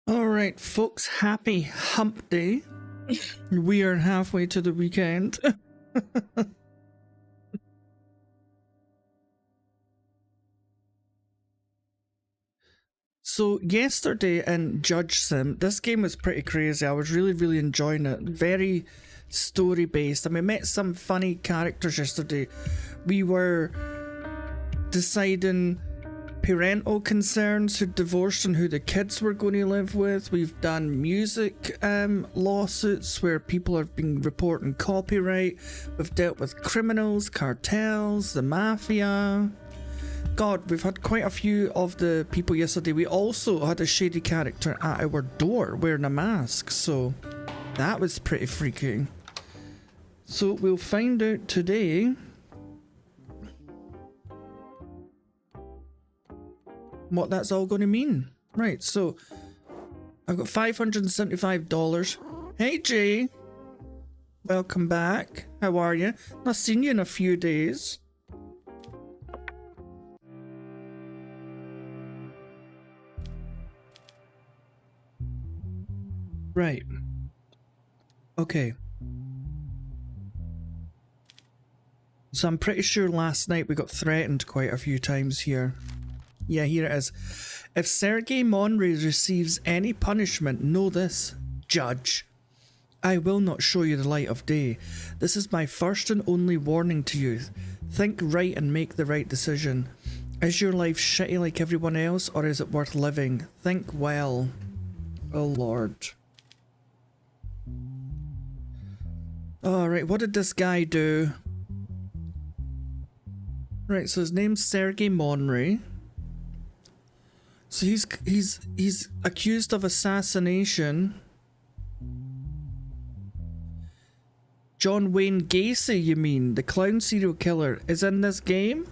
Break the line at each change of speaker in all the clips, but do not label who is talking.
All right, folks, happy hump day. We are halfway to the weekend. So yesterday in JudgeSim, this game was pretty crazy. I was really enjoying it. Very story based. I mean, met some funny characters yesterday. We were deciding parental concerns, who divorced and who the kids were going to live with. We've done music lawsuits where people have been reporting copyright. We've dealt with criminals, cartels, the mafia. God, we've had quite a few of the people yesterday. We also had a shady character at our door wearing a mask, so that was pretty freaky. So we'll find out today what that's all going to mean. Right, so I've got $575. Hey Jay, welcome back. How are you? Not seen you in a few days. Right. Okay. So I'm pretty sure last night we got threatened quite a few times here. Yeah, here it is. If Sergei Monry receives any punishment, know this, Judge. I will not show you the light of day. This is my first and only warning to you. Think right and make the right decision. Is your life shitty like everyone else, or is it worth living? Think well. Oh Lord. Alright, what did this guy do? Right, so his name's Sergei Monry. So he's accused of assassination. John Wayne Gacy, you mean? The clown serial killer is in this game?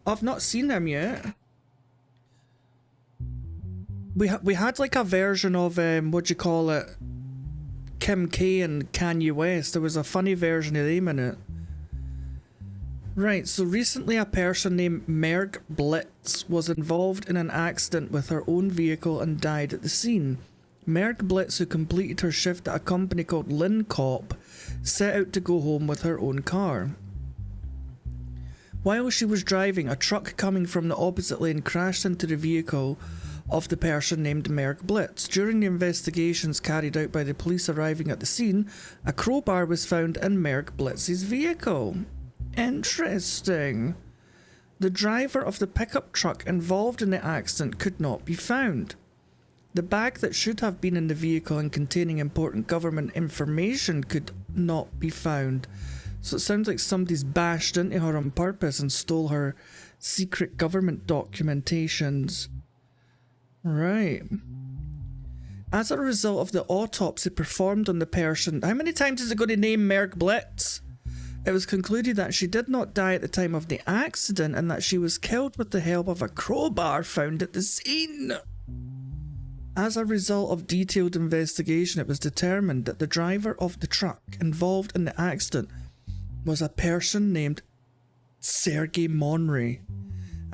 I've not seen him yet. We had like a version of what do you call it? Kim K and Kanye West. There was a funny version of them in it. Right, so recently a person named Merg Blitz was involved in an accident with her own vehicle and died at the scene. Merg Blitz, who completed her shift at a company called Lincop, set out to go home with her own car. While she was driving, a truck coming from the opposite lane crashed into the vehicle of the person named Merg Blitz. During the investigations carried out by the police arriving at the scene, a crowbar was found in Merg Blitz's vehicle. Interesting. The driver of the pickup truck involved in the accident could not be found. The bag that should have been in the vehicle and containing important government information could not be found. So it sounds like somebody's bashed into her on purpose and stole her secret government documentations. Right. As a result of the autopsy performed on the person, how many times is it going to name Merg Blitz? It was concluded that she did not die at the time of the accident and that she was killed with the help of a crowbar found at the scene. As a result of detailed investigation, it was determined that the driver of the truck involved in the accident was a person named Sergei Monry.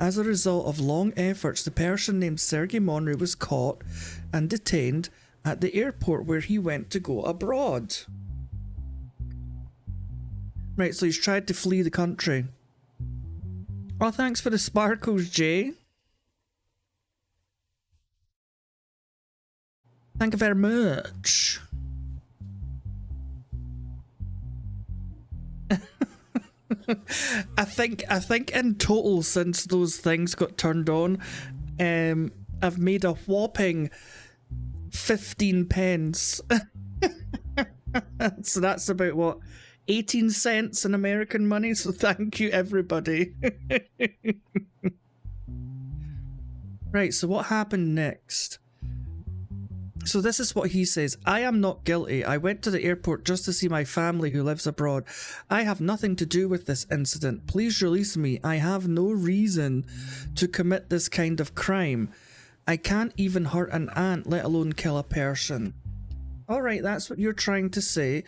As a result of long efforts, the person named Sergei Monry was caught and detained at the airport where he went to go abroad. Right, so he's tried to flee the country. Oh, thanks for the sparkles, Jay. Thank you very much. I think in total, since those things got turned on, I've made a whopping 15 pence. So that's about what, 18 cents in American money, so thank you everybody. Right, so what happened next? So this is what he says. I am not guilty. I went to the airport just to see my family who lives abroad. I have nothing to do with this incident. Please release me. I have no reason to commit this kind of crime. I can't even hurt an ant, let alone kill a person. Alright, that's what you're trying to say.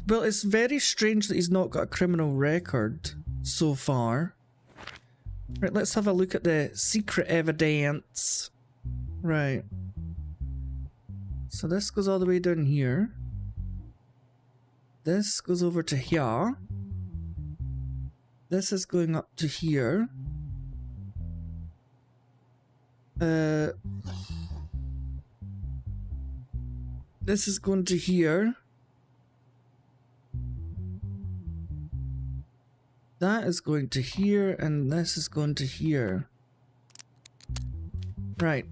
Well, it's very strange that he's not got a criminal record so far. Right, let's have a look at the secret evidence. Right. So this goes all the way down here. This goes over to here. This is going up to here. This is going to here. That is going to here, and this is going to here. Right.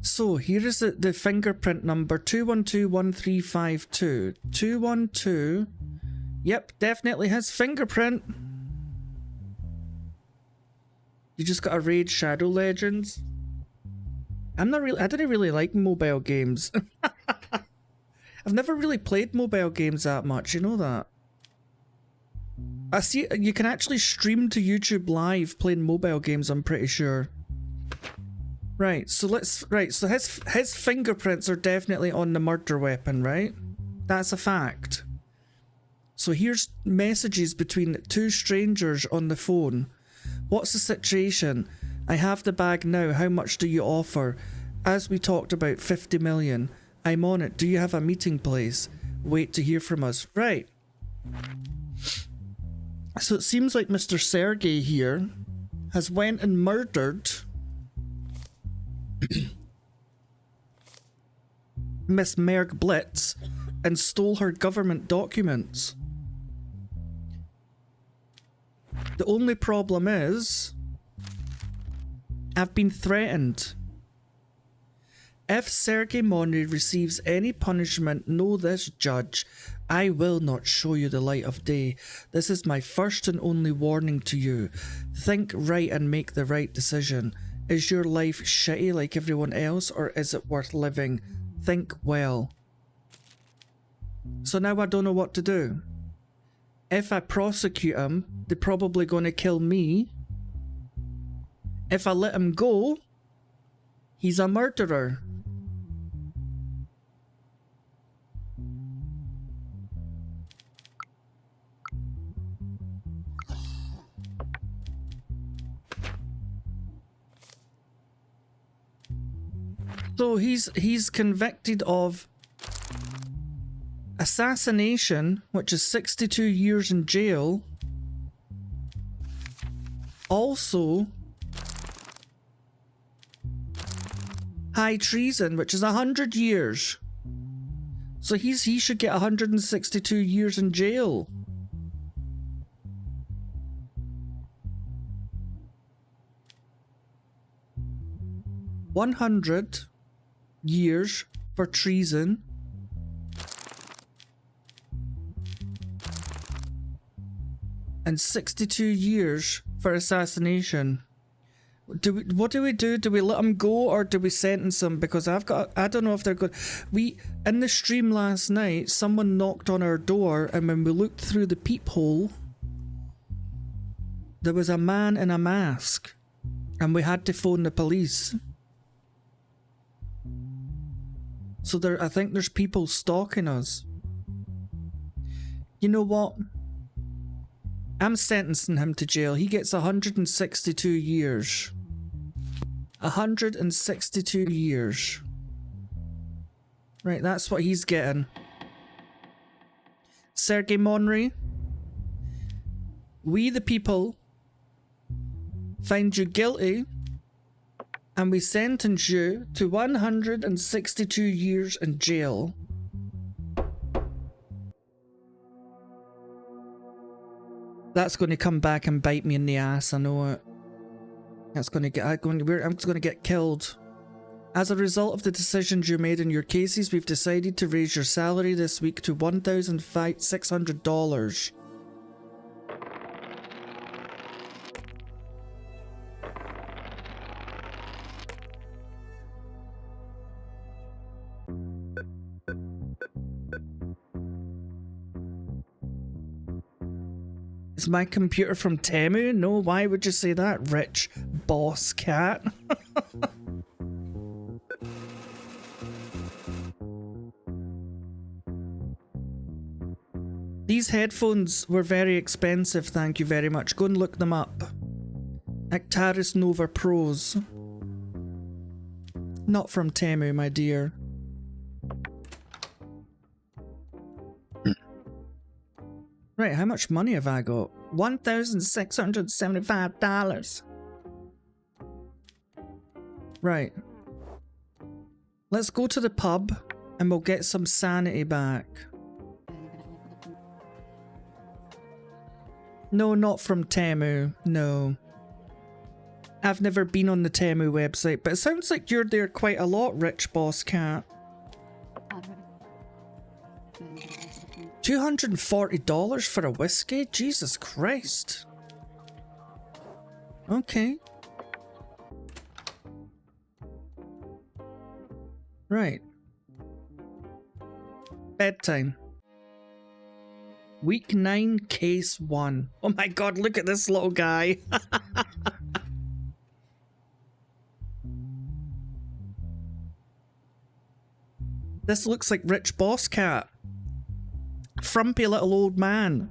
So here is the fingerprint number 2121352. 212. Yep, definitely his fingerprint. You just got to raid Shadow Legends. I didn't really like mobile games. I've never really played mobile games that much, you know that. I see you can actually stream to YouTube live playing mobile games, I'm pretty sure. Right, so so his fingerprints are definitely on the murder weapon, right? That's a fact. So here's messages between two strangers on the phone. What's the situation? I have the bag now. How much do you offer? As we talked about, 50 million. I'm on it. Do you have a meeting place? Wait to hear from us. Right. So it seems like Mr. Sergey here has went and murdered Miss Merg Blitz and stole her government documents. The only problem is I've been threatened. If Sergey Monry receives any punishment, know this, Judge. I will not show you the light of day. This is my first and only warning to you. Think right and make the right decision. Is your life shitty like everyone else, or is it worth living? Think well. So now I don't know what to do. If I prosecute him, they're probably going to kill me. If I let him go, he's a murderer. So he's convicted of assassination, which is 62 years in jail. Also, high treason, which is 100 years. So he should get 162 years in jail. $100 years for treason. And 62 years for assassination. What do we do? Do we let him go or do we sentence him? Because I don't know if they're good. In the stream last night, someone knocked on our door, and when we looked through the peephole, there was a man in a mask, and we had to phone the police. So I think there's people stalking us. You know what? I'm sentencing him to jail. He gets 162 years. 162 years. Right, that's what he's getting. Sergey Monry, we the people find you guilty and we sentence you to 162 years in jail. That's going to come back and bite me in the ass, I know it. I'm just going to get killed. As a result of the decisions you made in your cases, we've decided to raise your salary this week to $1,600. Is my computer from Temu? No, why would you say that, rich boss cat? These headphones were very expensive, thank you very much. Go and look them up. Actaris Nova Pros. Not from Temu, my dear. Right, how much money have I got? $1,675. Right. Let's go to the pub and we'll get some sanity back. No, not from Temu. No. I've never been on the Temu website, but it sounds like you're there quite a lot, Rich Boss Cat. $240 for a whiskey? Jesus Christ. Okay. Right. Bedtime. Week 9, case 1. Oh my god, look at this little guy. This looks like Rich Boss Cat. Frumpy little old man.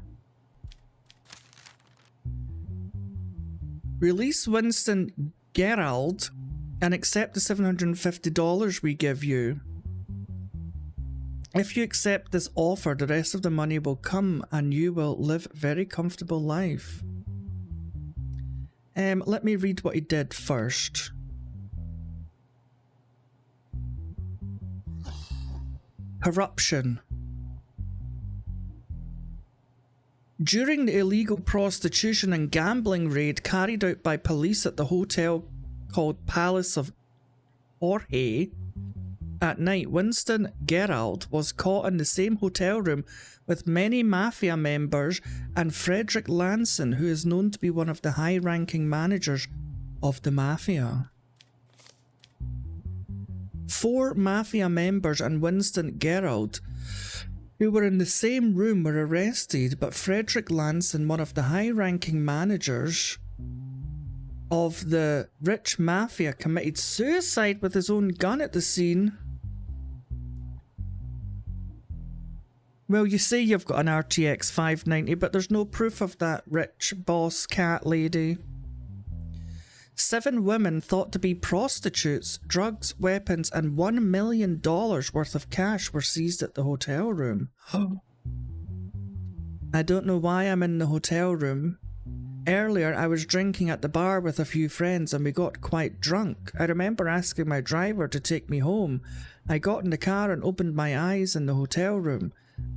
Release Winston Gerald and accept the $750 we give you. If you accept this offer, the rest of the money will come and you will live a very comfortable life. Let me read what he did first. Corruption. During the illegal prostitution and gambling raid carried out by police at the hotel called Palace of Jorge, at night, Winston Gerald was caught in the same hotel room with many mafia members and Frederick Lanson, who is known to be one of the high-ranking managers of the mafia. 4 mafia members and Winston Gerald, who were in the same room, were arrested, but Frederick Lanson, one of the high-ranking managers of the rich mafia, committed suicide with his own gun at the scene. Well, you say you've got an RTX 590, but there's no proof of that, Rich Boss Cat lady. 7 women thought to be prostitutes, drugs, weapons, and $1 million worth of cash were seized at the hotel room. I don't know why I'm in the hotel room. Earlier, I was drinking at the bar with a few friends and we got quite drunk. I remember asking my driver to take me home. I got in the car and opened my eyes in the hotel room.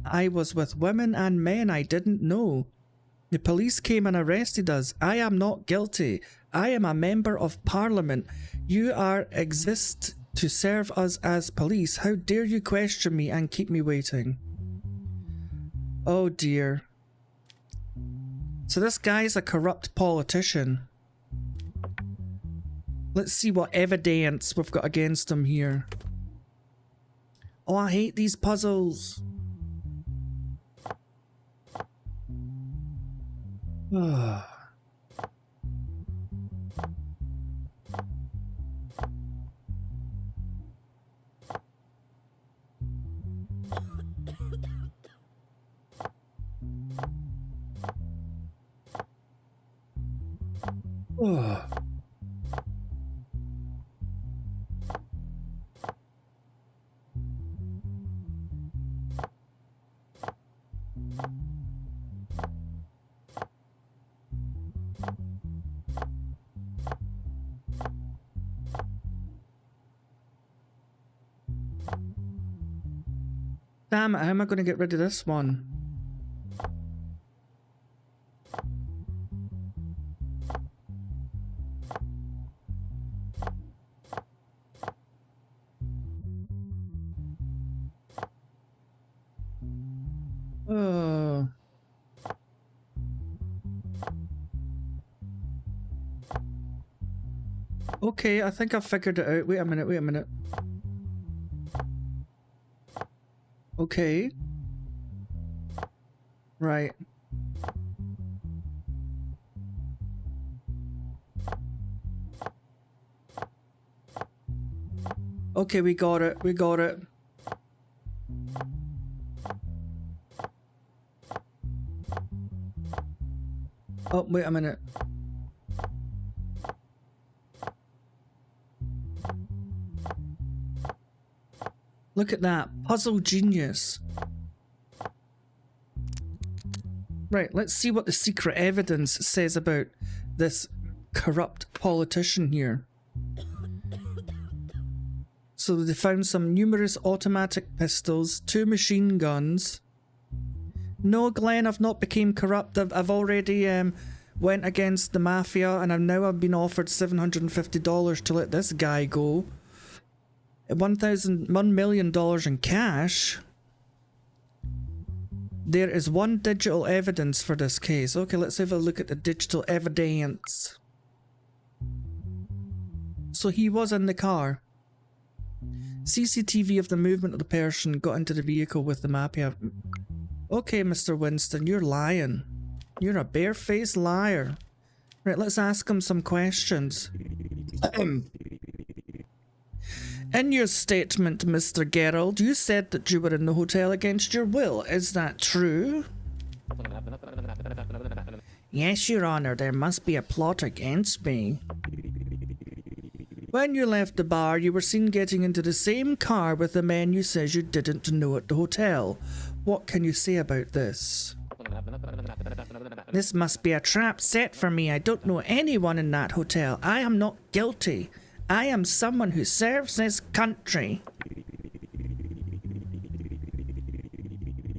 I was with women and men I didn't know. The police came and arrested us. I am not guilty. I am a member of parliament. You exist to serve us as police. How dare you question me and keep me waiting? Oh dear. So this guy's a corrupt politician. Let's see what evidence we've got against him here. Oh, I hate these puzzles. Oh. Oh. Damn it, how am I going to get rid of this one? Okay, I think I've figured it out. Wait a minute. Okay. Right. Okay, we got it. Oh, wait a minute. Look at that. Puzzle genius. Right, let's see what the secret evidence says about this corrupt politician here. So they found some numerous automatic pistols, 2 machine guns. No, Glenn, I've not become corrupt. I've already went against the mafia, and I've been offered $750 to let this guy go. $1 million in cash. There is 1 digital evidence for this case. Okay, let's have a look at the digital evidence. So he was in the car. CCTV of the movement of the person got into the vehicle with the mafia. Okay, Mr. Winston, you're lying. You're a barefaced liar. Right, let's ask him some questions. In your statement, Mr. Gerald, you said that you were in the hotel against your will. Is that true? Yes, Your Honor, there must be a plot against me. When you left the bar, you were seen getting into the same car with the man you said you didn't know at the hotel. What can you say about this? This must be a trap set for me. I don't know anyone in that hotel. I am not guilty. I am someone who serves this country.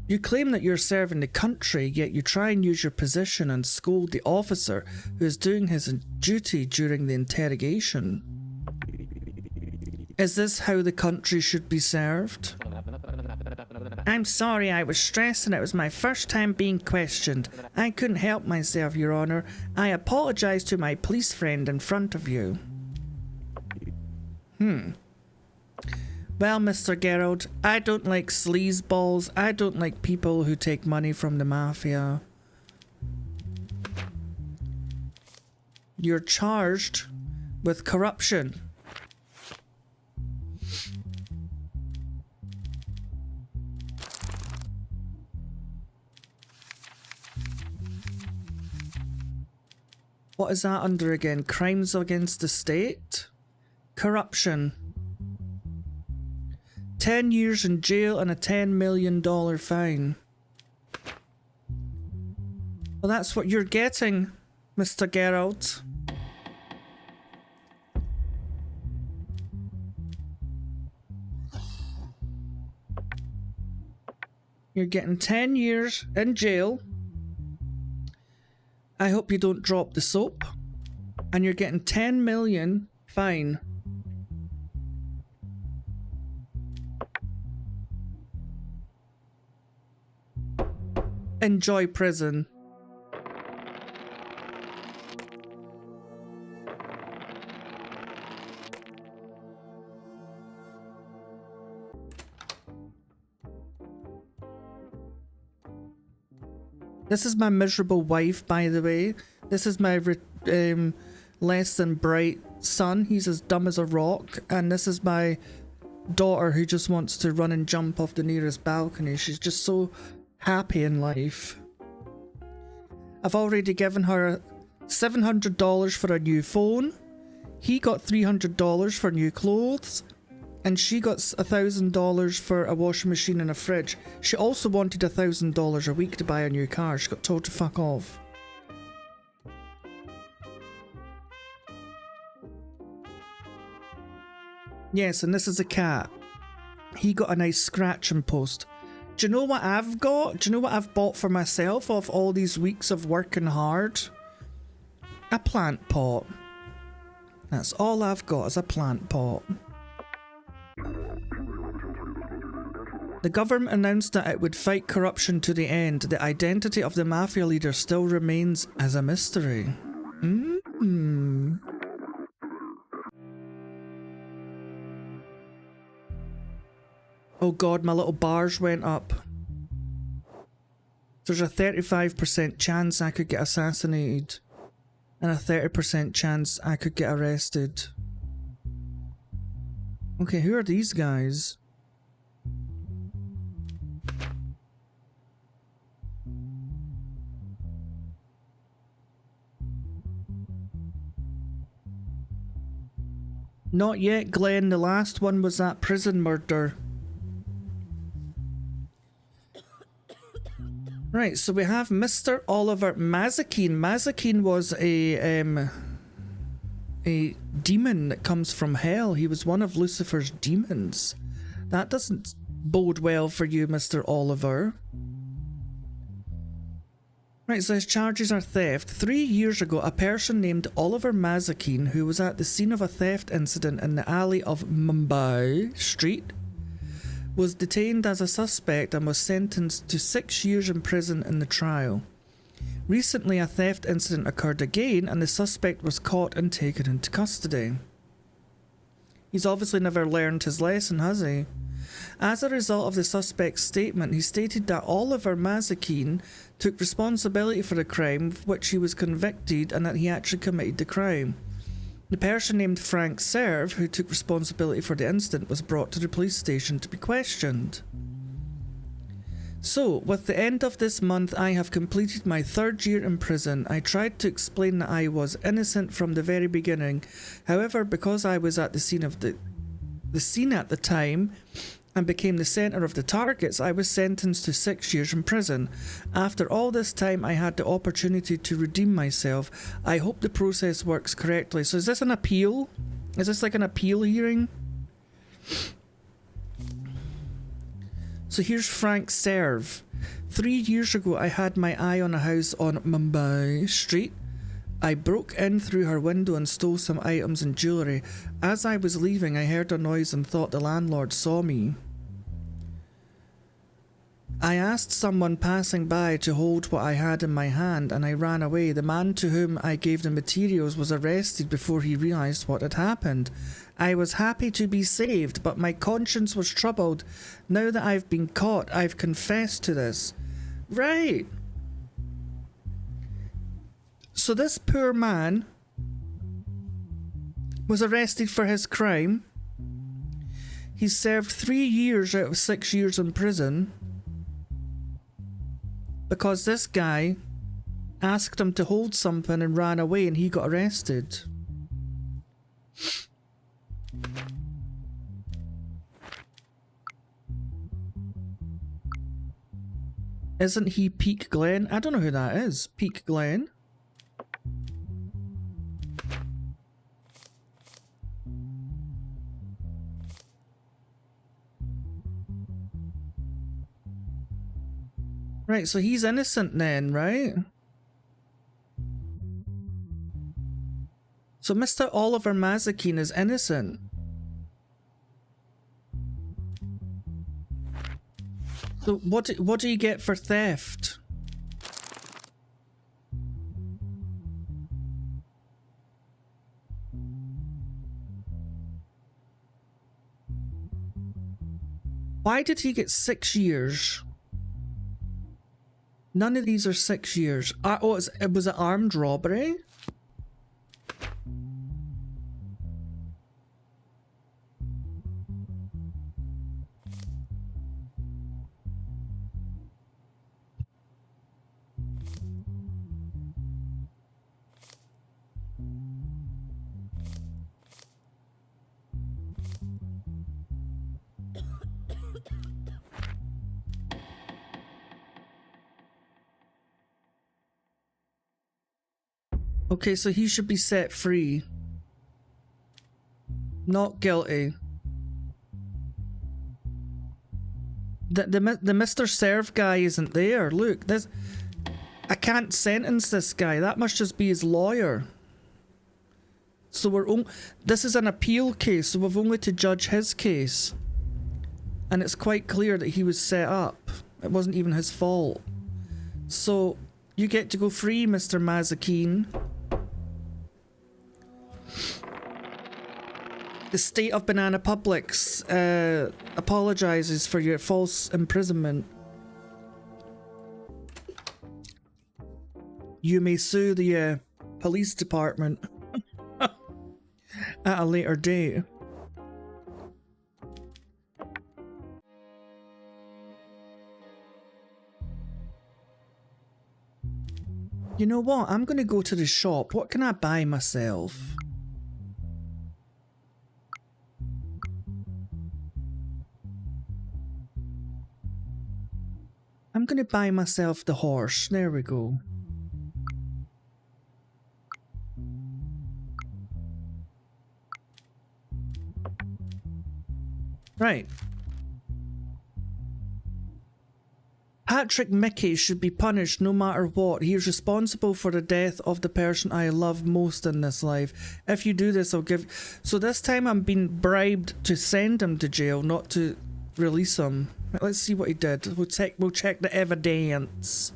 You claim that you're serving the country, yet you try and use your position and scold the officer who is doing his duty during the interrogation. Is this how the country should be served? I'm sorry, I was stressed and it was my first time being questioned. I couldn't help myself, Your Honor. I apologize to my police friend in front of you. Well, Mr. Gerald, I don't like sleazeballs. I don't like people who take money from the mafia. You're charged with corruption. What is that under again? Crimes against the state? Corruption. 10 years in jail and a $10 million fine. Well, that's what you're getting, Mr. Geralt. You're getting 10 years in jail. I hope you don't drop the soap. And you're getting 10 million fine. Enjoy prison. This is my miserable wife, by the way. This is my less than bright son. He's as dumb as a rock. And this is my daughter who just wants to run and jump off the nearest balcony. She's just so happy in life. I've already given her $700 for a new phone. He got $300 for new clothes. And she got $1,000 for a washing machine and a fridge. She also wanted $1,000 a week to buy a new car. She got told to fuck off. Yes, and this is a cat. He got a nice scratching post. Do you know what I've got? Do you know what I've bought for myself off all these weeks of working hard? A plant pot. That's all I've got is a plant pot. The government announced that it would fight corruption to the end. The identity of the mafia leader still remains as a mystery. Oh god, my little bars went up. There's a 35% chance I could get assassinated. And a 30% chance I could get arrested. Okay, who are these guys? Not yet, Glenn. The last one was that prison murder. Right, so we have Mr. Oliver Mazikeen. Mazikeen was a demon that comes from hell. He was one of Lucifer's demons. That doesn't bode well for you, Mr. Oliver. Right, so his charges are theft. 3 years ago, a person named Oliver Mazikeen, who was at the scene of a theft incident in the alley of Mumbai Street, was detained as a suspect and was sentenced to 6 years in prison in the trial. Recently, a theft incident occurred again, and the suspect was caught and taken into custody. He's obviously never learned his lesson, has he? As a result of the suspect's statement, he stated that Oliver Mazikeen took responsibility for the crime of which he was convicted and that he actually committed the crime. The person named Frank Serve, who took responsibility for the incident, was brought to the police station to be questioned. So, with the end of this month, I have completed my 3rd year in prison. I tried to explain that I was innocent from the very beginning. However, because I was at the scene of the scene at the time and became the centre of the targets, I was sentenced to 6 years in prison. After all this time, I had the opportunity to redeem myself. I hope the process works correctly. So is this an appeal? Is this like an appeal hearing? So here's Frank Serve. 3 years ago, I had my eye on a house on Mumbai Street. I broke in through her window and stole some items and jewellery. As I was leaving, I heard a noise and thought the landlord saw me. I asked someone passing by to hold what I had in my hand, and I ran away. The man to whom I gave the materials was arrested before he realised what had happened. I was happy to be saved, but my conscience was troubled. Now that I've been caught, I've confessed to this. Right. So this poor man was arrested for his crime. He served 3 years out of 6 years in prison because this guy asked him to hold something and ran away, and he got arrested. Isn't he Peak Glen? I don't know who that is. Peak Glen? Right, so he's innocent then, right? So Mr. Oliver Mazikeen is innocent. So what do you get for theft? Why did he get 6 years? None of these are 6 years. Oh, it was an armed robbery? Okay, so he should be set free. Not guilty. The Mr. Serve guy isn't there. Look, this... I can't sentence this guy. That must just be his lawyer. So this is an appeal case, so we've only to judge his case. And it's quite clear that he was set up. It wasn't even his fault. So, you get to go free, Mr. Mazikeen. The state of Banana Publics apologizes for your false imprisonment. You may sue the police department at a later date. You know what? I'm gonna go to the shop. What can I buy myself? I'm going to buy myself the horse. There we go. Right. Patrick Mickey should be punished no matter what. He is responsible for the death of the person I love most in this life. If you do this, I'll give... So this time I'm being bribed to send him to jail, not to release him. Let's see what he did. We'll check the evidence.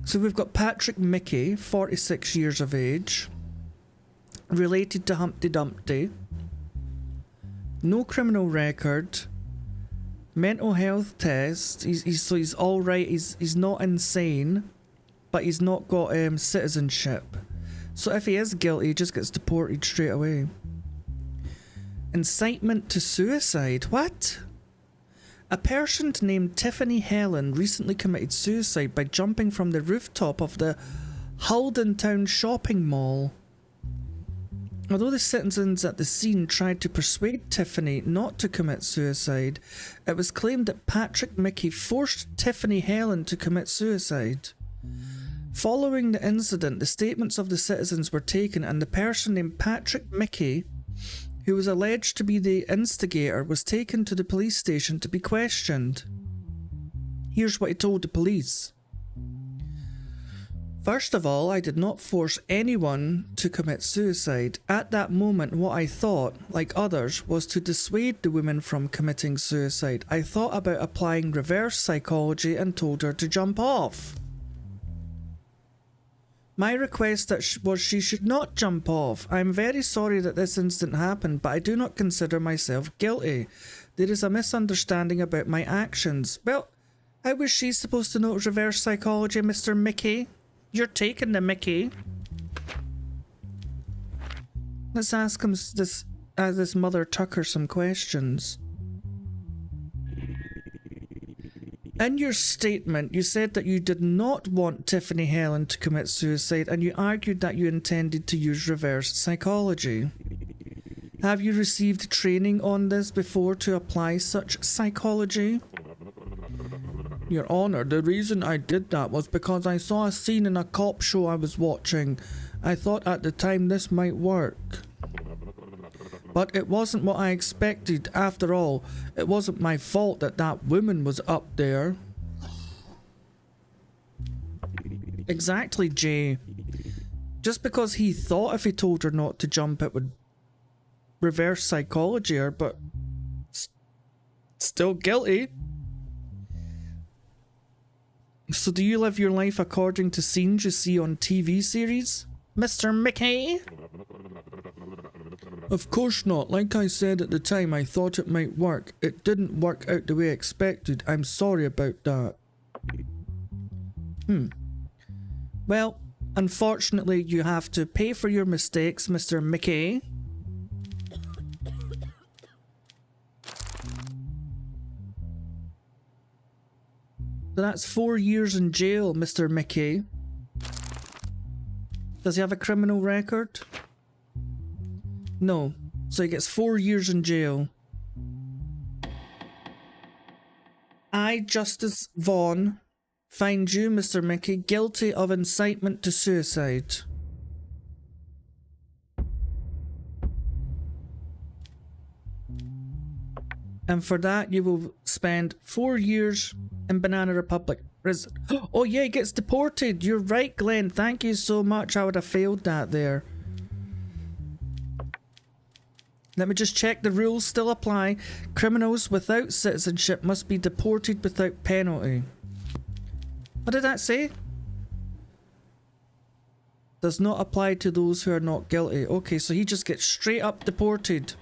So we've got Patrick Mickey, 46 years of age. Related to Humpty Dumpty. No criminal record. Mental health test. He's all right. He's not insane, but he's not got citizenship. So if he is guilty, he just gets deported straight away. Incitement to suicide. What? A person named Tiffany Helen recently committed suicide by jumping from the rooftop of the Haldentown shopping mall. Although the citizens at the scene tried to persuade Tiffany not to commit suicide, it was claimed that Patrick Mickey forced Tiffany Helen to commit suicide. Following the incident, the statements of the citizens were taken and the person named Patrick Mickey, who was alleged to be the instigator, was taken to the police station to be questioned. Here's what he told the police. First of all, I did not force anyone to commit suicide. At that moment, what I thought, like others, was to dissuade the woman from committing suicide. I thought about applying reverse psychology and told her to jump off. My request was she should not jump off. I am very sorry that this incident happened, but I do not consider myself guilty. There is a misunderstanding about my actions. Well, how was she supposed to know it was reverse psychology, Mr. Mickey? You're taking the Mickey. Let's ask him this Mother Tucker some questions. In your statement, you said that you did not want Tiffany Helen to commit suicide and you argued that you intended to use reverse psychology. Have you received training on this before to apply such psychology? Your Honor, the reason I did that was because I saw a scene in a cop show I was watching. I thought at the time this might work. But it wasn't what I expected. After all, it wasn't my fault that that woman was up there. Exactly, Jay. Just because he thought if he told her not to jump it would reverse psychology her, but still guilty. So do you live your life according to scenes you see on TV series, Mr. Mickey? Of course not. Like I said at the time, I thought it might work. It didn't work out the way I expected. I'm sorry about that. Well, unfortunately, you have to pay for your mistakes, Mr. Mickey. So that's 4 years in jail, Mr. Mickey. Does he have a criminal record? No. So he gets 4 years in jail. I, Justice Vaughn, find you, Mr. Mickey, guilty of incitement to suicide. And for that, you will spend 4 years in Banana Republic prison. Oh yeah, he gets deported. You're right, Glenn. Thank you so much. I would have failed that there. Let me just check the rules still apply. Criminals without citizenship must be deported without penalty. What did that say? Does not apply to those who are not guilty. Okay, so he just gets straight up deported.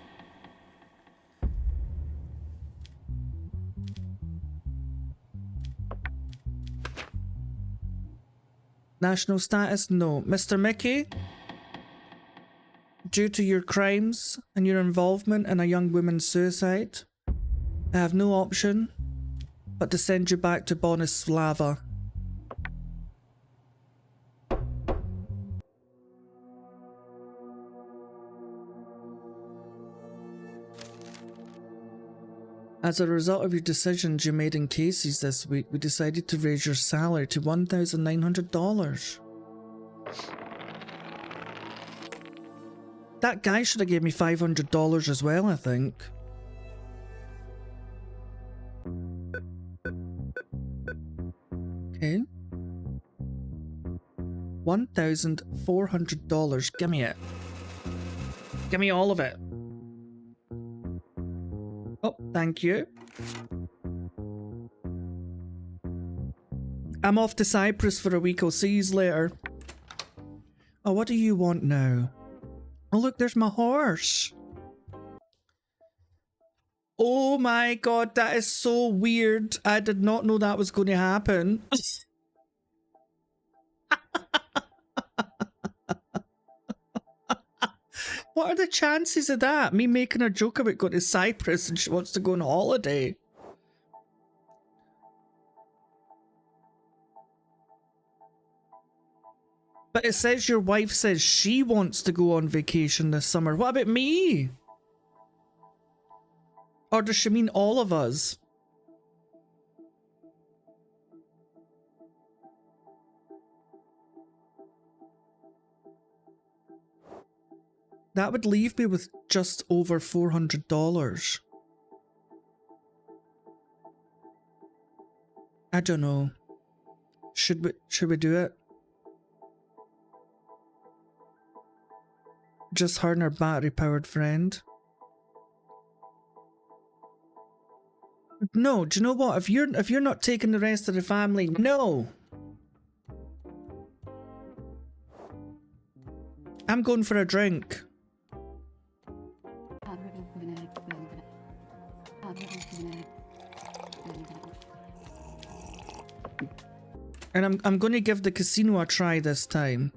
National status? No. Mr. Mickey, due to your crimes and your involvement in a young woman's suicide, I have no option but to send you back to Bonislava. As a result of your decisions you made in cases this week, we decided to raise your salary to $1,900. That guy should have gave me $500 as well, I think. Okay. $1,400. Give me it. Give me all of it. Oh, thank you. I'm off to Cyprus for a week. I'll see yous later. Oh, what do you want now? Oh, look, there's my horse. Oh my god, that is so weird. I did not know that was going to happen. What are the chances of that? Me making a joke about going to Cyprus and she wants to go on holiday. But it says your wife says she wants to go on vacation this summer. What about me? Or does she mean all of us? That would leave me with just over $400. I don't know. Should we do it? Just her and her battery-powered friend? No, do you know what? If you're not taking the rest of the family, no. I'm going for a drink. And I'm going to give the casino a try this time.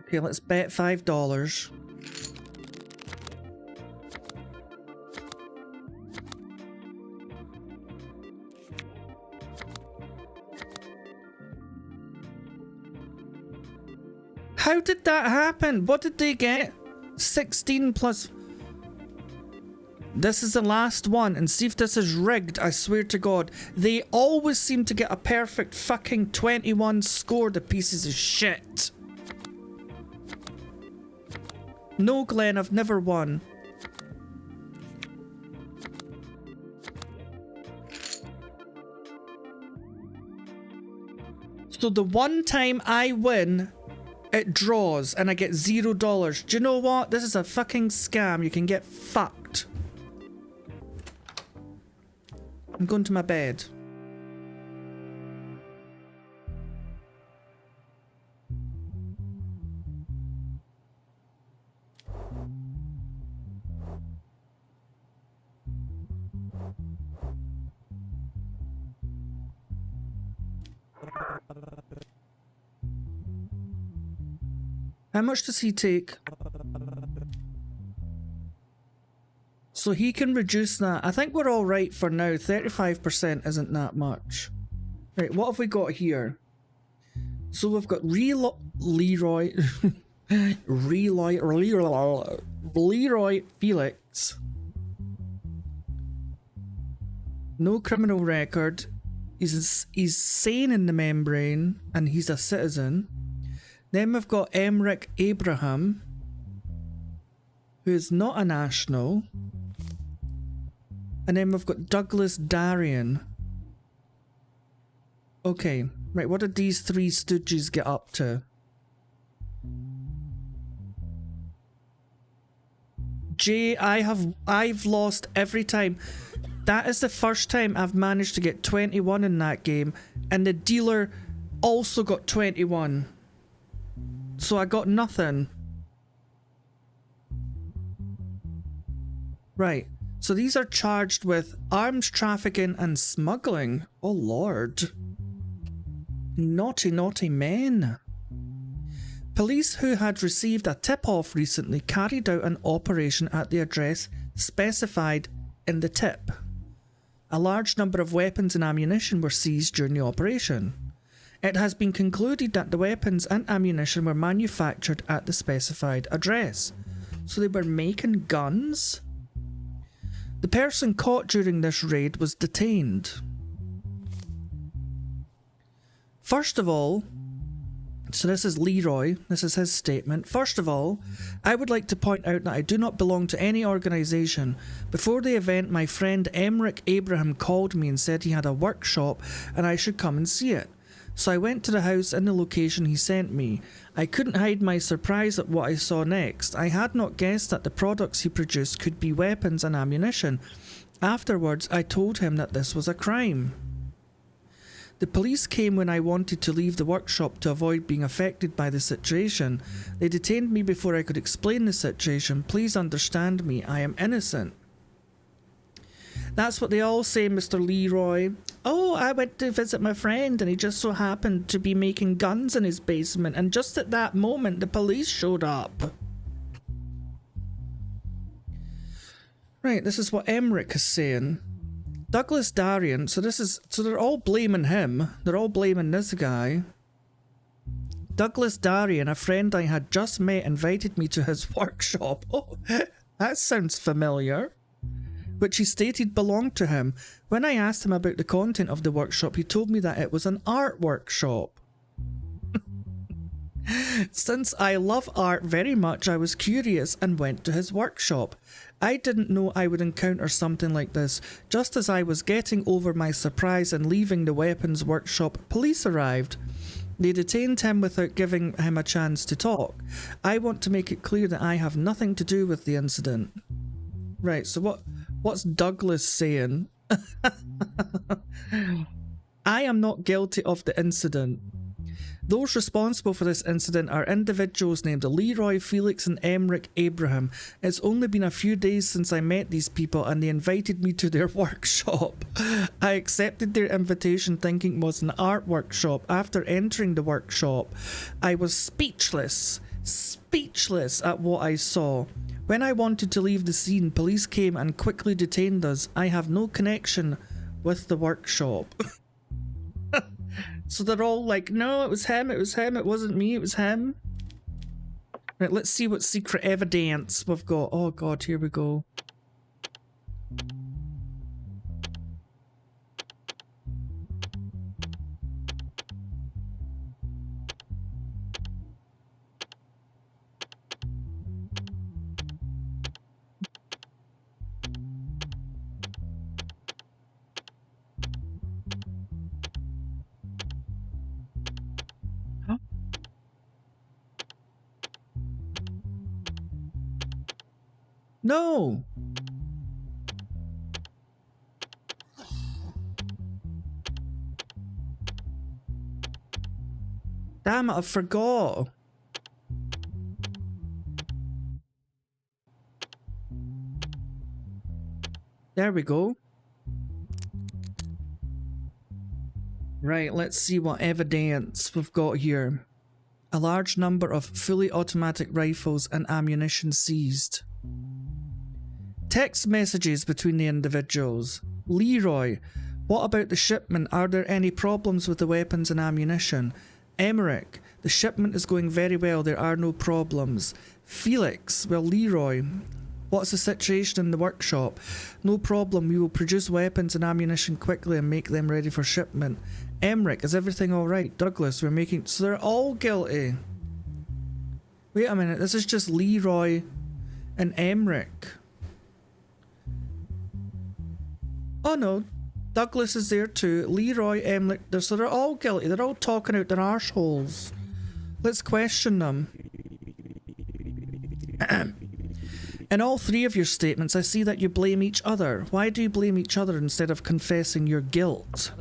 Okay, let's bet $5. How did that happen? What did they get? 16 plus... This is the last one, and see if this is rigged, I swear to God. They always seem to get a perfect fucking 21 score, the pieces of shit. No, Glenn, I've never won. So the one time I win, it draws and I get $0. Do you know what? This is a fucking scam. You can get fucked. I'm going to my bed. How much does he take? So he can reduce that. I think we're all right for now. 35% isn't that much. Right, what have we got here? So we've got Leroy Felix. No criminal record. He's sane in the membrane and he's a citizen. Then we've got Emric Abraham, who is not a national. And then we've got Douglas Darian. Okay, right, what did these three stooges get up to? Jay, I've lost every time. That is the first time I've managed to get 21 in that game, and the dealer also got 21. So I got nothing. Right. So these are charged with arms trafficking and smuggling. Oh lord. Naughty, naughty men. Police who had received a tip-off recently carried out an operation at the address specified in the tip. A large number of weapons and ammunition were seized during the operation. It has been concluded that the weapons and ammunition were manufactured at the specified address. So they were making guns? The person caught during this raid was detained. First of all, so this is Leroy, this is his statement. First of all, I would like to point out that I do not belong to any organisation. Before the event, my friend Emmerich Abraham called me and said he had a workshop and I should come and see it. So I went to the house in the location he sent me. I couldn't hide my surprise at what I saw next. I had not guessed that the products he produced could be weapons and ammunition. Afterwards, I told him that this was a crime. The police came when I wanted to leave the workshop to avoid being affected by the situation. They detained me before I could explain the situation. Please understand me, I am innocent. That's what they all say, Mr. Leroy. Oh, I went to visit my friend and he just so happened to be making guns in his basement, and just at that moment the police showed up. Right, this is what Emmerich is saying. Douglas Darien, so they're all blaming him. They're all blaming this guy. Douglas Darien, a friend I had just met, invited me to his workshop. Oh, that sounds familiar. Which he stated belonged to him. When I asked him about the content of the workshop, he told me that it was an art workshop. Since I love art very much, I was curious and went to his workshop. I didn't know I would encounter something like this. Just as I was getting over my surprise and leaving the weapons workshop, police arrived. They detained him without giving him a chance to talk. I want to make it clear that I have nothing to do with the incident. Right, so what's Douglas saying? I am not guilty of the incident. Those responsible for this incident are individuals named Leroy, Felix and Emmerich Abraham. It's only been a few days since I met these people and they invited me to their workshop. I accepted their invitation thinking it was an art workshop. After entering the workshop, I was speechless at what I saw. When I wanted to leave the scene, police came and quickly detained us. I have no connection with the workshop. So they're all like, no, it was him, it wasn't me, it was him. Right, let's see what secret evidence we've got. Oh god, here we go. No! Damn it, I forgot. There we go. Right, let's see what evidence we've got here. A large number of fully automatic rifles and ammunition seized. Text messages between the individuals. Leroy, what about the shipment? Are there any problems with the weapons and ammunition? Emmerich, the shipment is going very well, there are no problems. Felix, well Leroy, what's the situation in the workshop? No problem, we will produce weapons and ammunition quickly and make them ready for shipment. Emmerich, is everything alright? Douglas, we're making... So they're all guilty. Wait a minute, this is just Leroy and Emmerich. Oh no, Douglas is there too. Leroy, Emmerich, so they're all guilty. They're all talking out their arseholes. Let's question them. In all three of your statements, I see that you blame each other. Why do you blame each other instead of confessing your guilt?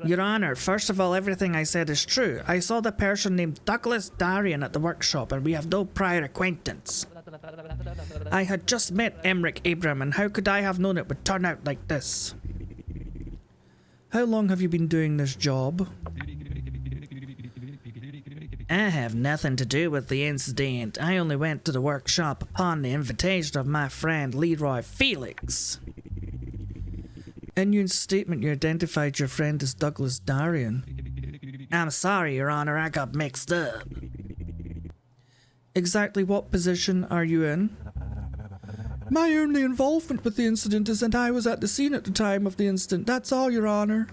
Your Honor, first of all, everything I said is true. I saw the person named Douglas Darien at the workshop and we have no prior acquaintance. I had just met Emmerich Abraham and how could I have known it would turn out like this? How long have you been doing this job? I have nothing to do with the incident. I only went to the workshop upon the invitation of my friend Leroy Felix. In your statement, you identified your friend as Douglas Darien. I'm sorry, Your Honor, I got mixed up. Exactly what position are you in? My only involvement with the incident is that I was at the scene at the time of the incident. That's all, Your Honor.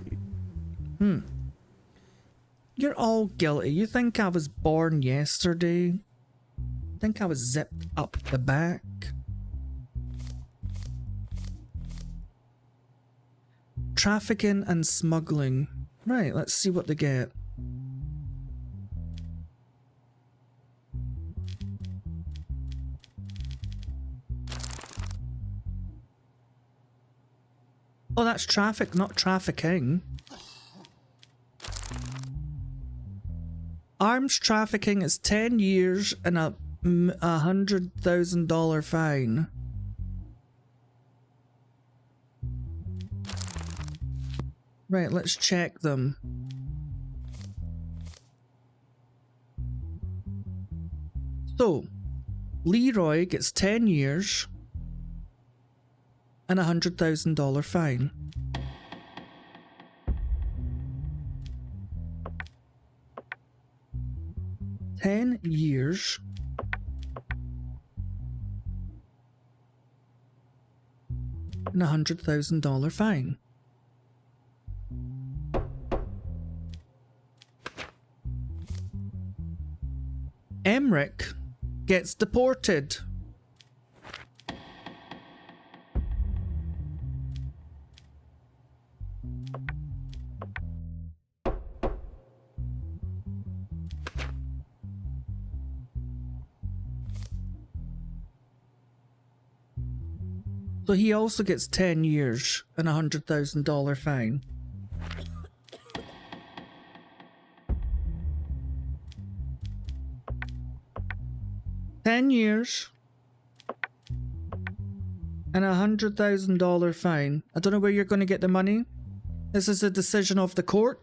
You're all guilty. You think I was born yesterday? Think I was zipped up the back? Trafficking and smuggling. Right, let's see what they get. Oh, that's traffic, not trafficking. Arms trafficking is 10 years and a $100,000 fine. Right, let's check them. So, Leroy gets 10 years and a $100,000 fine. $10 years and a $100,000 fine. Emmerich gets deported. So he also gets 10 years and a $100,000 fine. $10 and a $100,000 fine. I don't know where you're going to get the money. This is a decision of the court.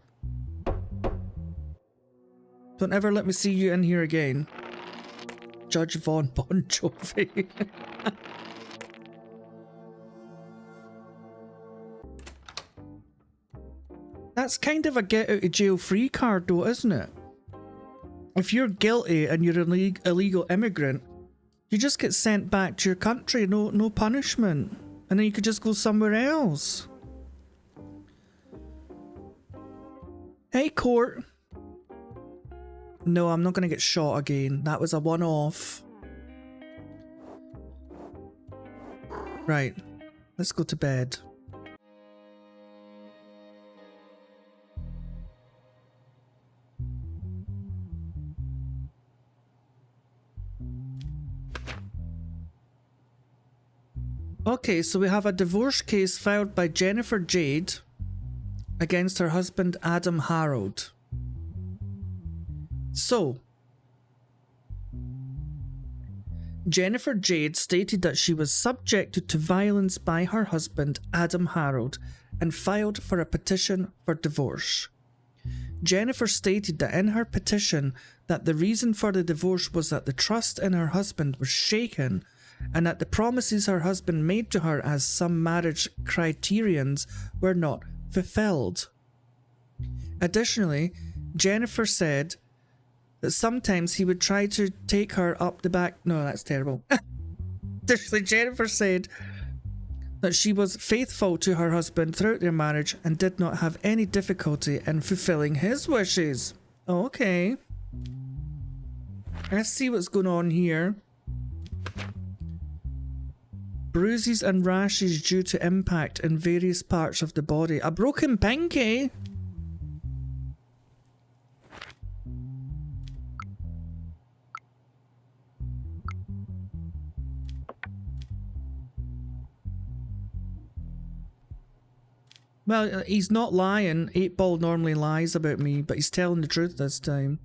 Don't ever let me see you in here again. Judge Von Bon Jovi. That's kind of a get out of jail free card though, isn't it? If you're guilty and you're an illegal immigrant, you just get sent back to your country, no punishment. And then you could just go somewhere else. Hey, court. No, I'm not going to get shot again. That was a one-off. Right. Let's go to bed. Okay, so we have a divorce case filed by Jennifer Jade against her husband Adam Harold. So, Jennifer Jade stated that she was subjected to violence by her husband Adam Harold and filed for a petition for divorce. Jennifer stated that in her petition that the reason for the divorce was that the trust in her husband was shaken and that the promises her husband made to her as some marriage criterions were not fulfilled. Additionally, Jennifer said that sometimes he would try to take her up the back. No, that's terrible. Additionally, Jennifer said that she was faithful to her husband throughout their marriage and did not have any difficulty in fulfilling his wishes. Okay. Let's see what's going on here. Bruises and rashes due to impact in various parts of the body. A broken pinky? Well, he's not lying. 8-Ball normally lies about me, but he's telling the truth this time.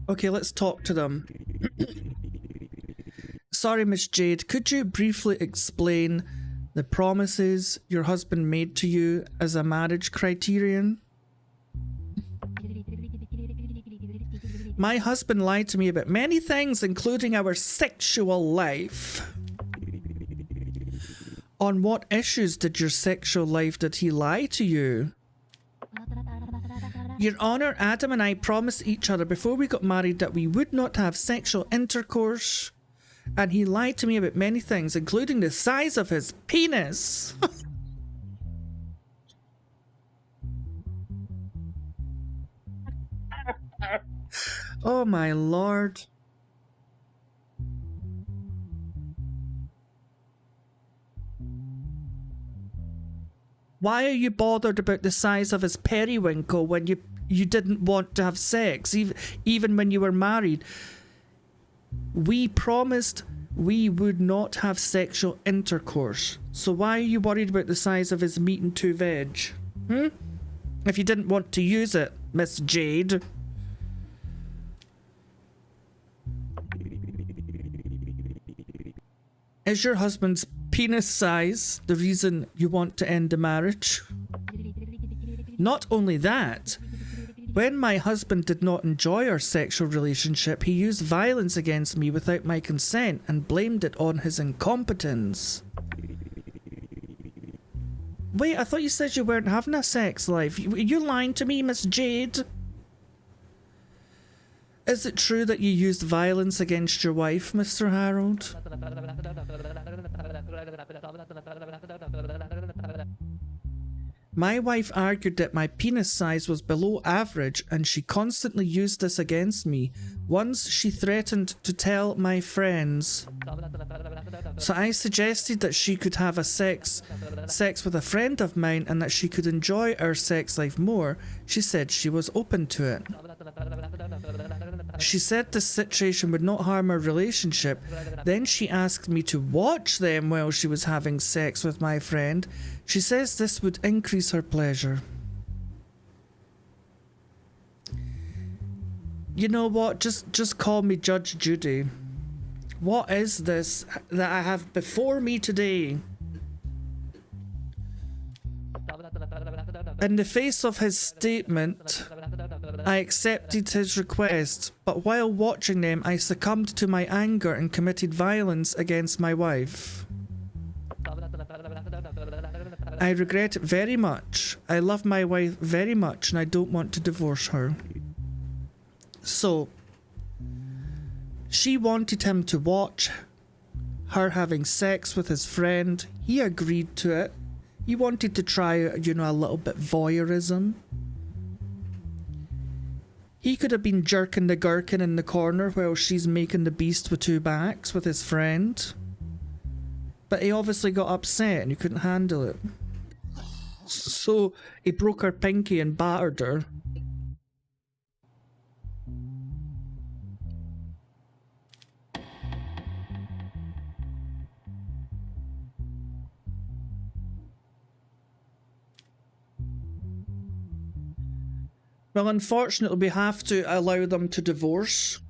Okay, let's talk to them. Sorry, Miss Jade, could you briefly explain the promises your husband made to you as a marriage criterion? My husband lied to me about many things, including our sexual life. On what issues did your sexual life, did he lie to you? Your Honour, Adam and I promised each other before we got married that we would not have sexual intercourse, and he lied to me about many things, including the size of his penis. Oh my lord. Why are you bothered about the size of his periwinkle when you didn't want to have sex, even when you were married? We promised we would not have sexual intercourse. So why are you worried about the size of his meat and two veg? If you didn't want to use it, Miss Jade. Is your husband's penis size the reason you want to end the marriage? Not only that, when my husband did not enjoy our sexual relationship, he used violence against me without my consent and blamed it on his incompetence. Wait, I thought you said you weren't having a sex life. You lying to me, Miss Jade? Is it true that you used violence against your wife, Mr. Harold? My wife argued that my penis size was below average and she constantly used this against me. Once she threatened to tell my friends. So I suggested that she could have a sex with a friend of mine and that she could enjoy our sex life more. She said she was open to it. She said this situation would not harm our relationship. Then she asked me to watch them while she was having sex with my friend. She says this would increase her pleasure. You know what? Just call me Judge Judy. What is this that I have before me today? In the face of his statement, I accepted his request, but while watching them, I succumbed to my anger and committed violence against my wife. I regret it very much. I love my wife very much and I don't want to divorce her. So, she wanted him to watch her having sex with his friend. He agreed to it. He wanted to try, a little bit voyeurism. He could have been jerking the gherkin in the corner while she's making the beast with two backs with his friend. But he obviously got upset and he couldn't handle it. So he broke her pinky and battered her. Well, unfortunately, we have to allow them to divorce.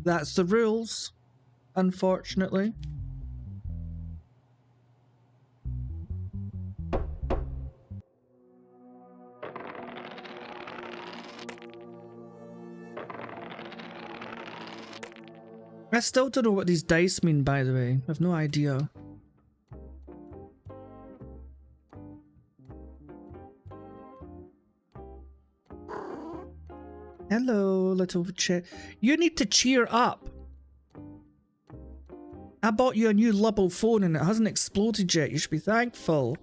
That's the rules, unfortunately. I still don't know what these dice mean, by the way. I have no idea. Hello, little chat. You need to cheer up. I bought you a new Lubble phone and it hasn't exploded yet. You should be thankful.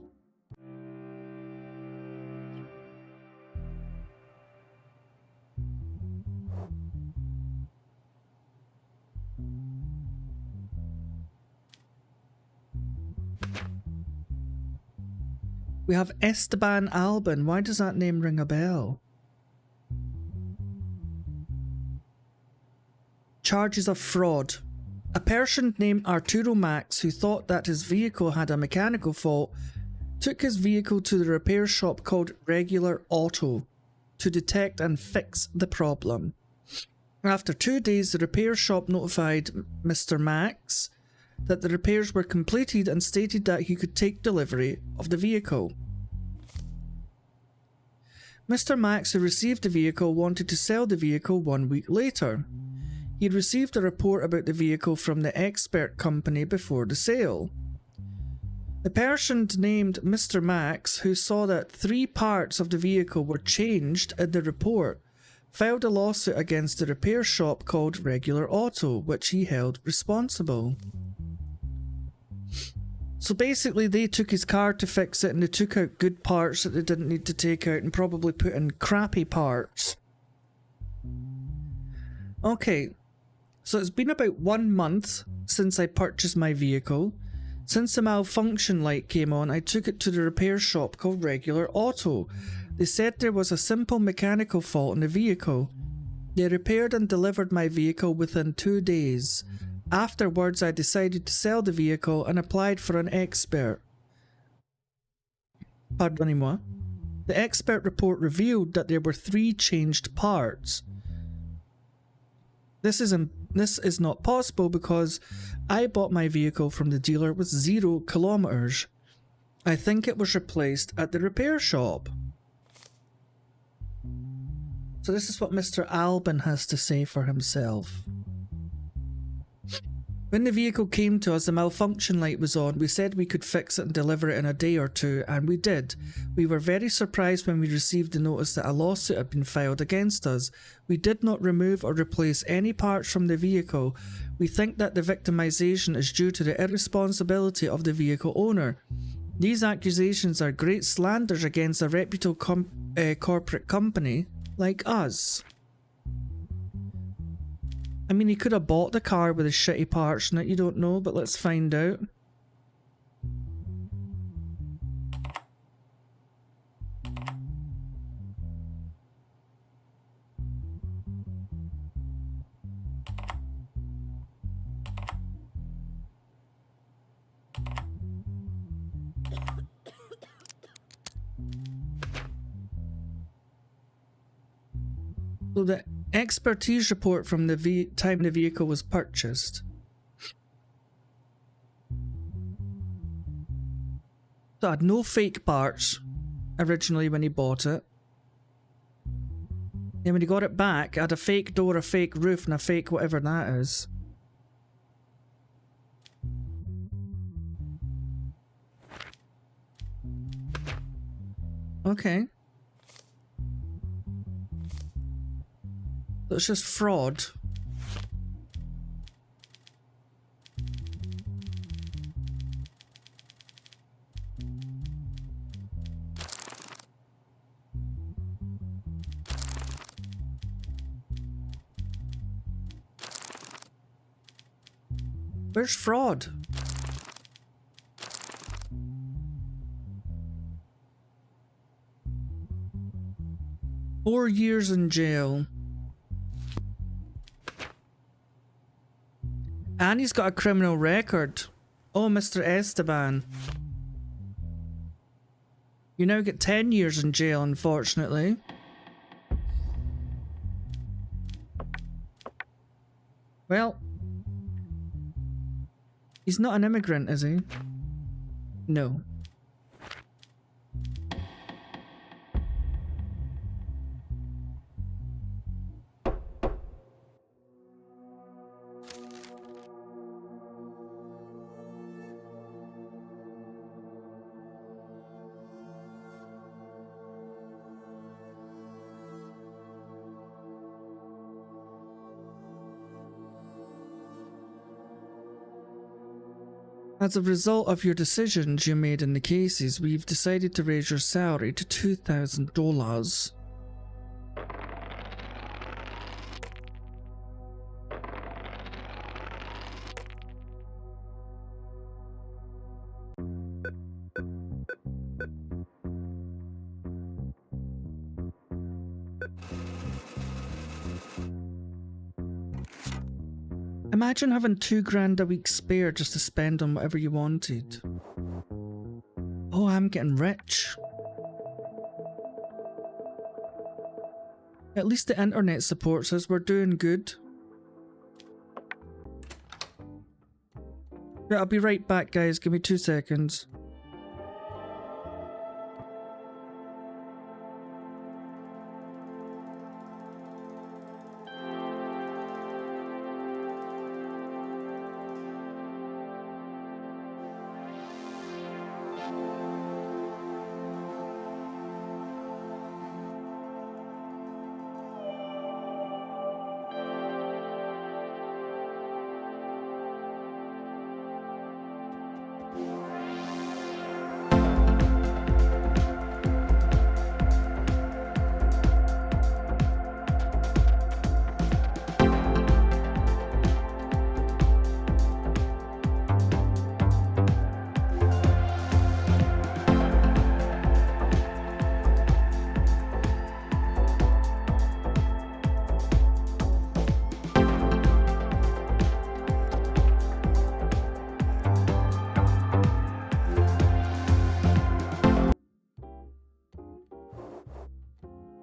We have Esteban Albin. Why does that name ring a bell? Charges of fraud. A person named Arturo Max, who thought that his vehicle had a mechanical fault, took his vehicle to the repair shop called Regular Auto to detect and fix the problem. After 2 days, the repair shop notified Mr. Max that the repairs were completed and stated that he could take delivery of the vehicle. Mr. Max, who received the vehicle, wanted to sell the vehicle 1 week later. He had received a report about the vehicle from the expert company before the sale. The person named Mr. Max, who saw that 3 parts of the vehicle were changed in the report, filed a lawsuit against the repair shop called Regular Auto, which he held responsible. So basically they took his car to fix it and they took out good parts that they didn't need to take out and probably put in crappy parts. Okay, so it's been about 1 month since I purchased my vehicle. Since the malfunction light came on, I took it to the repair shop called Regular Auto. They said there was a simple mechanical fault in the vehicle. They repaired and delivered my vehicle within 2 days. Afterwards, I decided to sell the vehicle and applied for an expert. Pardonnez-moi. The expert report revealed that there were 3 changed parts. This is not possible because I bought my vehicle from the dealer with 0 kilometers. I think it was replaced at the repair shop. So this is what Mr. Albin has to say for himself. When the vehicle came to us, the malfunction light was on. We said we could fix it and deliver it in a day or 2, and we did. We were very surprised when we received the notice that a lawsuit had been filed against us. We did not remove or replace any parts from the vehicle. We think that the victimization is due to the irresponsibility of the vehicle owner. These accusations are great slanders against a reputable corporate company like us. I mean, he could have bought the car with his shitty parts in it, you don't know, but let's find out. So the expertise report from the time the vehicle was purchased. So it had no fake parts originally when he bought it. Then when he got it back, it had a fake door, a fake roof, and a fake whatever that is. Okay. So it's just fraud. Where's fraud? Four years in jail. And he's got a criminal record. Oh, Mr. Esteban. You now get 10 years in jail, unfortunately. Well, he's not an immigrant, is he? No. As a result of your decisions you made in the cases, we've decided to raise your salary to $2,000. Imagine having $2,000 a week spare just to spend on whatever you wanted. Oh, I'm getting rich. At least the internet supports us, we're doing good. Yeah, I'll be right back, guys, give me 2 seconds.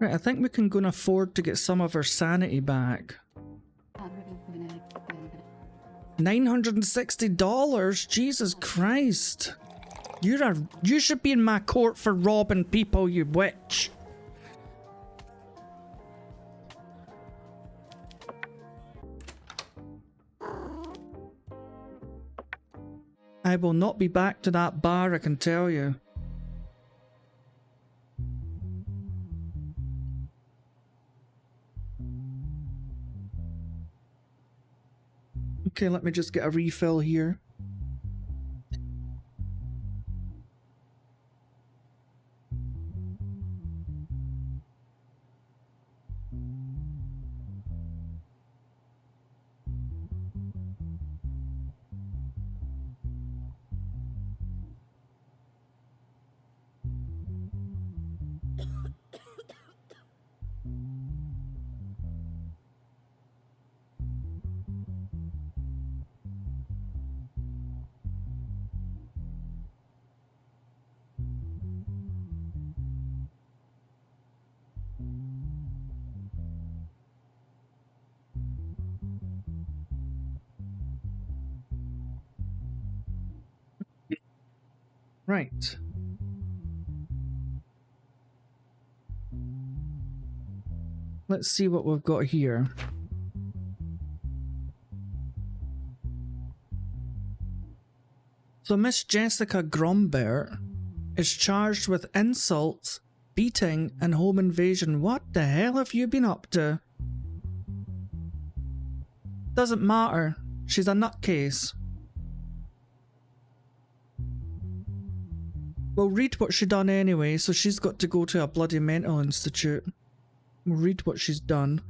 Right, I think we can go and afford to get some of our sanity back. $960? Jesus Christ. You should be in my court for robbing people, you witch. I will not be back to that bar, I can tell you. Okay, let me just get a refill here. Right. Let's see what we've got here. So Miss Jessica Grombert is charged with insult, beating, and home invasion. What the hell have you been up to? Doesn't matter. She's a nutcase. We'll read what she done anyway, so she's got to go to a bloody mental institute. We'll read what she's done.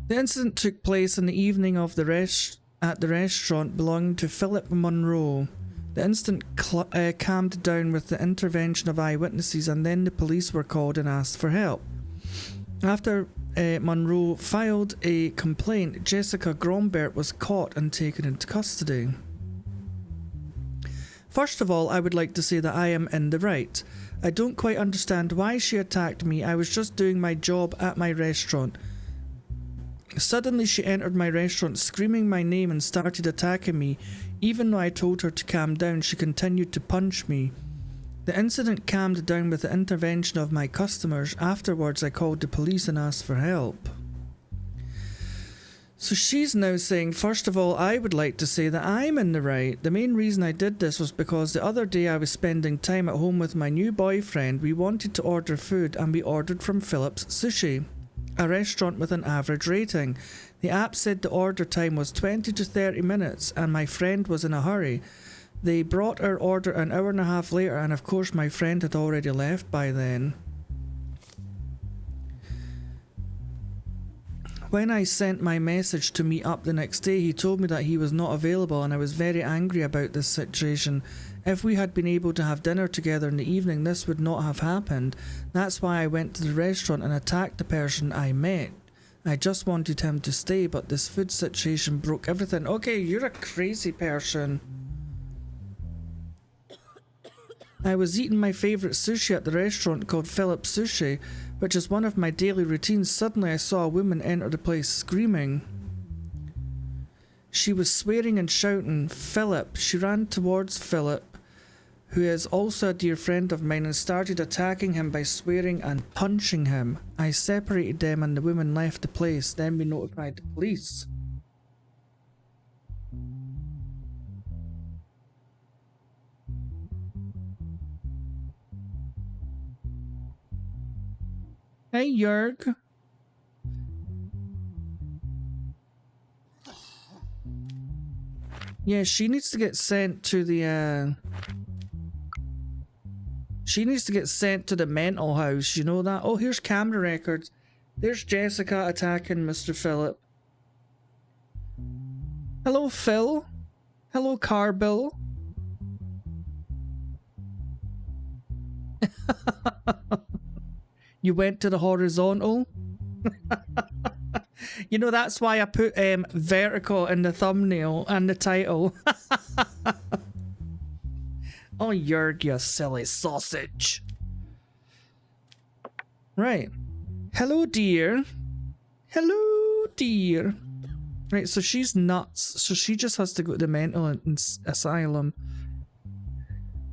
The incident took place in the evening of at the restaurant belonging to Philip Monroe. The incident calmed down with the intervention of eyewitnesses, and then the police were called and asked for help. After Monroe filed a complaint, Jessica Grombert was caught and taken into custody. First of all, I would like to say that I am in the right. I don't quite understand why she attacked me. I was just doing my job at my restaurant. Suddenly she entered my restaurant screaming my name and started attacking me. Even though I told her to calm down, she continued to punch me. The incident calmed down with the intervention of my customers. Afterwards, I called the police and asked for help. So she's now saying, first of all, I would like to say that I'm in the right. The main reason I did this was because the other day I was spending time at home with my new boyfriend. We wanted to order food and we ordered from Philip's Sushi, a restaurant with an average rating. The app said the order time was 20 to 30 minutes and my friend was in a hurry. They brought our order an hour and a half later, and of course my friend had already left by then. When I sent my message to meet up the next day, he told me that he was not available, and I was very angry about this situation. If we had been able to have dinner together in the evening, this would not have happened. That's why I went to the restaurant and attacked the person I met. I just wanted him to stay, but this food situation broke everything. Okay, you're a crazy person. I was eating my favourite sushi at the restaurant called Philip's Sushi, which is one of my daily routines. Suddenly I saw a woman enter the place screaming. She was swearing and shouting, "Philip." She ran towards Philip, who is also a dear friend of mine, and started attacking him by swearing and punching him. I separated them and the woman left the place. Then we notified the police. Hey, Jörg. Yeah, she needs to get sent to the, she needs to get sent to the mental house, you know that? Oh, here's camera records. There's Jessica attacking Mr. Philip. Hello, Phil. Hello, Carbill. You went to the horizontal? You know, that's why I put vertical in the thumbnail and the title. Oh, Jörg, you silly sausage. Right. Hello, dear. Hello, dear. Right, so she's nuts. So she just has to go to the mental asylum.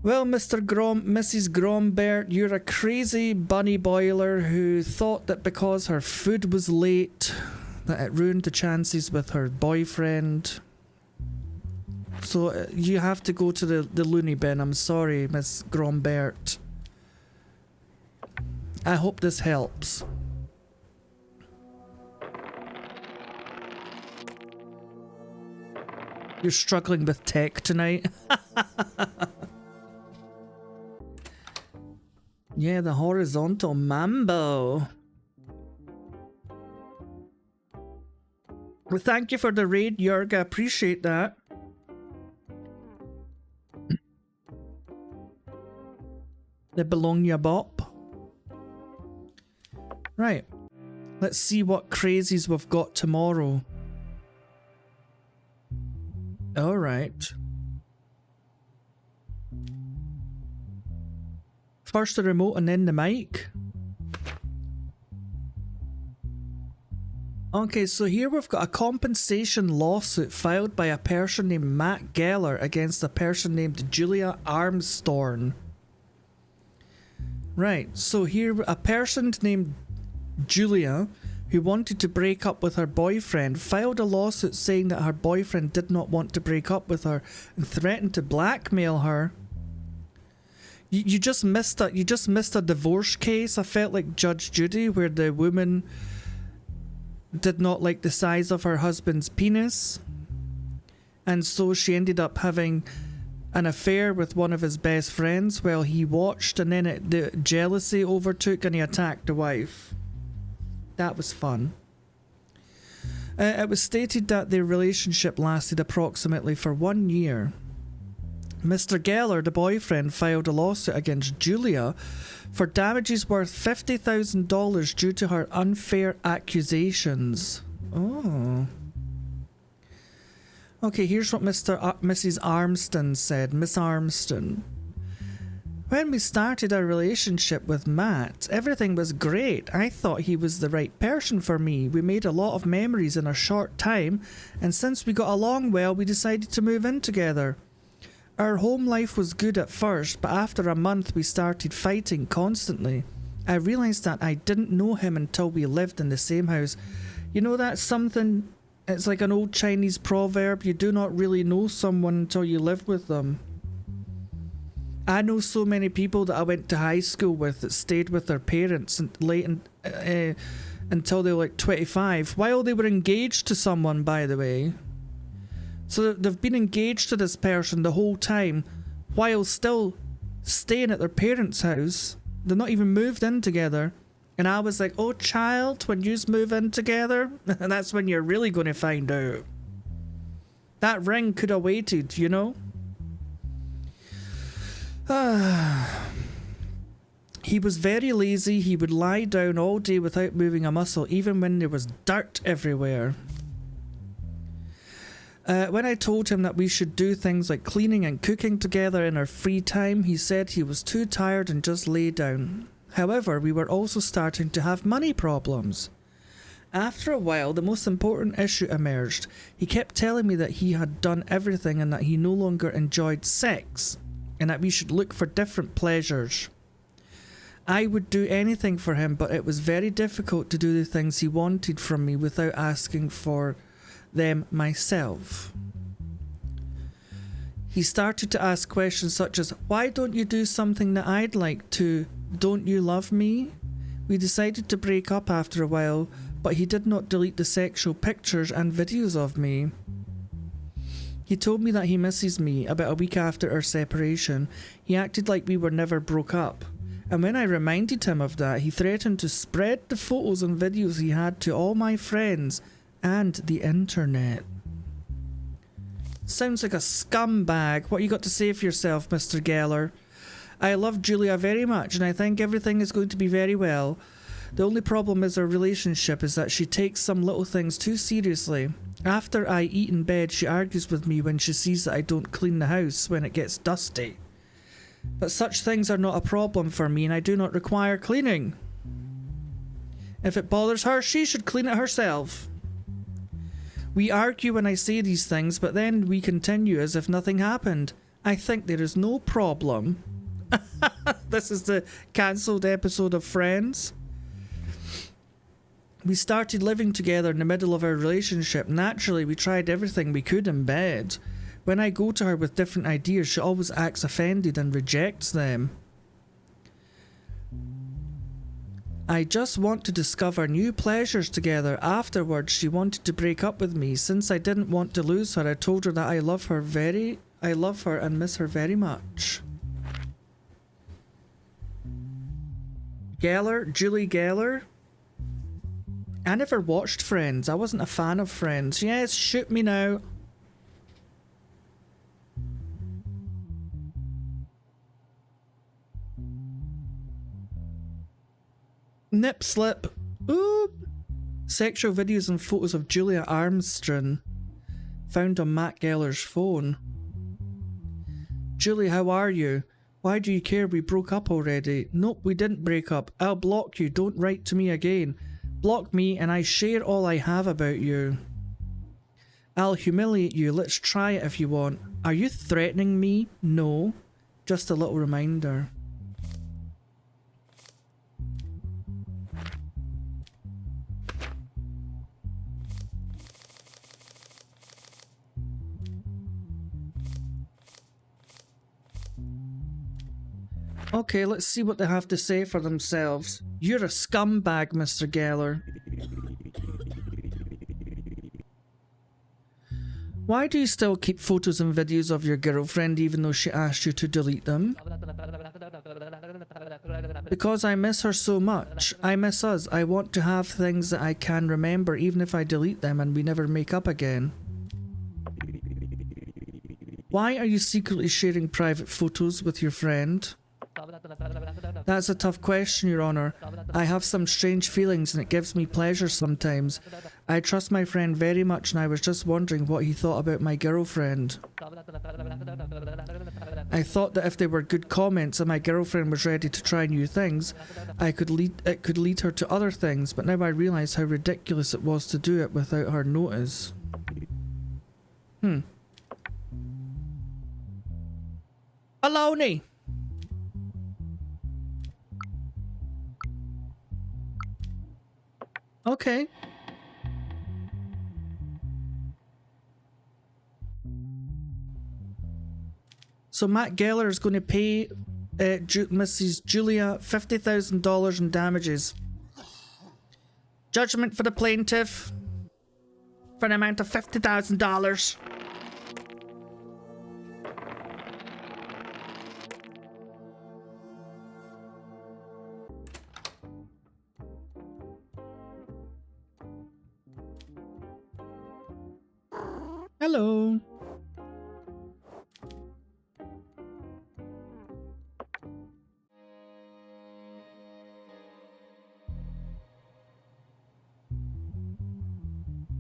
Well, Mrs. Grombert, you're a crazy bunny boiler who thought that because her food was late, that it ruined the chances with her boyfriend. So you have to go to the loony bin. I'm sorry, Miss Grombert. I hope this helps. You're struggling with tech tonight. Yeah, the horizontal mambo. Well, thank you for the raid, Jörg. I appreciate that. The Bologna Bop. Right. Let's see what crazies we've got tomorrow. Alright. First the remote and then the mic. Okay, so here we've got a compensation lawsuit filed by a person named Matt Geller against a person named Julia Armstrong. Right, so here a person named Julia, who wanted to break up with her boyfriend, filed a lawsuit saying that her boyfriend did not want to break up with her and threatened to blackmail her. You just missed a divorce case. I felt like Judge Judy, where the woman did not like the size of her husband's penis, and so she ended up having an affair with one of his best friends while he watched, and then the jealousy overtook and he attacked the wife. That was fun. It was stated that their relationship lasted approximately for 1 year. Mr. Geller, the boyfriend, filed a lawsuit against Julia for damages worth $50,000 due to her unfair accusations. Oh. Okay, here's what Mrs. Armstrong said. Miss Armstrong. When we started our relationship with Matt, everything was great. I thought he was the right person for me. We made a lot of memories in a short time, and since we got along well, we decided to move in together. Our home life was good at first, but after a month we started fighting constantly. I realised that I didn't know him until we lived in the same house. You know, that's something, it's like an old Chinese proverb, you do not really know someone until you live with them. I know so many people that I went to high school with that stayed with their parents until they were like 25, while they were engaged to someone, by the way. So they've been engaged to this person the whole time while still staying at their parents' house. They're not even moved in together. And I was like, oh child, when yous move in together, that's when you're really going to find out. That ring could have waited, you know? He was very lazy. He would lie down all day without moving a muscle, even when there was dirt everywhere. When I told him that we should do things like cleaning and cooking together in our free time, he said he was too tired and just lay down. However, we were also starting to have money problems. After a while, the most important issue emerged. He kept telling me that he had done everything and that he no longer enjoyed sex, and that we should look for different pleasures. I would do anything for him, but it was very difficult to do the things he wanted from me without asking for them myself. He started to ask questions such as, why don't you do something that I'd like to? Don't you love me? We decided to break up after a while, but he did not delete the sexual pictures and videos of me. He told me that he misses me about a week after our separation. He acted like we were never broke up. And when I reminded him of that, he threatened to spread the photos and videos he had to all my friends and the internet. Sounds like a scumbag. What you got to say for yourself, Mr. Geller? I love Julia very much and I think everything is going to be very well. The only problem is our relationship is that she takes some little things too seriously. After I eat in bed, she argues with me when she sees that I don't clean the house when it gets dusty. But such things are not a problem for me and I do not require cleaning. If it bothers her, she should clean it herself. We argue when I say these things, but then we continue as if nothing happened. I think there is no problem. This is the cancelled episode of Friends. We started living together in the middle of our relationship. Naturally, we tried everything we could in bed. When I go to her with different ideas, she always acts offended and rejects them. I just want to discover new pleasures together. Afterwards, she wanted to break up with me. Since I didn't want to lose her, I told her that I love her and miss her very much. Geller, Julie Geller. I never watched Friends. I wasn't a fan of Friends. Yes, shoot me now. Nip slip. Ooh. Sexual videos and photos of Julia Armstrong found on Matt Geller's phone. Julie, how are you? Why do you care? We broke up already. Nope, we didn't break up. I'll block you. Don't write to me again. Block me and I share all I have about you. I'll humiliate you. Let's try it if you want. Are you threatening me? No. Just a little reminder. Okay, let's see what they have to say for themselves. You're a scumbag, Mr. Geller. Why do you still keep photos and videos of your girlfriend even though she asked you to delete them? Because I miss her so much. I miss us. I want to have things that I can remember even if I delete them and we never make up again. Why are you secretly sharing private photos with your friend? That's a tough question, Your Honor. I have some strange feelings and it gives me pleasure sometimes. I trust my friend very much and I was just wondering what he thought about my girlfriend. I thought that if they were good comments and my girlfriend was ready to try new things, it could lead her to other things, but now I realise how ridiculous it was to do it without her notice. Baloney! Okay. So Matt Geller is going to pay Mrs. Julia $50,000 in damages. Judgment for the plaintiff for an amount of $50,000. Hello.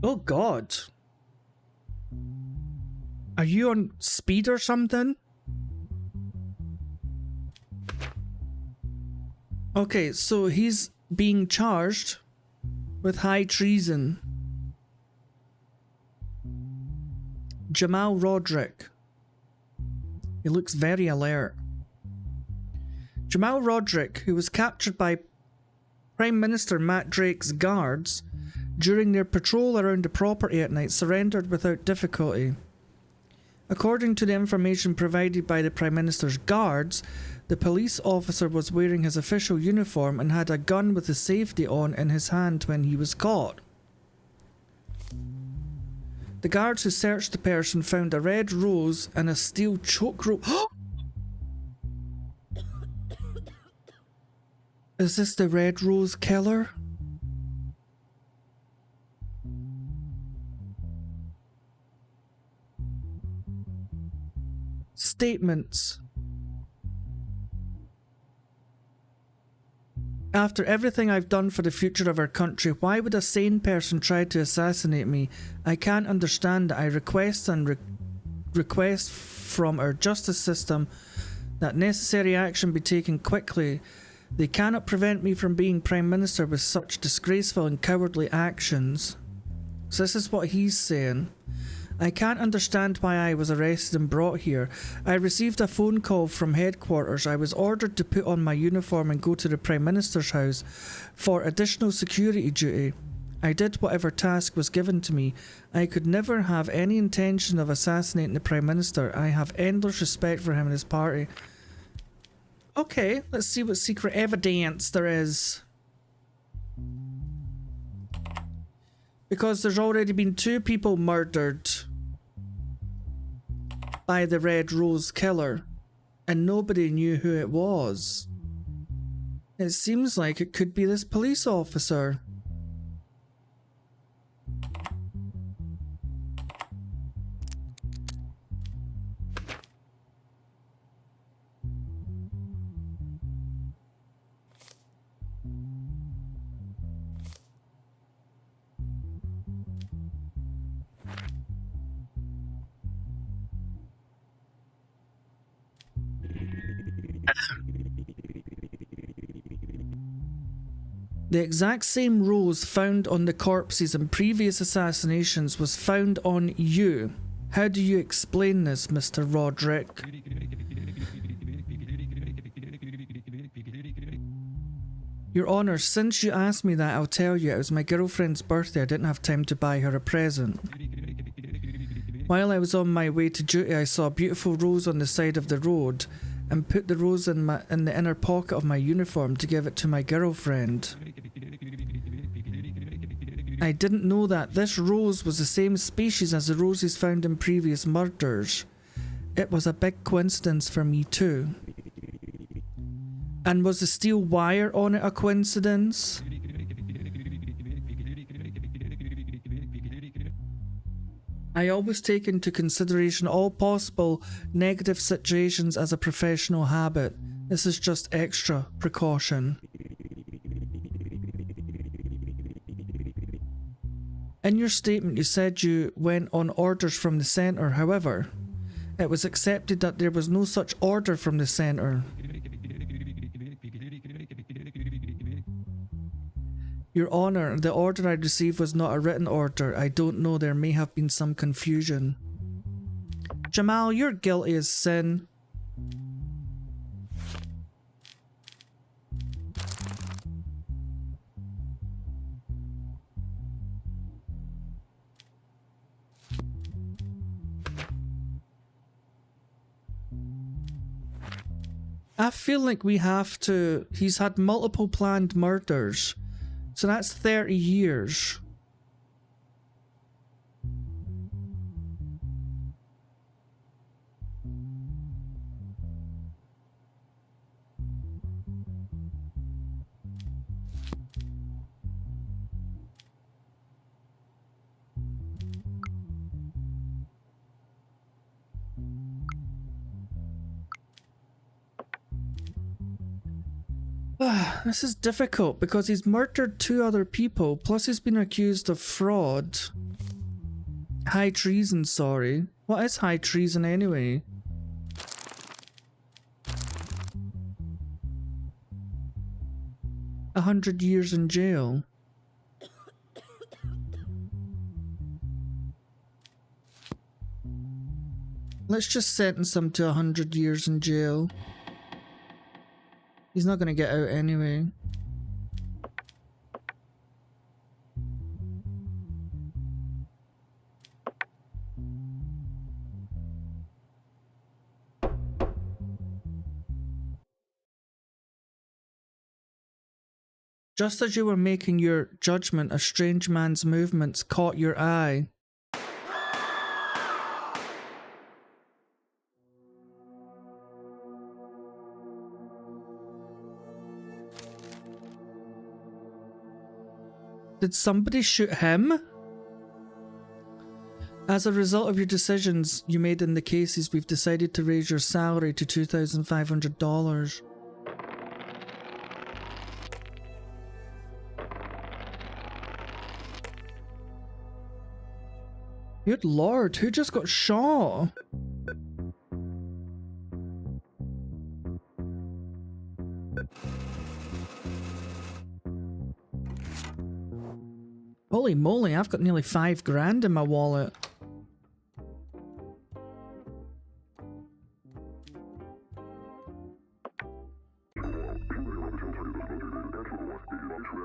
Oh God. Are you on speed or something? Okay, so he's being charged with high treason. Jamal Roderick. He looks very alert. Jamal Roderick, who was captured by Prime Minister Matt Drake's guards during their patrol around the property at night, surrendered without difficulty. According to the information provided by the Prime Minister's guards, the police officer was wearing his official uniform and had a gun with the safety on in his hand when he was caught. The guards who searched the person found a red rose and a steel choke rope. Is this the Red Rose killer? Statements. After everything I've done for the future of our country, why would a sane person try to assassinate me? I can't understand it. I request from our justice system that necessary action be taken quickly They cannot prevent me from being Prime Minister with such disgraceful and cowardly actions. So this is what he's saying. I can't understand why I was arrested and brought here. I received a phone call from headquarters. I was ordered to put on my uniform and go to the Prime Minister's house for additional security duty. I did whatever task was given to me. I could never have any intention of assassinating the Prime Minister. I have endless respect for him and his party. Okay, let's see what secret evidence there is. Because there's already been 2 people murdered by the Red Rose killer, and nobody knew who it was. It seems like it could be this police officer. The exact same rose found on the corpses in previous assassinations was found on you. How do you explain this, Mr. Roderick? Your Honour, since you asked me that, I'll tell you it was my girlfriend's birthday. I didn't have time to buy her a present. While I was on my way to duty, I saw a beautiful rose on the side of the road and put the rose in the inner pocket of my uniform to give it to my girlfriend. I didn't know that this rose was the same species as the roses found in previous murders. It was a big coincidence for me too. And was the steel wire on it a coincidence? I always take into consideration all possible negative situations as a professional habit. This is just extra precaution. In your statement, you said you went on orders from the centre. However, it was accepted that there was no such order from the centre. Your Honour, the order I received was not a written order. I don't know, there may have been some confusion. Jamal, you're guilty as sin. I feel like we have to... He's had multiple planned murders. So that's 30 years. This is difficult because he's murdered 2 other people, plus he's been accused of fraud. High treason, sorry. What is high treason anyway? $100 years in jail. Let's just sentence him to 100 years in jail. He's not gonna get out anyway. Just as you were making your judgment, a strange man's movements caught your eye. Did somebody shoot him? As a result of your decisions you made in the cases, we've decided to raise your salary to $2,500. Good lord, who just got shot? Holy moly, I've got nearly 5 grand in my wallet.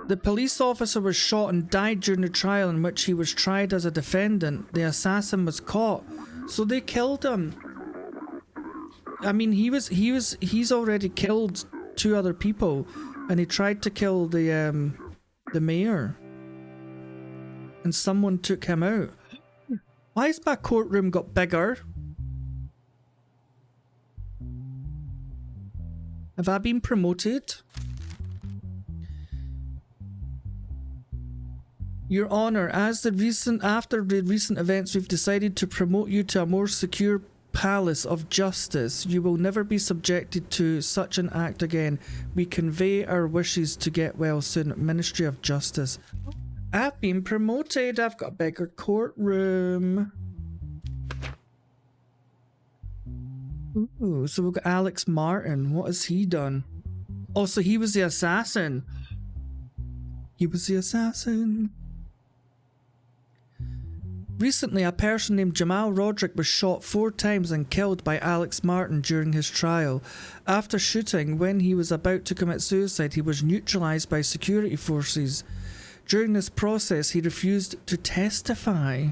The police officer was shot and died during the trial in which he was tried as a defendant. The assassin was caught, so they killed him. I mean, he's already killed 2 other people, and he tried to kill the mayor, and someone took him out. Why has my courtroom got bigger? Have I been promoted? Your Honor, after the recent events, we've decided to promote you to a more secure palace of justice. You will never be subjected to such an act again. We convey our wishes to get well soon. Ministry of Justice. I've been promoted. I've got a bigger courtroom. Ooh, so we've got Alex Martin. What has he done? Oh, so he was the assassin. He was the assassin. Recently, a person named Jamal Roderick was shot 4 times and killed by Alex Martin during his trial. After shooting, when he was about to commit suicide, he was neutralized by security forces. During this process, he refused to testify.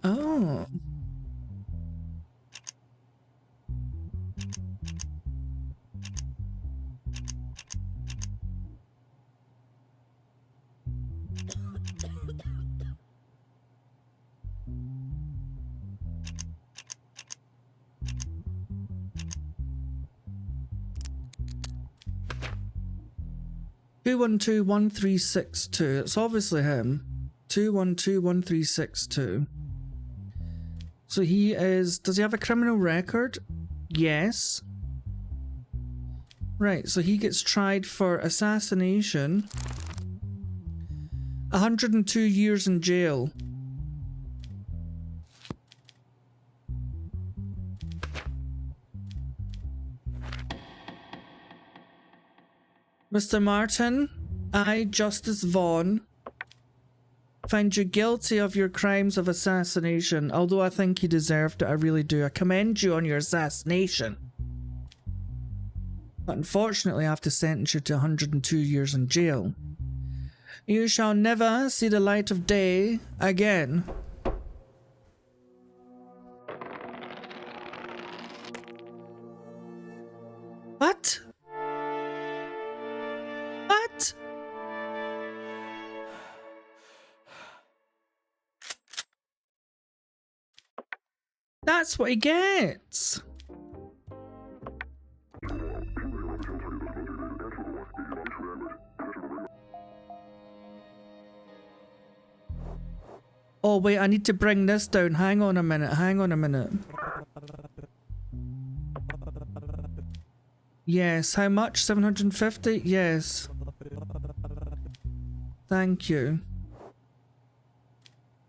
Oh. Two 2121362. It's obviously him. 2121362. So he is. Does he have a criminal record? Yes. Right, so he gets tried for assassination. 102 years in jail. Mr. Martin, I, Justice Vaughn, find you guilty of your crimes of assassination, although I think you deserved it, I really do. I commend you on your assassination. But unfortunately, I have to sentence you to 102 years in jail. You shall never see the light of day again. What? What? That's what he gets. Oh wait, I need to bring this down. Hang on a minute, hang on a minute. Yes, how much? 750? Yes. Thank you.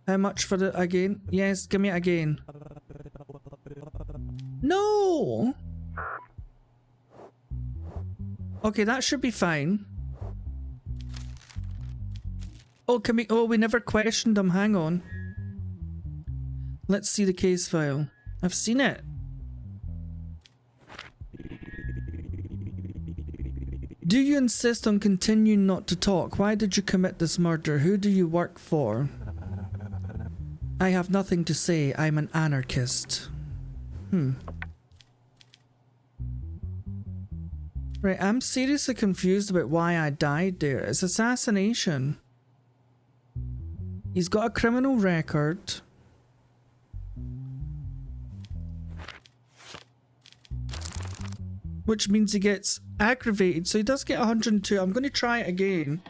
How much for the again? Yes, give me it again. No! Okay, that should be fine. Oh, can we? Oh, we never questioned him. Hang on. Let's see the case file. I've seen it. Do you insist on continuing not to talk? Why did you commit this murder? Who do you work for? I have nothing to say. I'm an anarchist. Right, I'm seriously confused about why I died there. It's assassination. He's got a criminal record. Which means he gets aggravated, so he does get 102. I'm going to try it again.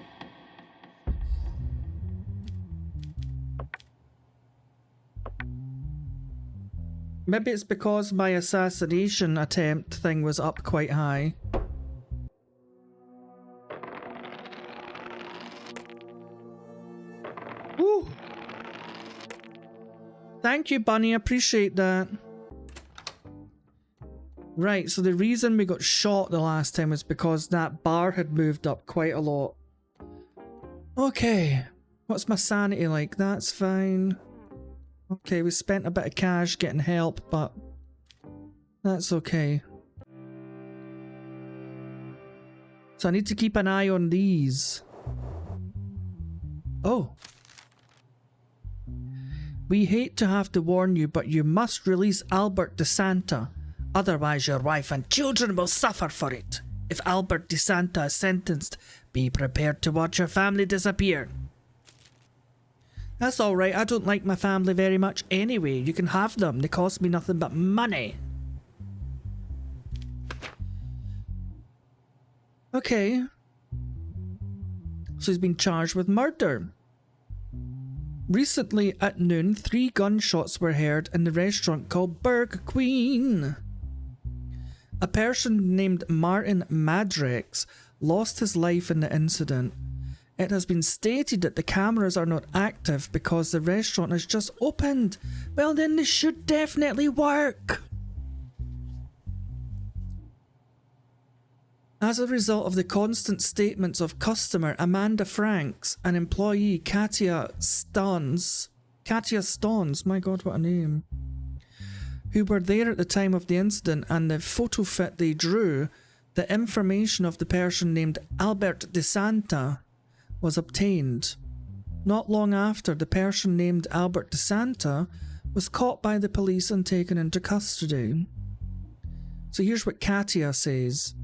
Maybe it's because my assassination attempt thing was up quite high. Woo! Thank you, Bunny. I appreciate that. Right, so the reason we got shot the last time was because that bar had moved up quite a lot. Okay, what's my sanity like? That's fine. Okay, we spent a bit of cash getting help, but that's okay. So I need to keep an eye on these. Oh. We hate to have to warn you, but you must release Albert DeSanta. Otherwise your wife and children will suffer for it. If Albert DeSanta is sentenced, be prepared to watch your family disappear. That's alright, I don't like my family very much anyway. You can have them, they cost me nothing but money. Okay. So he's been charged with murder. Recently at noon, 3 gunshots were heard in the restaurant called Burger Queen. A person named Martin Madrex lost his life in the incident. It has been stated that the cameras are not active because the restaurant has just opened. Well, then they should definitely work. As a result of the constant statements of customer Amanda Franks and employee Katia Stones, my god, what a name, who were there at the time of the incident, and the photo fit they drew, the information of the person named Albert DeSanta was obtained. Not long after, the person named Albert DeSanta was caught by the police and taken into custody. So here's what Katia says.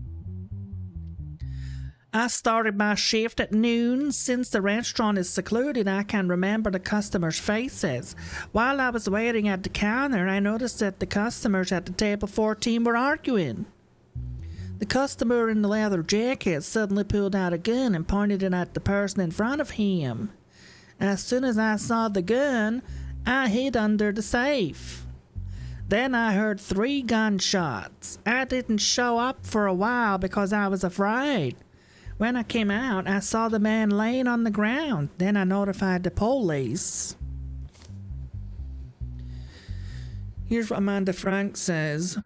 I started my shift at noon. Since the restaurant is secluded, I can remember the customers' faces. While I was waiting at the counter, I noticed that the customers at the table 14 were arguing. The customer in the leather jacket suddenly pulled out a gun and pointed it at the person in front of him. As soon as I saw the gun, I hid under the safe. Then I heard 3 gunshots. I didn't show up for a while because I was afraid. When I came out, I saw the man laying on the ground. Then I notified the police. Here's what Amanda Frank says.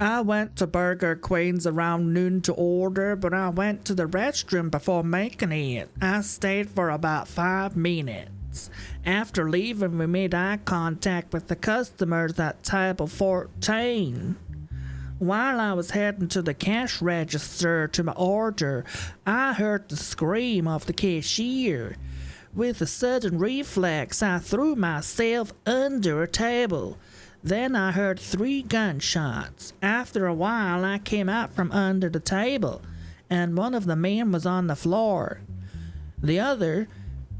I went to Burger Queen's around noon to order, but I went to the restroom before making it. I stayed for about 5 minutes. After leaving, we made eye contact with the customers at table 14. While I was heading to the cash register to my order, I heard the scream of the cashier. With a sudden reflex, I threw myself under a table. Then I heard 3 gunshots. After a while, I came out from under the table, and one of the men was on the floor. The other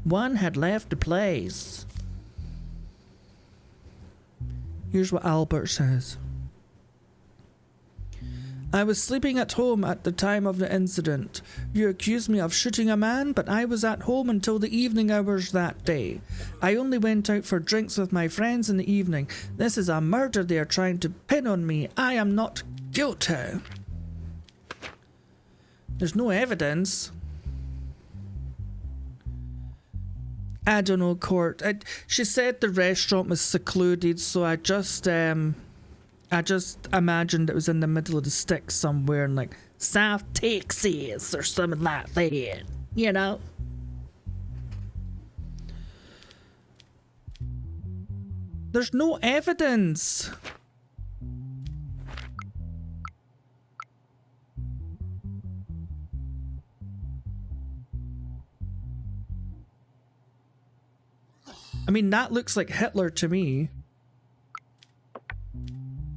one had left the place. Here's what Albert says. I was sleeping at home at the time of the incident. You accused me of shooting a man, but I was at home until the evening hours that day. I only went out for drinks with my friends in the evening. This is a murder they are trying to pin on me. I am not guilty. There's no evidence. I don't know, court. She said the restaurant was secluded, so I just imagined it was in the middle of the sticks somewhere in like South Texas or something like that, you know? There's no evidence. I mean, that looks like Hitler to me.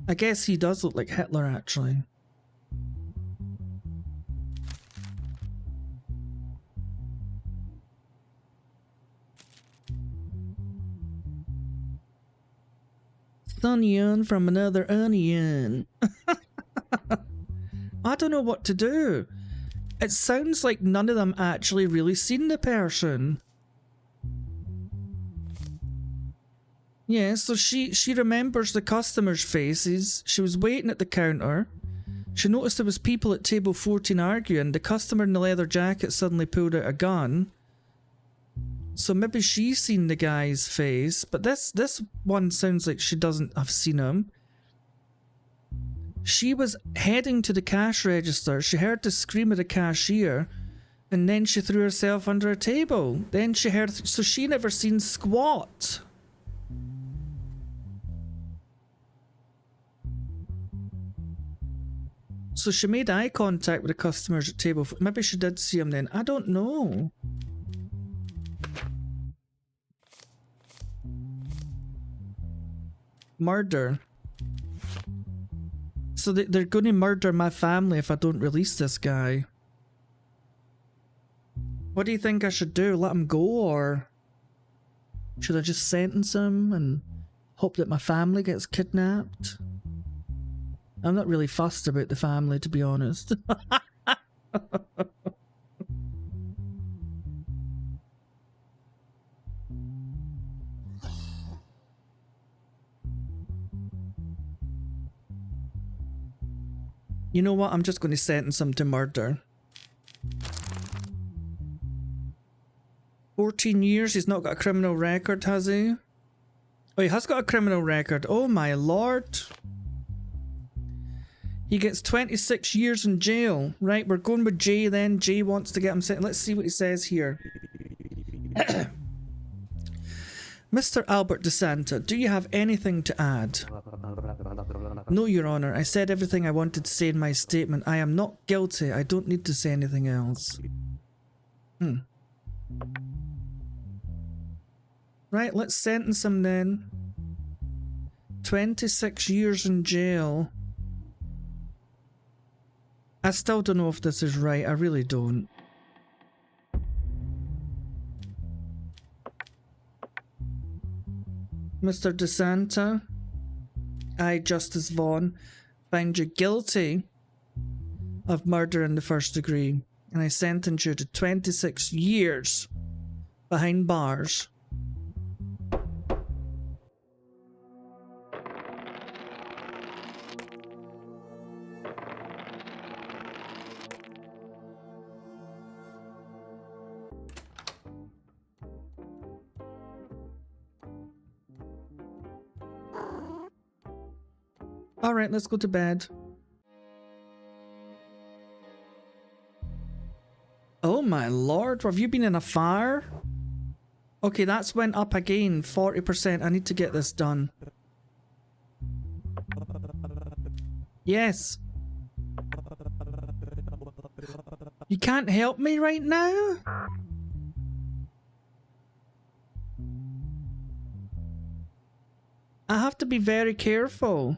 I guess he does look like Hitler, actually. Onion from another onion. I don't know what to do. It sounds like none of them actually really seen the person. Yeah, so she remembers the customers' faces. She was waiting at the counter. She noticed there was people at table 14 arguing. The customer in the leather jacket suddenly pulled out a gun. So maybe she's seen the guy's face, but this one sounds like she doesn't have seen him. She was heading to the cash register. She heard the scream of the cashier, And then she threw herself under a table. Then she heard, so she never seen squat. So she made eye contact with the customers at table. Maybe she did see him then. I don't know. Murder. So they're going to murder my family if I don't release this guy. What do you think I should do? Let him go, or should I just sentence him and hope that my family gets kidnapped? I'm not really fussed about the family, to be honest. You know what? I'm just going to sentence him to murder. 14 years, he's not got a criminal record, has he? Oh, he has got a criminal record. Oh my lord. He gets 26 years in jail. Right, we're going with Jay then. Jay wants to get him sent. Let's see what he says here. Mr. Albert DeSanta, do you have anything to add? No, Your Honor. I said everything I wanted to say in my statement. I am not guilty. I don't need to say anything else. Right, let's sentence him then. 26 years in jail. I still don't know if this is right. I really don't. Mr. DeSanta, I, Justice Vaughn, find you guilty of murder in the first degree, and I sentence you to 26 years behind bars. Alright, let's go to bed. Oh my lord, have you been in a fire? Okay, that's went up again, 40%. I need to get this done. Yes. You can't help me right now? I have to be very careful.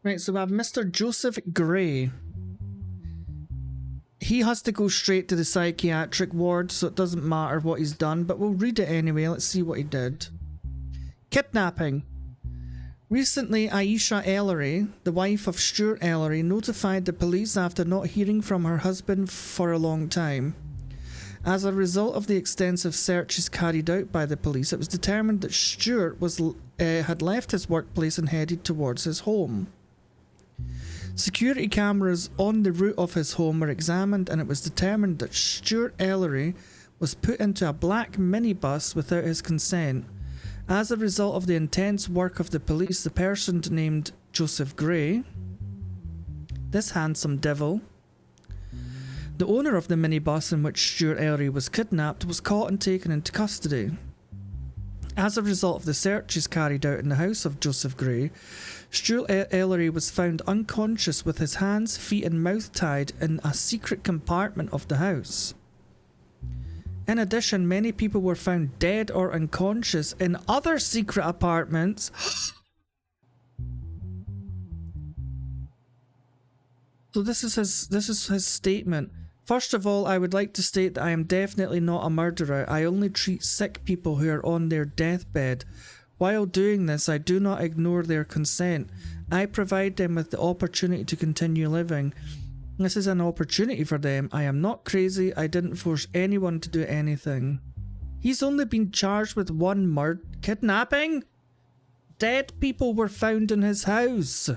Right, so we have Mr. Joseph Gray. He has to go straight to the psychiatric ward, so it doesn't matter what he's done, but we'll read it anyway. Let's see what he did. Kidnapping. Recently, Aisha Ellery, the wife of Stuart Ellery, notified the police after not hearing from her husband for a long time. As a result of the extensive searches carried out by the police, it was determined that Stuart had left his workplace and headed towards his home. Security cameras on the route of his home were examined, and it was determined that Stuart Ellery was put into a black minibus without his consent. As a result of the intense work of the police, the person named Joseph Gray, this handsome devil, the owner of the minibus in which Stuart Ellery was kidnapped, was caught and taken into custody. As a result of the searches carried out in the house of Joseph Gray, Stuart Ellery was found unconscious with his hands, feet and mouth tied in a secret compartment of the house. In addition, many people were found dead or unconscious in other secret apartments. So this is his statement. First of all, I would like to state that I am definitely not a murderer. I only treat sick people who are on their deathbed. While doing this, I do not ignore their consent. I provide them with the opportunity to continue living. This is an opportunity for them. I am not crazy. I didn't force anyone to do anything. He's only been charged with one murder. Kidnapping? Dead people were found in his house.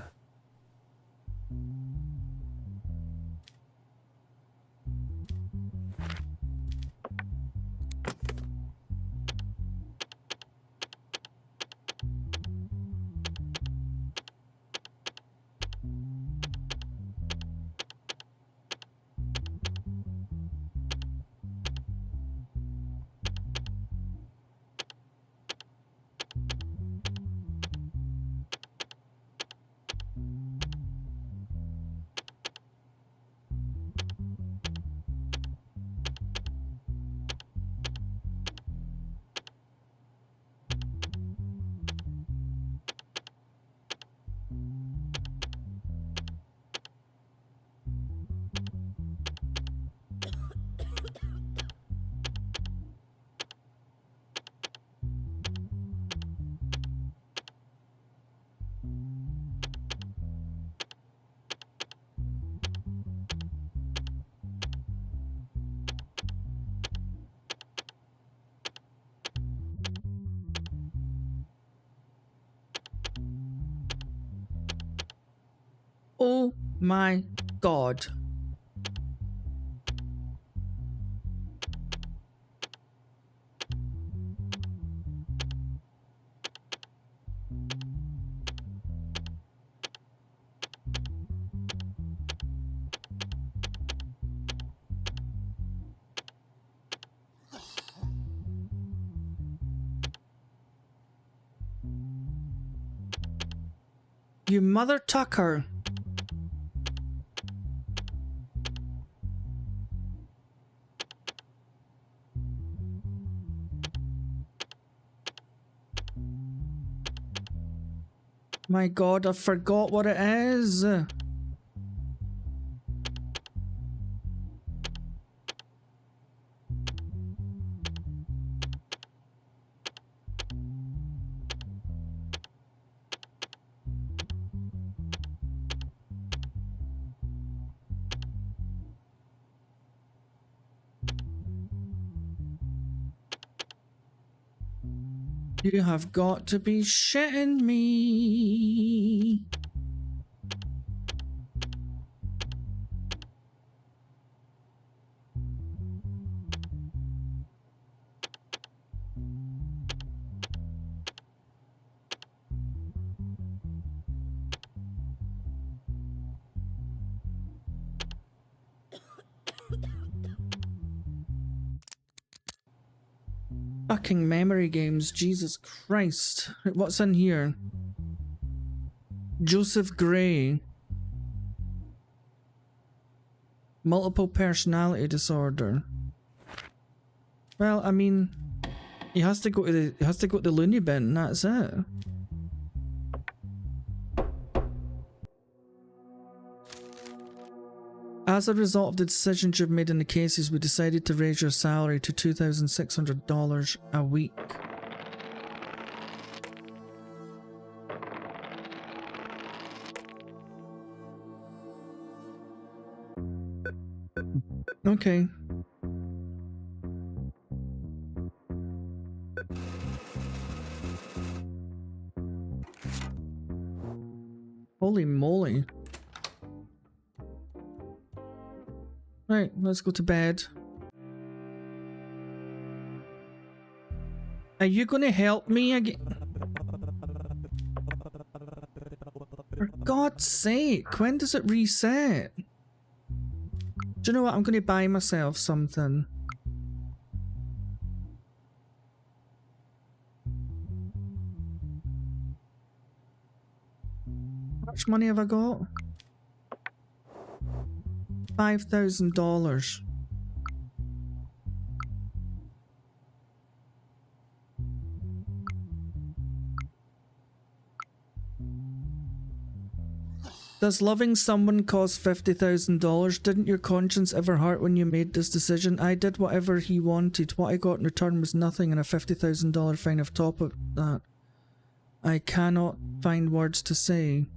Oh my god. You mother tucker. My god, I forgot what it is. You have got to be shitting me. Fucking memory games, Jesus Christ. What's in here? Joseph Gray. Multiple personality disorder. Well, I mean, he has to go to the loony bin, that's it. As a result of the decisions you've made in the cases, we decided to raise your salary to $2,600 a week. Okay. Holy moly. Right, let's go to bed. Are you gonna help me again? For God's sake, when does it reset? Do you know what? I'm gonna buy myself something. How much money have I got? $5,000. Does loving someone cost $50,000? Didn't your conscience ever hurt when you made this decision? I did whatever he wanted. What I got in return was nothing and a $50,000 fine on top of that. I cannot find words to say.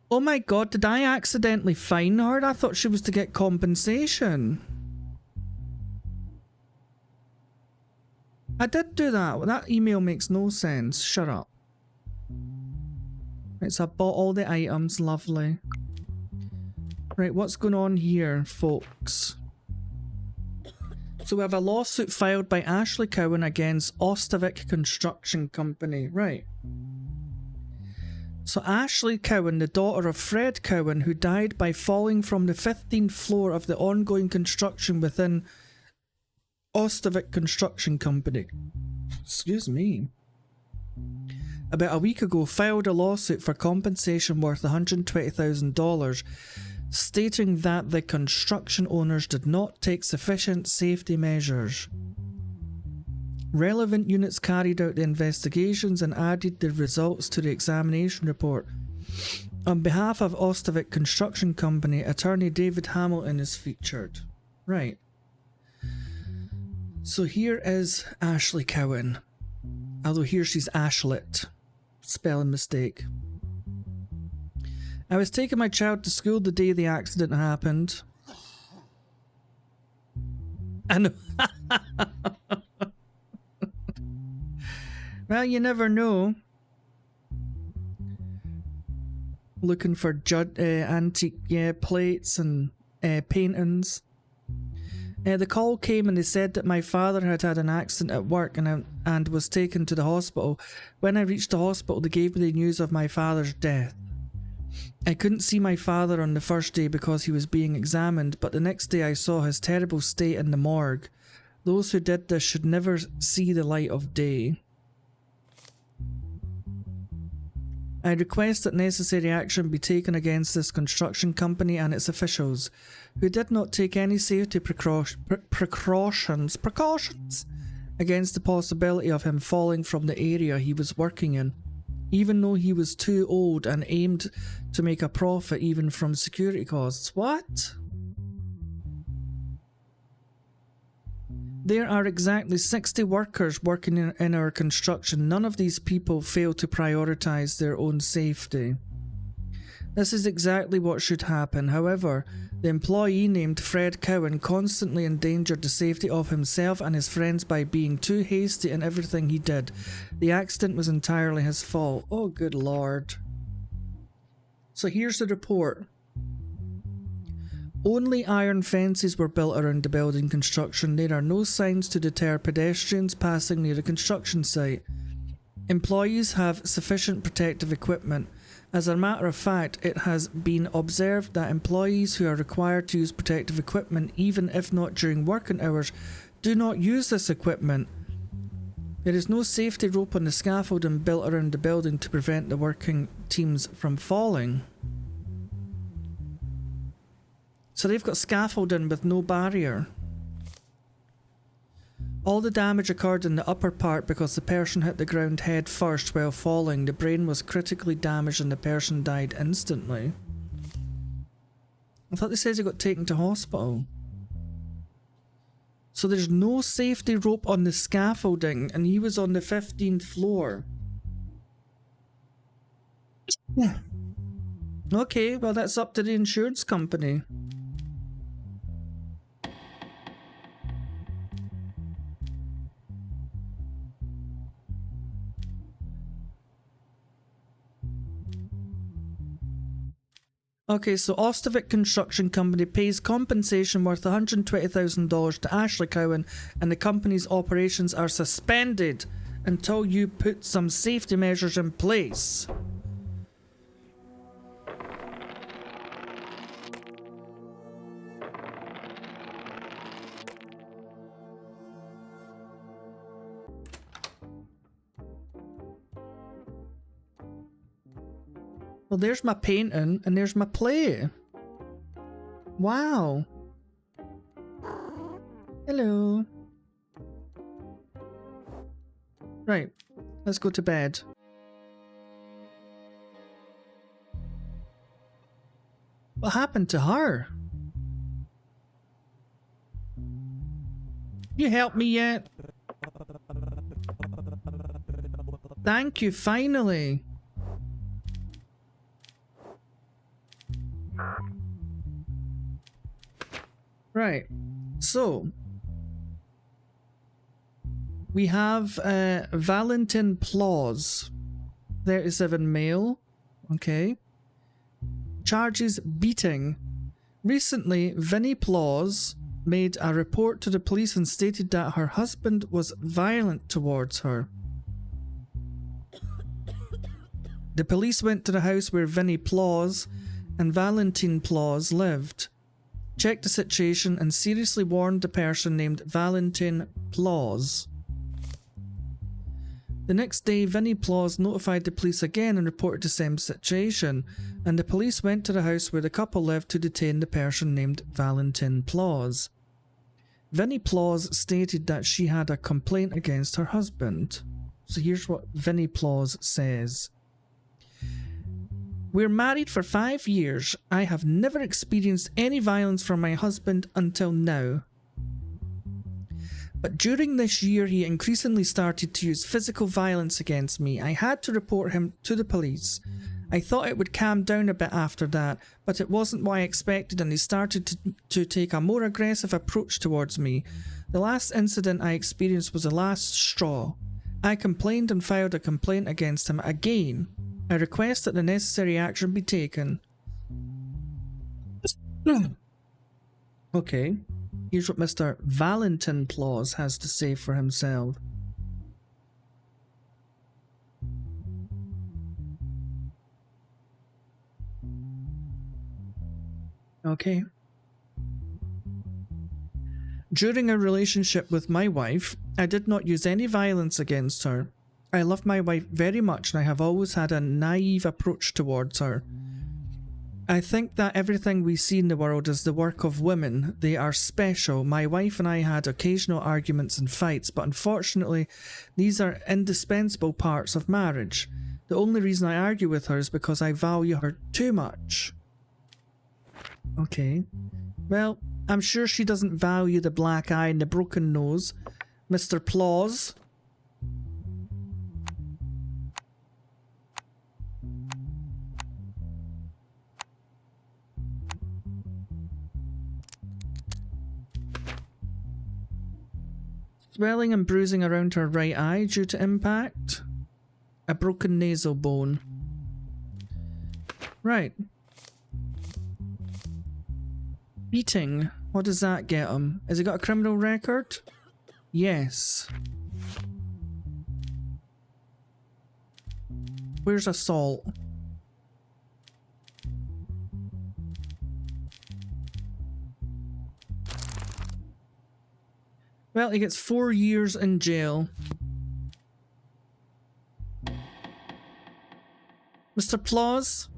Oh my god, did I accidentally fine her? I thought she was to get compensation. I did do that. That email makes no sense. Shut up. Right, so I bought all the items. Lovely. Right, what's going on here, folks? So we have a lawsuit filed by Ashley Cowan against Ostavik Construction Company. Right. So Ashley Cowan, the daughter of Fred Cowan, who died by falling from the 15th floor of the ongoing construction within Ostavik Construction Company, excuse me, about a week ago filed a lawsuit for compensation worth $120,000, stating that the construction owners did not take sufficient safety measures. Relevant units carried out the investigations and added the results to the examination report. On behalf of Ostavik Construction Company, attorney David Hamilton is featured. Right. So here is Ashley Cowan. Although here she's Ashlet. Spelling mistake. I was taking my child to school the day the accident happened. I know. Well, you never know. Looking for antique plates and paintings. The call came and they said that my father had had an accident at work and was taken to the hospital. When I reached the hospital, they gave me the news of my father's death. I couldn't see my father on the first day because he was being examined, but the next day I saw his terrible state in the morgue. Those who did this should never see the light of day. I request that necessary action be taken against this construction company and its officials, who did not take any safety precautions against the possibility of him falling from the area he was working in, even though he was too old and aimed to make a profit even from security costs. What? There are exactly 60 workers working in our construction. None of these people fail to prioritize their own safety. This is exactly what should happen. However, the employee named Fred Cowan constantly endangered the safety of himself and his friends by being too hasty in everything he did. The accident was entirely his fault. Oh, good lord. So here's the report. Only iron fences were built around the building construction. There are no signs to deter pedestrians passing near the construction site. Employees have sufficient protective equipment. As a matter of fact, it has been observed that employees who are required to use protective equipment, even if not during working hours, do not use this equipment. There is no safety rope on the scaffolding built around the building to prevent the working teams from falling. So they've got scaffolding with no barrier. All the damage occurred in the upper part because the person hit the ground head first while falling. The brain was critically damaged and the person died instantly. I thought they said he got taken to hospital. So there's no safety rope on the scaffolding and he was on the 15th floor. Yeah. Okay, well that's up to the insurance company. Okay, so Ostevik Construction Company pays compensation worth $120,000 to Ashley Cowan and the company's operations are suspended until you put some safety measures in place. Well, there's my painting and there's my play. Wow. Hello. Right, let's go to bed. What happened to her? You help me yet? Thank you, finally. Right, so we have Valentin Plaus, 37 male, okay. Charges beating. Recently, Vinnie Plaus made a report to the police and stated that her husband was violent towards her. The police went to the house where Vinnie Plaus and Valentin Plaus lived, checked the situation and seriously warned the person named Valentin Plaus. The next day, Vinnie Plaus notified the police again and reported the same situation, and the police went to the house where the couple lived to detain the person named Valentin Plaus. Vinnie Plaus stated that she had a complaint against her husband. So here's what Vinnie Plaus says. We're married for 5 years. I have never experienced any violence from my husband until now. But during this year, he increasingly started to use physical violence against me. I had to report him to the police. I thought it would calm down a bit after that, but it wasn't what I expected and he started to take a more aggressive approach towards me. The last incident I experienced was the last straw. I complained and filed a complaint against him again. I request that the necessary action be taken. Okay, here's what Mr. Valentin Claus has to say for himself. Okay. During a relationship with my wife, I did not use any violence against her. I love my wife very much and I have always had a naive approach towards her. I think that everything we see in the world is the work of women. They are special. My wife and I had occasional arguments and fights, but unfortunately, these are indispensable parts of marriage. The only reason I argue with her is because I value her too much. Okay. Well, I'm sure she doesn't value the black eye and the broken nose, Mr. Plaus. Swelling and bruising around her right eye due to impact. A broken nasal bone. Right. Beating. What does that get him? Has he got a criminal record? Yes. Where's assault? Well, he gets 4 years in jail. Mr. Plaus,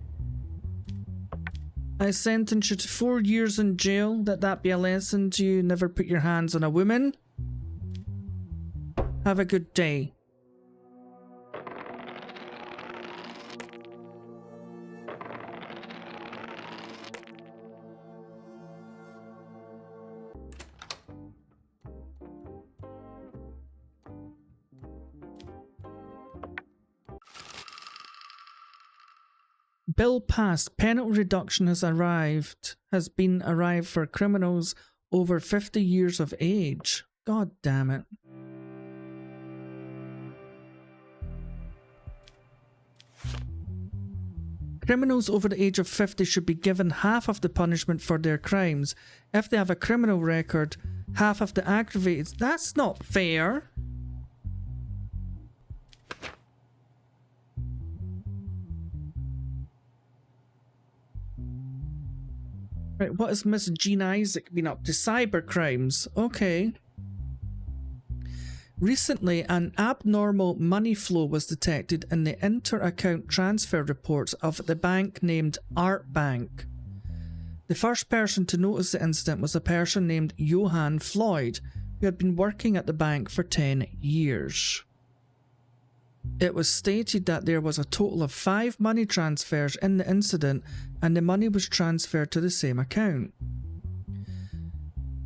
I sentence you to 4 years in jail. Let that be a lesson to you. Never put your hands on a woman. Have a good day. Bill passed. Penalty reduction has been arrived for criminals over 50 years of age. God damn it. Criminals over the age of 50 should be given half of the punishment for their crimes. If they have a criminal record, half of the aggravated. That's not fair. Right, what has Miss Jean Isaac been up to? Cyber crimes. Okay. Recently, an abnormal money flow was detected in the inter-account transfer reports of the bank named Art Bank. The first person to notice the incident was a person named Johann Floyd, who had been working at the bank for 10 years. It was stated that there was a total of 5 money transfers in the incident and the money was transferred to the same account.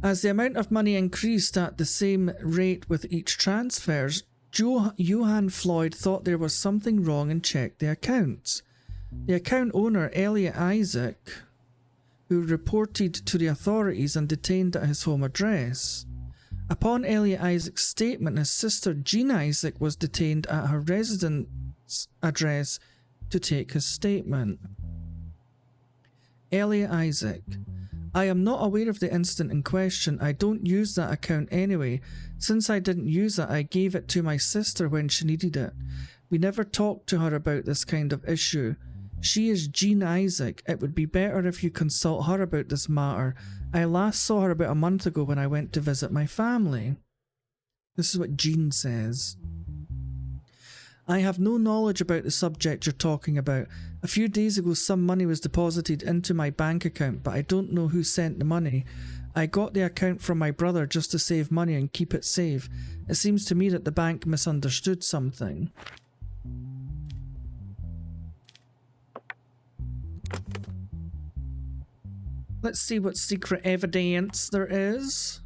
As the amount of money increased at the same rate with each transfer, Johann Floyd thought there was something wrong and checked the accounts. The account owner, Elliot Isaac, who reported to the authorities and detained at his home address. Upon Elliot Isaac's statement, his sister Jean Isaac was detained at her residence address to take his statement. Elliot Isaac: I am not aware of the incident in question. I don't use that account anyway. Since I didn't use it, I gave it to my sister when she needed it. We never talked to her about this kind of issue. She is Jean Isaac. It would be better if you consult her about this matter. I last saw her about a month ago when I went to visit my family. This is what Jean says. I have no knowledge about the subject you're talking about. A few days ago some money was deposited into my bank account, but I don't know who sent the money. I got the account from my brother just to save money and keep it safe. It seems to me that the bank misunderstood something. Let's see what secret evidence there is.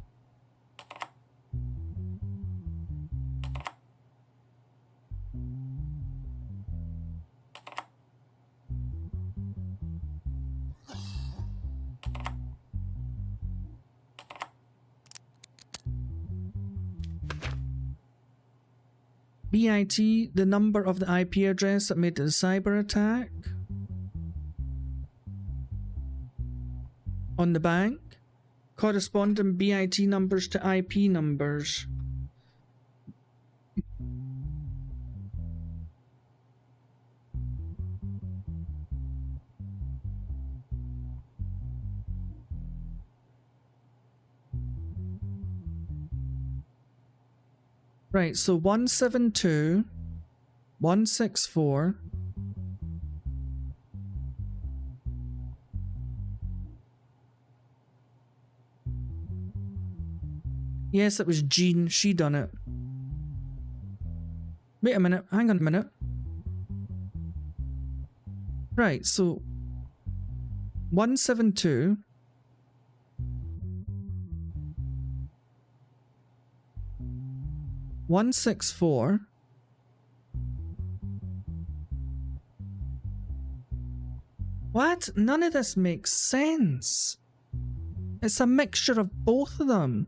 BIT, the number of the IP address that made the cyber attack on the bank. Corresponding BIT numbers to IP numbers. Right, so 172, 164. Yes, it was Jean. She done it. Wait a minute. Hang on a minute. Right, so 172. One 164. What? None of this makes sense. It's a mixture of both of them.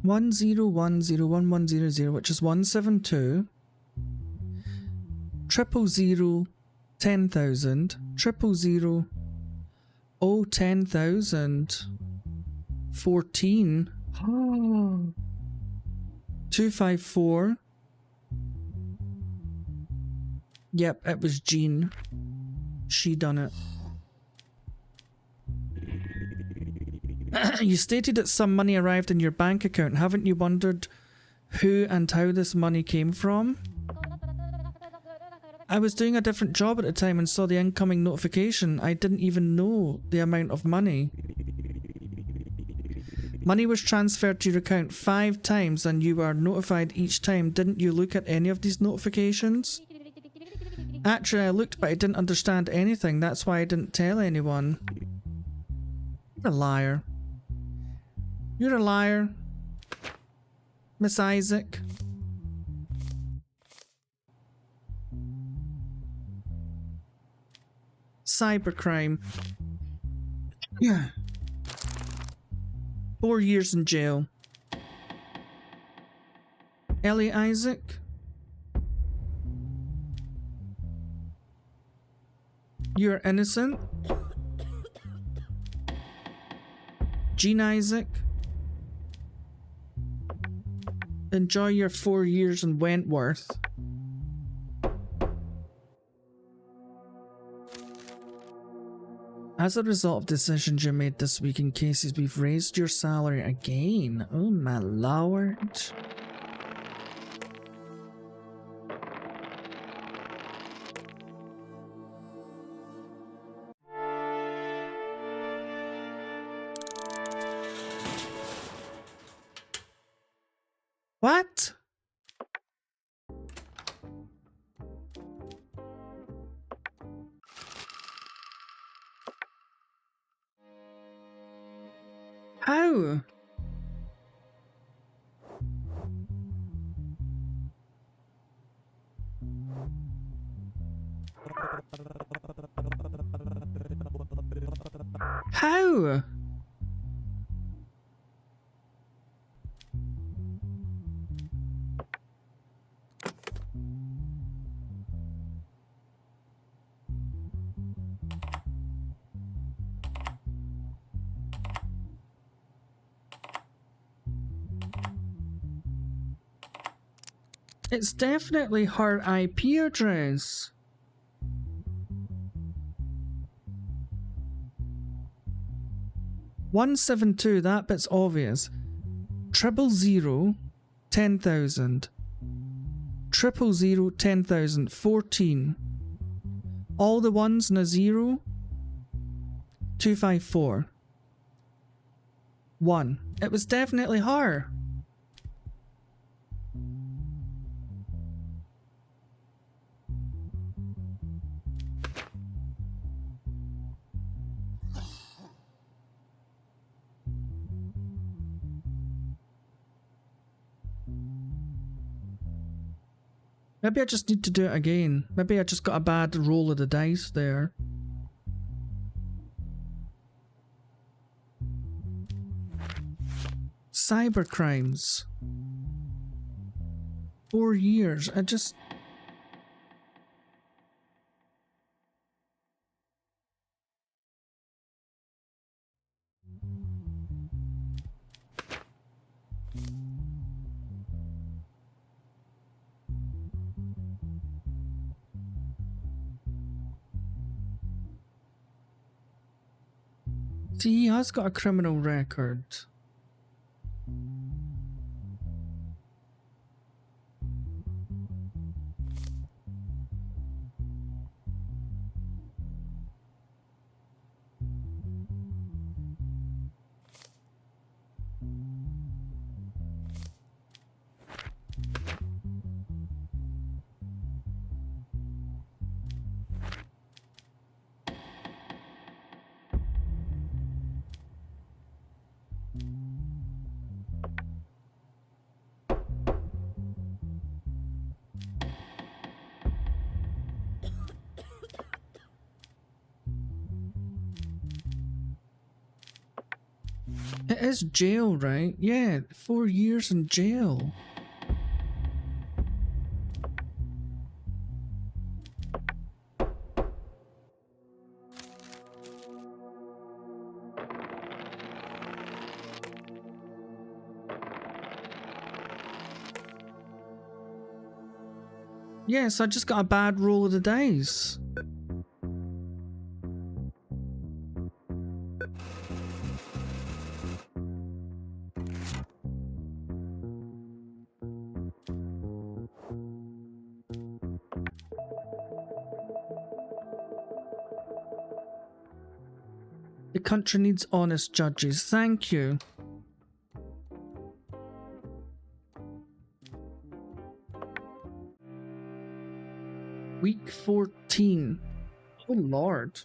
One 1010110, which is 172, 000 10,000, 000 10,000 14, 254. Yep, it was Jean. She done it. You stated that some money arrived in your bank account. Haven't you wondered who and how this money came from? I was doing a different job at the time and saw the incoming notification. I didn't even know the amount of money. Money was transferred to your account 5 times and you were notified each time. Didn't you look at any of these notifications? Actually, I looked, but I didn't understand anything. That's why I didn't tell anyone. You're a liar. You're a liar, Miss Isaac. Cybercrime. Yeah. 4 years in jail. Ellie Isaac. You're innocent. Jean Isaac. Enjoy your 4 years in Wentworth. As a result of decisions you made this week in cases, we've raised your salary again. Oh my lord. What? How? How? It's definitely her IP address. $172, that bit's obvious. 000 10,000. 000 10,000 14. All the ones and a 0. 254. 1. It was definitely her. Maybe I just need to do it again. Maybe I just got a bad roll of the dice there. Cybercrimes. 4 years. I just... See, he has got a criminal record. It is jail, right? Yeah, 4 years in jail. Yes, I just got a bad roll of the dice. The country needs honest judges. Thank you. Week 14. Oh Lord.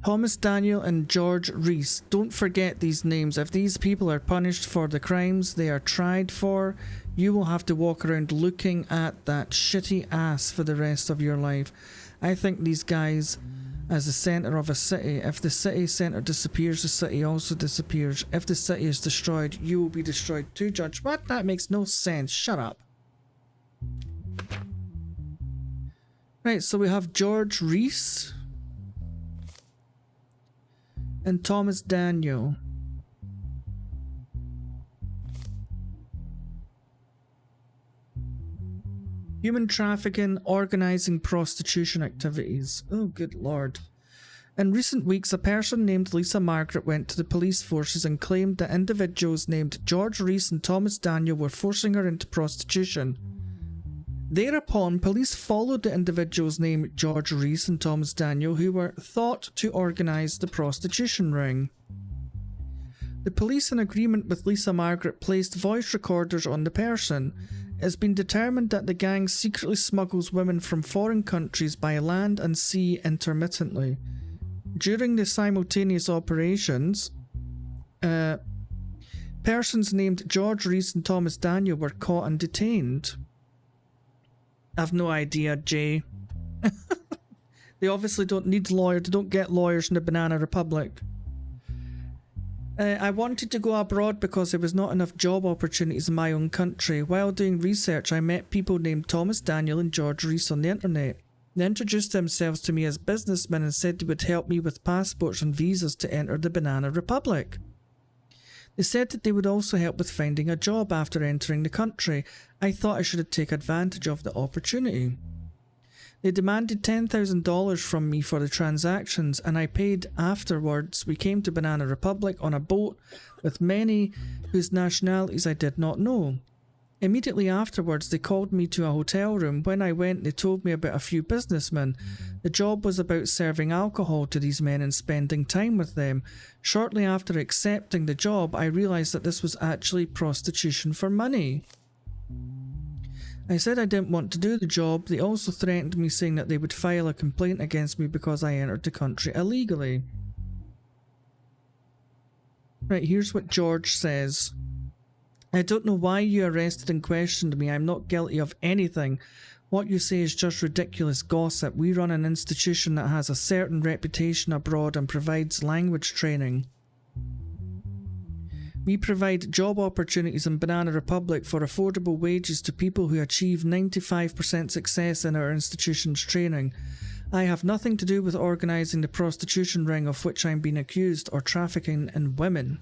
Thomas Daniel and George Reese. Don't forget these names. If these people are punished for the crimes they are tried for, you will have to walk around looking at that shitty ass for the rest of your life. I think these guys, as the centre of a city, if the city centre disappears, the city also disappears. If the city is destroyed, you will be destroyed too, Judge. What? That makes no sense. Shut up. Right, so we have George Reese and Thomas Daniel. Human trafficking, organising prostitution activities. Oh, good lord. In recent weeks, a person named Lisa Margaret went to the police forces and claimed that individuals named George Reese and Thomas Daniel were forcing her into prostitution. Thereupon, police followed the individuals named George Reese and Thomas Daniel, who were thought to organise the prostitution ring. The police, in agreement with Lisa Margaret, placed voice recorders on the person. It's been determined that the gang secretly smuggles women from foreign countries by land and sea intermittently. During the simultaneous operations, persons named George Reese and Thomas Daniel were caught and detained. I've no idea, Jay. They obviously don't need lawyers. They don't get lawyers in the Banana Republic. I wanted to go abroad because there was not enough job opportunities in my own country. While doing research, I met people named Thomas Daniel and George Reese on the internet. They introduced themselves to me as businessmen and said they would help me with passports and visas to enter the Banana Republic. They said that they would also help with finding a job after entering the country. I thought I should take advantage of the opportunity. They demanded $10,000 from me for the transactions, and I paid afterwards. We came to Banana Republic on a boat with many whose nationalities I did not know. Immediately afterwards, they called me to a hotel room. When I went, they told me about a few businessmen. The job was about serving alcohol to these men and spending time with them. Shortly after accepting the job, I realised that this was actually prostitution for money. I said I didn't want to do the job. They also threatened me, saying that they would file a complaint against me because I entered the country illegally. Right, here's what George says. I don't know why you arrested and questioned me. I'm not guilty of anything. What you say is just ridiculous gossip. We run an institution that has a certain reputation abroad and provides language training. We provide job opportunities in Banana Republic for affordable wages to people who achieve 95% success in our institution's training. I have nothing to do with organising the prostitution ring of which I'm being accused or trafficking in women.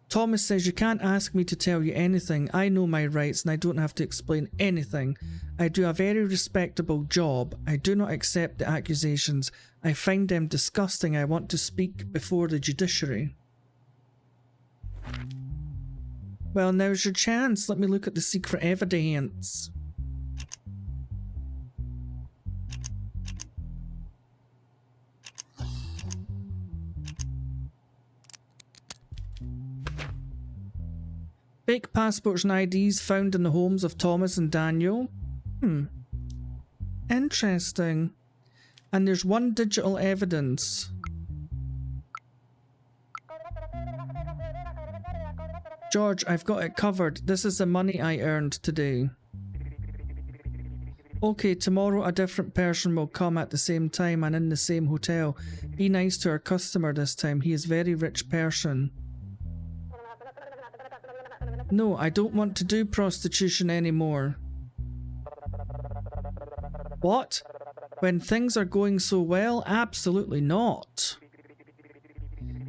Thomas says you can't ask me to tell you anything. I know my rights and I don't have to explain anything. I do a very respectable job. I do not accept the accusations. I find them disgusting. I want to speak before the judiciary. Well, now's your chance. Let me look at the secret evidence. Fake passports and IDs found in the homes of Thomas and Daniel. Interesting. And there's one digital evidence. George, I've got it covered. This is the money I earned today. Okay, tomorrow a different person will come at the same time and in the same hotel. Be nice to our customer this time. He is a very rich person. No, I don't want to do prostitution anymore. What? When things are going so well? Absolutely not.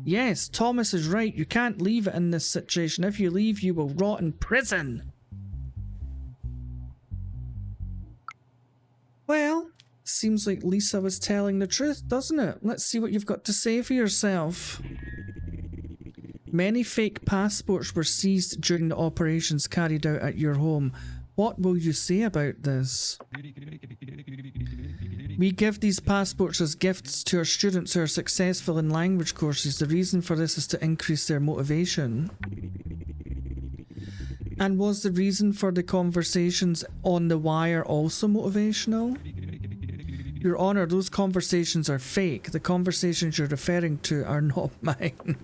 Yes, Thomas is right. You can't leave it in this situation. If you leave, you will rot in prison. Well, seems like Lisa was telling the truth, doesn't it? Let's see what you've got to say for yourself. Many fake passports were seized during the operations carried out at your home. What will you say about this? We give these passports as gifts to our students who are successful in language courses. The reason for this is to increase their motivation. And was the reason for the conversations on the wire also motivational? Your Honour, those conversations are fake. The conversations you're referring to are not mine.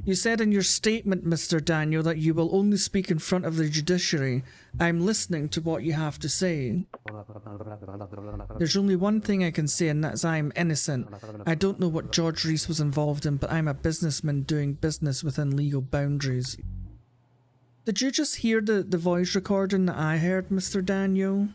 You said in your statement, Mr. Daniel, that you will only speak in front of the judiciary. I'm listening to what you have to say. There's only one thing I can say, and that's I'm innocent. I don't know what George Reese was involved in, but I'm a businessman doing business within legal boundaries. Did you just hear the voice recording that I heard, Mr. Daniel?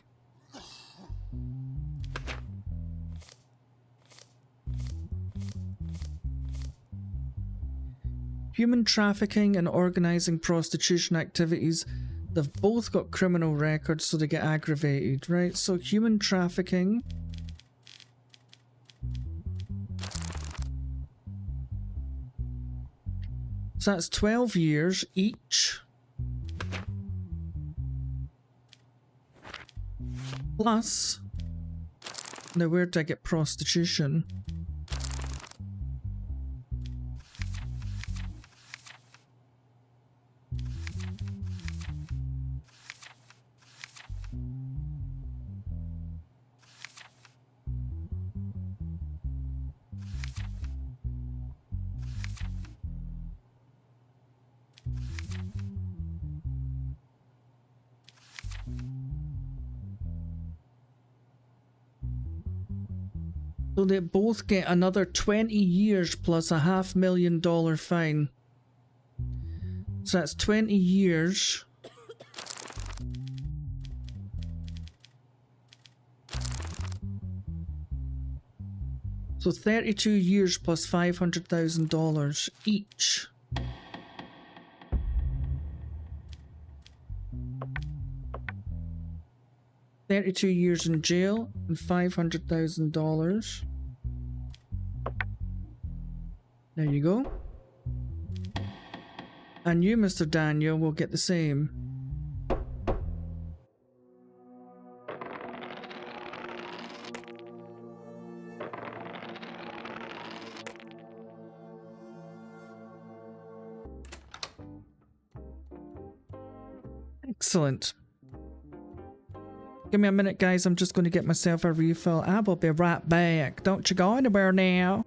Human trafficking and organising prostitution activities, they've both got criminal records, so they get aggravated, right? So human trafficking. So that's 12 years each. Plus, now where did I get prostitution? So they both get another 20 years plus a $500,000 fine. So that's 20 years. So 32 years plus $500,000 each. $32 years in jail and $500,000. There you go. And you, Mr. Daniel, will get the same. Excellent. Give me a minute, guys. I'm just going to get myself a refill. I will be right back. Don't you go anywhere now.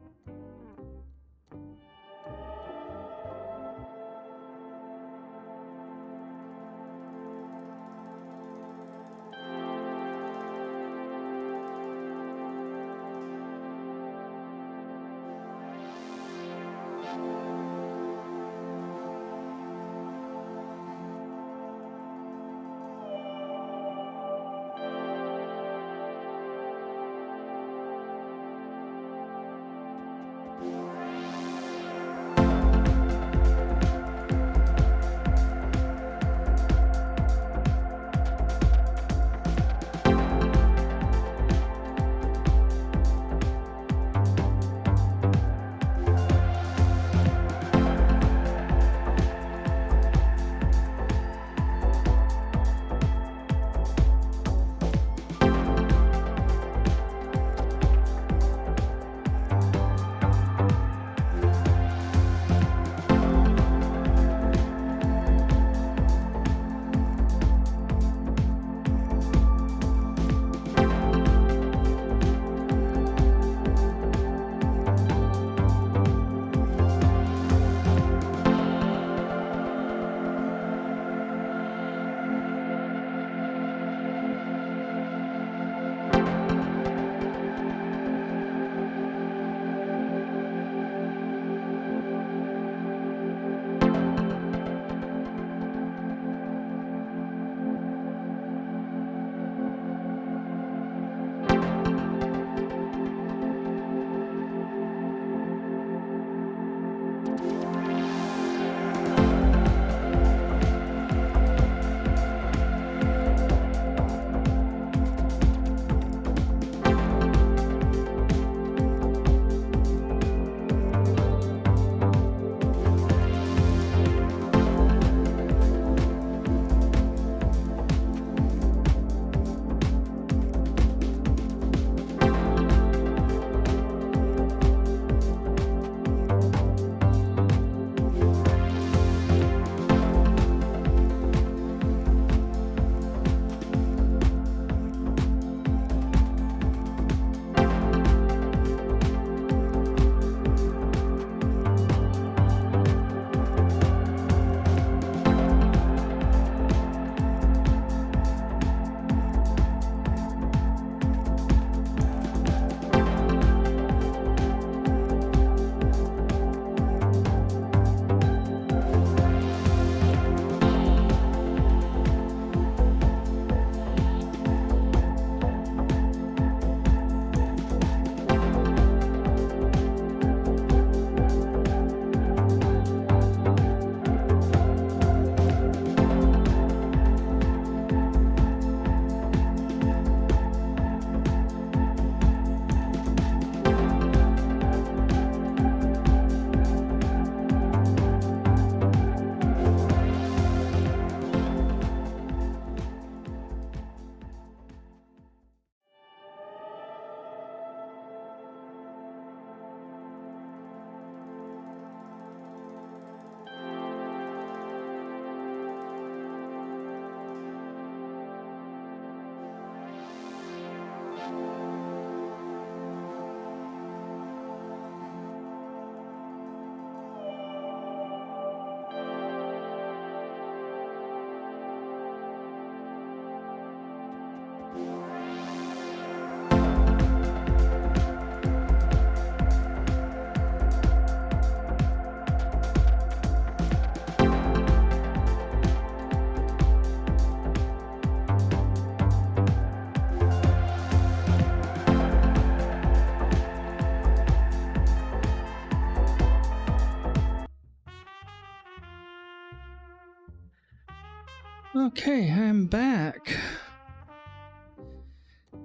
Okay, I'm back.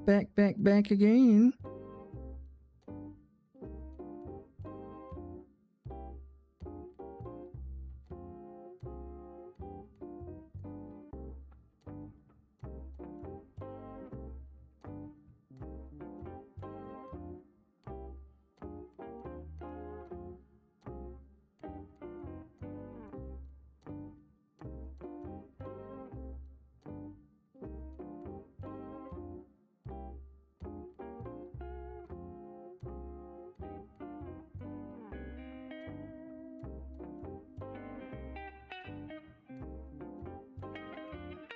Back again.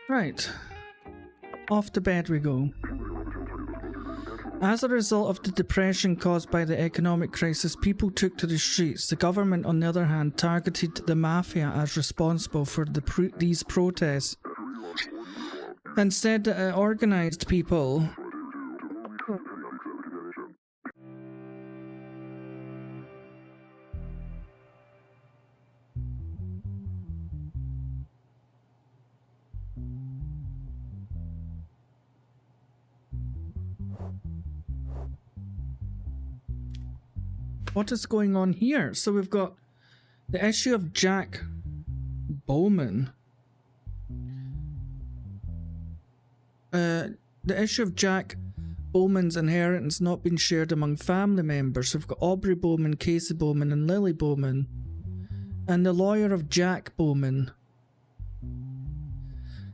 Right, off to bed we go. As a result of the depression caused by the economic crisis, people took to the streets. The government, on the other hand, targeted the mafia as responsible for these protests and said that it organised people. What is going on here? So we've got the issue of Jack Bowman. The issue of Jack Bowman's inheritance not being shared among family members. So we've got Aubrey Bowman, Casey Bowman, and Lily Bowman. And the lawyer of Jack Bowman.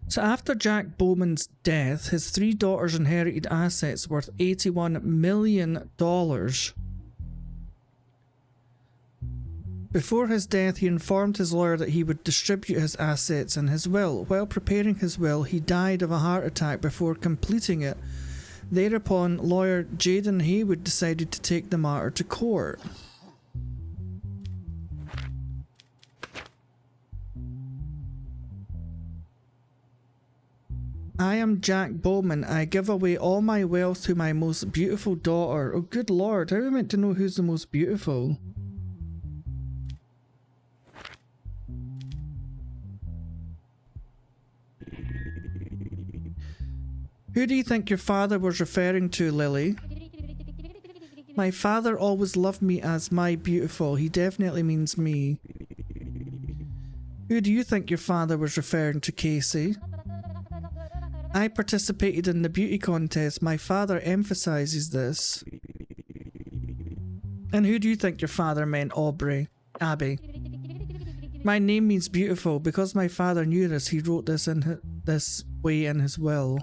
So after Jack Bowman's death, his 3 daughters inherited assets worth $81 million. Before his death, he informed his lawyer that he would distribute his assets in his will. While preparing his will, he died of a heart attack before completing it. Thereupon, lawyer Jaden Haywood decided to take the matter to court. I am Jack Bowman. I give away all my wealth to my most beautiful daughter. Oh, good lord, how are we meant to know who's the most beautiful? Who do you think your father was referring to, Lily? My father always loved me as my beautiful. He definitely means me. Who do you think your father was referring to, Casey? I participated in the beauty contest. My father emphasizes this. And who do you think your father meant, Aubrey? Abby. My name means beautiful. Because my father knew this, he wrote this in this way in his will.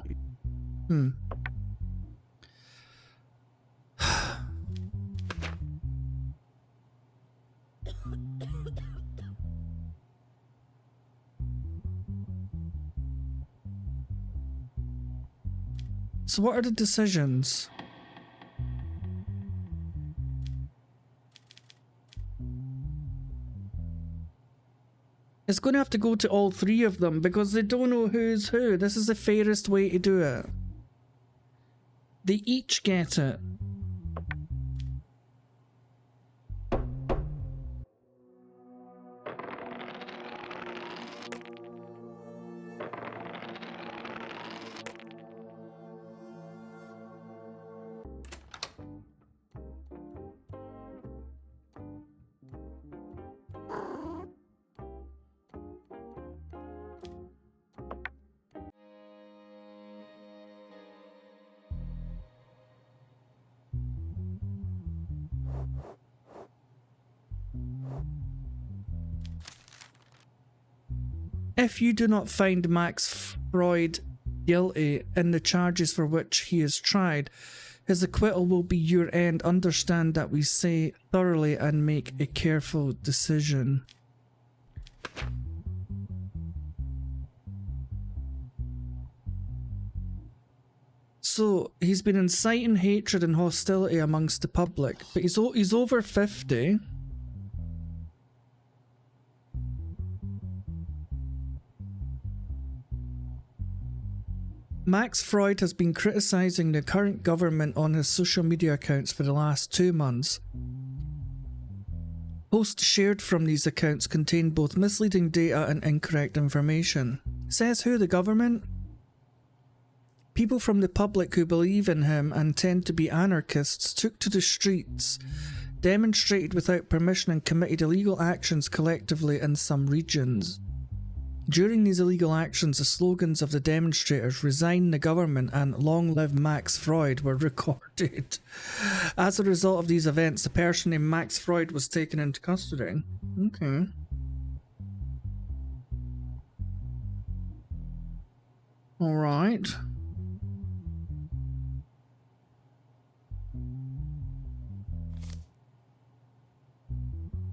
So what are the decisions? It's going to have to go to all 3 of them because they don't know who's who. This is the fairest way to do it. They each get it. If you do not find Max Freud guilty in the charges for which he is tried, his acquittal will be your end. Understand that we say thoroughly and make a careful decision. So, he's been inciting hatred and hostility amongst the public, but he's over 50. Max Freud has been criticising the current government on his social media accounts for the last 2 months. Posts shared from these accounts contain both misleading data and incorrect information. Says who? The government? People from the public who believe in him and tend to be anarchists took to the streets, demonstrated without permission and committed illegal actions collectively in some regions. During these illegal actions, the slogans of the demonstrators, "Resign the government" and "Long live Max Freud," were recorded. As a result of these events, a person named Max Freud was taken into custody. Okay. Alright.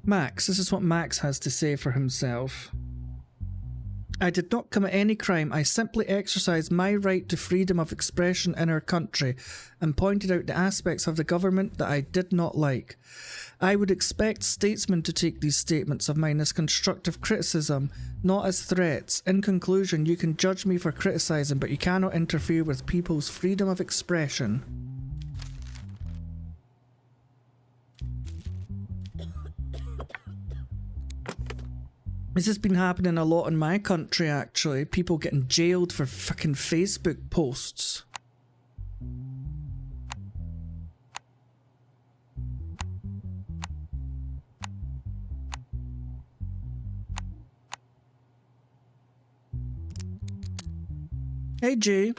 Max, this is what Max has to say for himself. I did not commit any crime. I simply exercised my right to freedom of expression in our country and pointed out the aspects of the government that I did not like. I would expect statesmen to take these statements of mine as constructive criticism, not as threats. In conclusion, you can judge me for criticizing, but you cannot interfere with people's freedom of expression. This has been happening a lot in my country, actually. People getting jailed for fucking Facebook posts. Hey, Jay.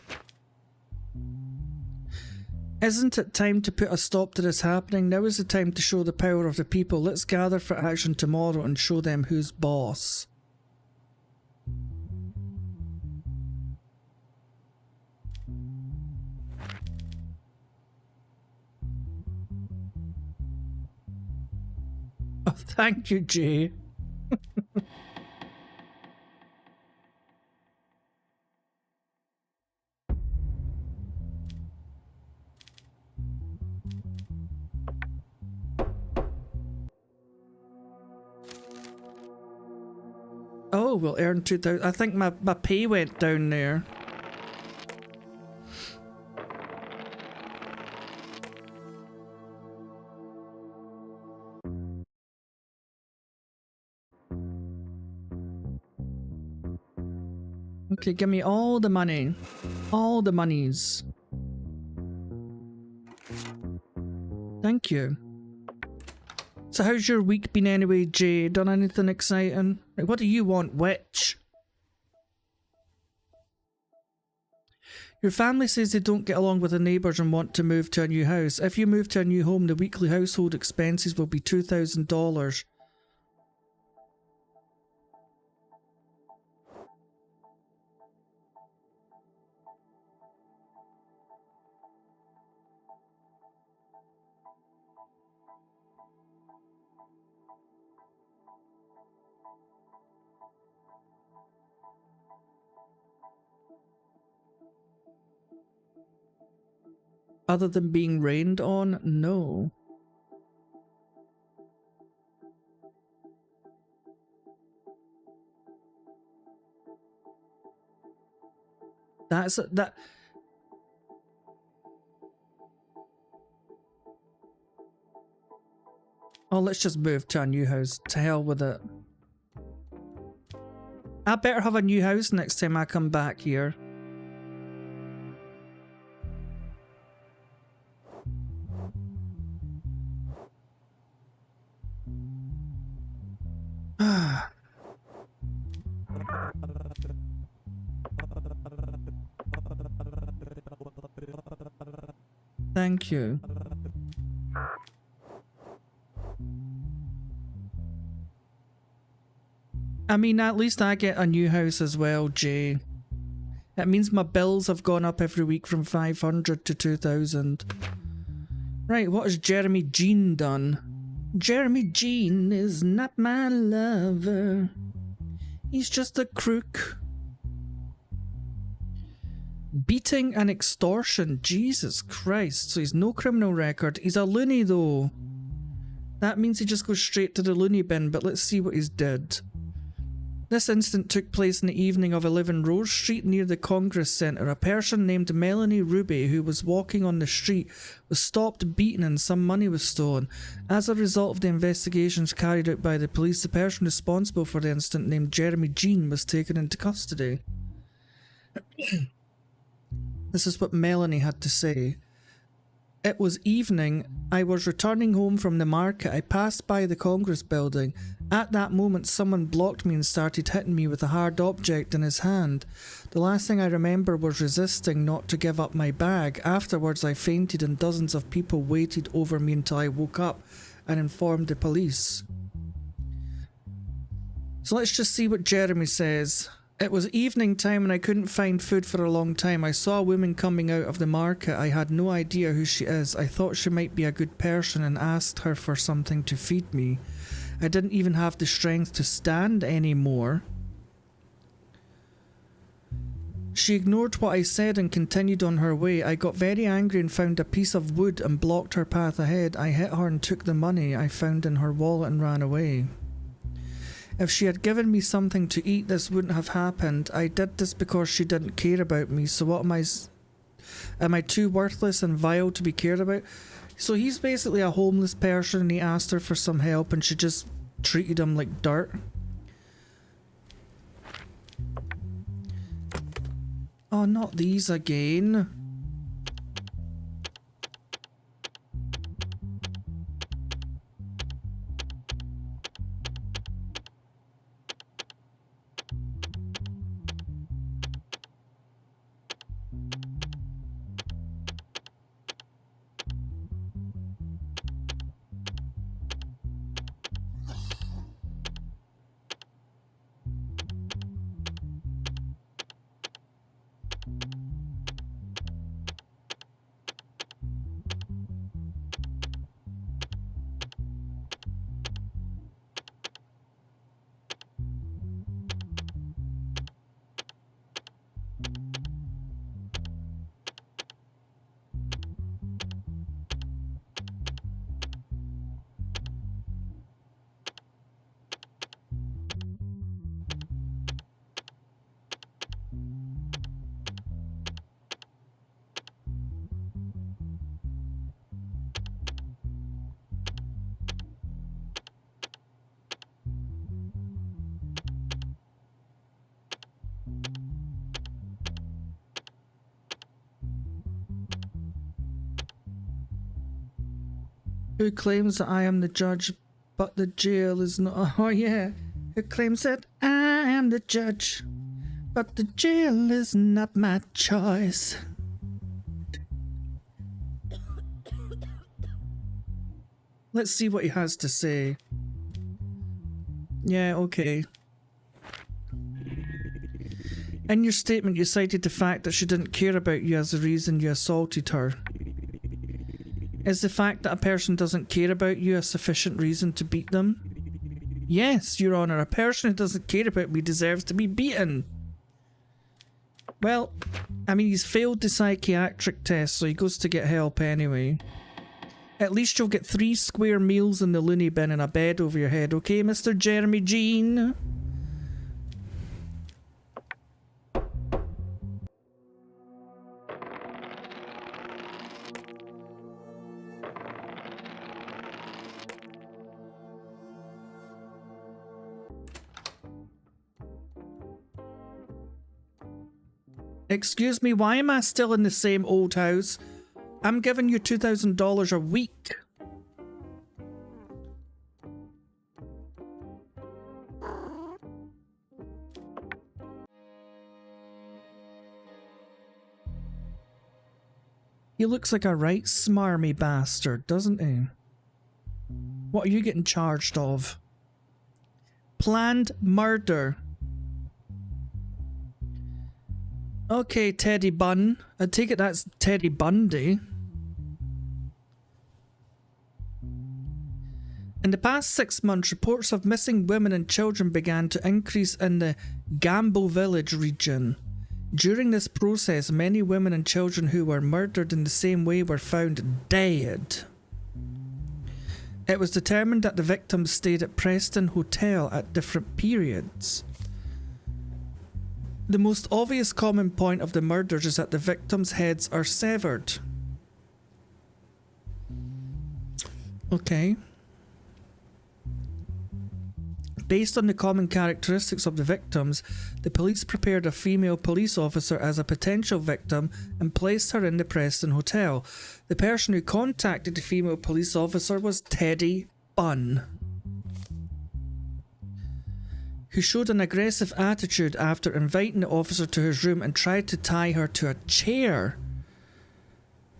Isn't it time to put a stop to this happening? Now is the time to show the power of the people. Let's gather for action tomorrow and show them who's boss. Oh, thank you, Jay. Oh, we'll earn 2,000. I think my pay went down there. Okay, give me all the money. All the monies. Thank you. So how's your week been anyway, Jay? Done anything exciting? Like, what do you want, witch? Your family says they don't get along with the neighbours and want to move to a new house. If you move to a new home, the weekly household expenses will be $2,000. Other than being rained on? No. That's that. Oh, let's just move to a new house. To hell with it. I better have a new house next time I come back here. Thank you. I mean, at least I get a new house as well, Jay. It means my bills have gone up every week from 500 to 2,000. Right, what has Jeremy Jean done? Jeremy Jean is not my lover. He's just a crook. Beating and extortion. Jesus Christ. So he's no criminal record. He's a loony though. That means he just goes straight to the loony bin, but let's see what he's did. This incident took place in the evening of 11 Rose Street near the Congress Centre. A person named Melanie Ruby, who was walking on the street, was stopped, beaten and some money was stolen. As a result of the investigations carried out by the police, the person responsible for the incident, named Jeremy Jean, was taken into custody. This is what Melanie had to say. It was evening. I was returning home from the market. I passed by the Congress building. At that moment, someone blocked me and started hitting me with a hard object in his hand. The last thing I remember was resisting not to give up my bag. Afterwards, I fainted and dozens of people waited over me until I woke up and informed the police. So let's just see what Jeremy says. It was evening time and I couldn't find food for a long time. I saw a woman coming out of the market. I had no idea who she is. I thought she might be a good person and asked her for something to feed me. I didn't even have the strength to stand anymore. She ignored what I said and continued on her way. I got very angry and found a piece of wood and blocked her path ahead. I hit her and took the money I found in her wallet and ran away. If she had given me something to eat, this wouldn't have happened. I did this because she didn't care about me. So what am I too worthless and vile to be cared about? So he's basically a homeless person and he asked her for some help and she just treated him like dirt. Oh, not these again. Who claims that I am the judge, but the jail is not? Oh yeah. Who claims that I am the judge, but the jail is not my choice? Let's see what he has to say. Yeah, okay. In your statement, you cited the fact that she didn't care about you as the reason you assaulted her. Is the fact that a person doesn't care about you a sufficient reason to beat them? Yes, Your Honour, a person who doesn't care about me deserves to be beaten. Well, I mean, he's failed the psychiatric test, so he goes to get help anyway. At least you'll get 3 square meals in the loony bin and a bed over your head, okay, Mr. Jeremy Jean? Excuse me, why am I still in the same old house? I'm giving you $2,000 a week. He looks like a right smarmy bastard, doesn't he? What are you getting charged of? Planned murder. Okay, Teddy Bun. I take it that's Teddy Bundy. In the past 6 months, reports of missing women and children began to increase in the Gambo Village region. During this process, many women and children who were murdered in the same way were found dead. It was determined that the victims stayed at Preston Hotel at different periods. The most obvious common point of the murders is that the victims' heads are severed. Okay. Based on the common characteristics of the victims, the police prepared a female police officer as a potential victim and placed her in the Preston Hotel. The person who contacted the female police officer was Teddy Bunn, who showed an aggressive attitude after inviting the officer to his room and tried to tie her to a chair.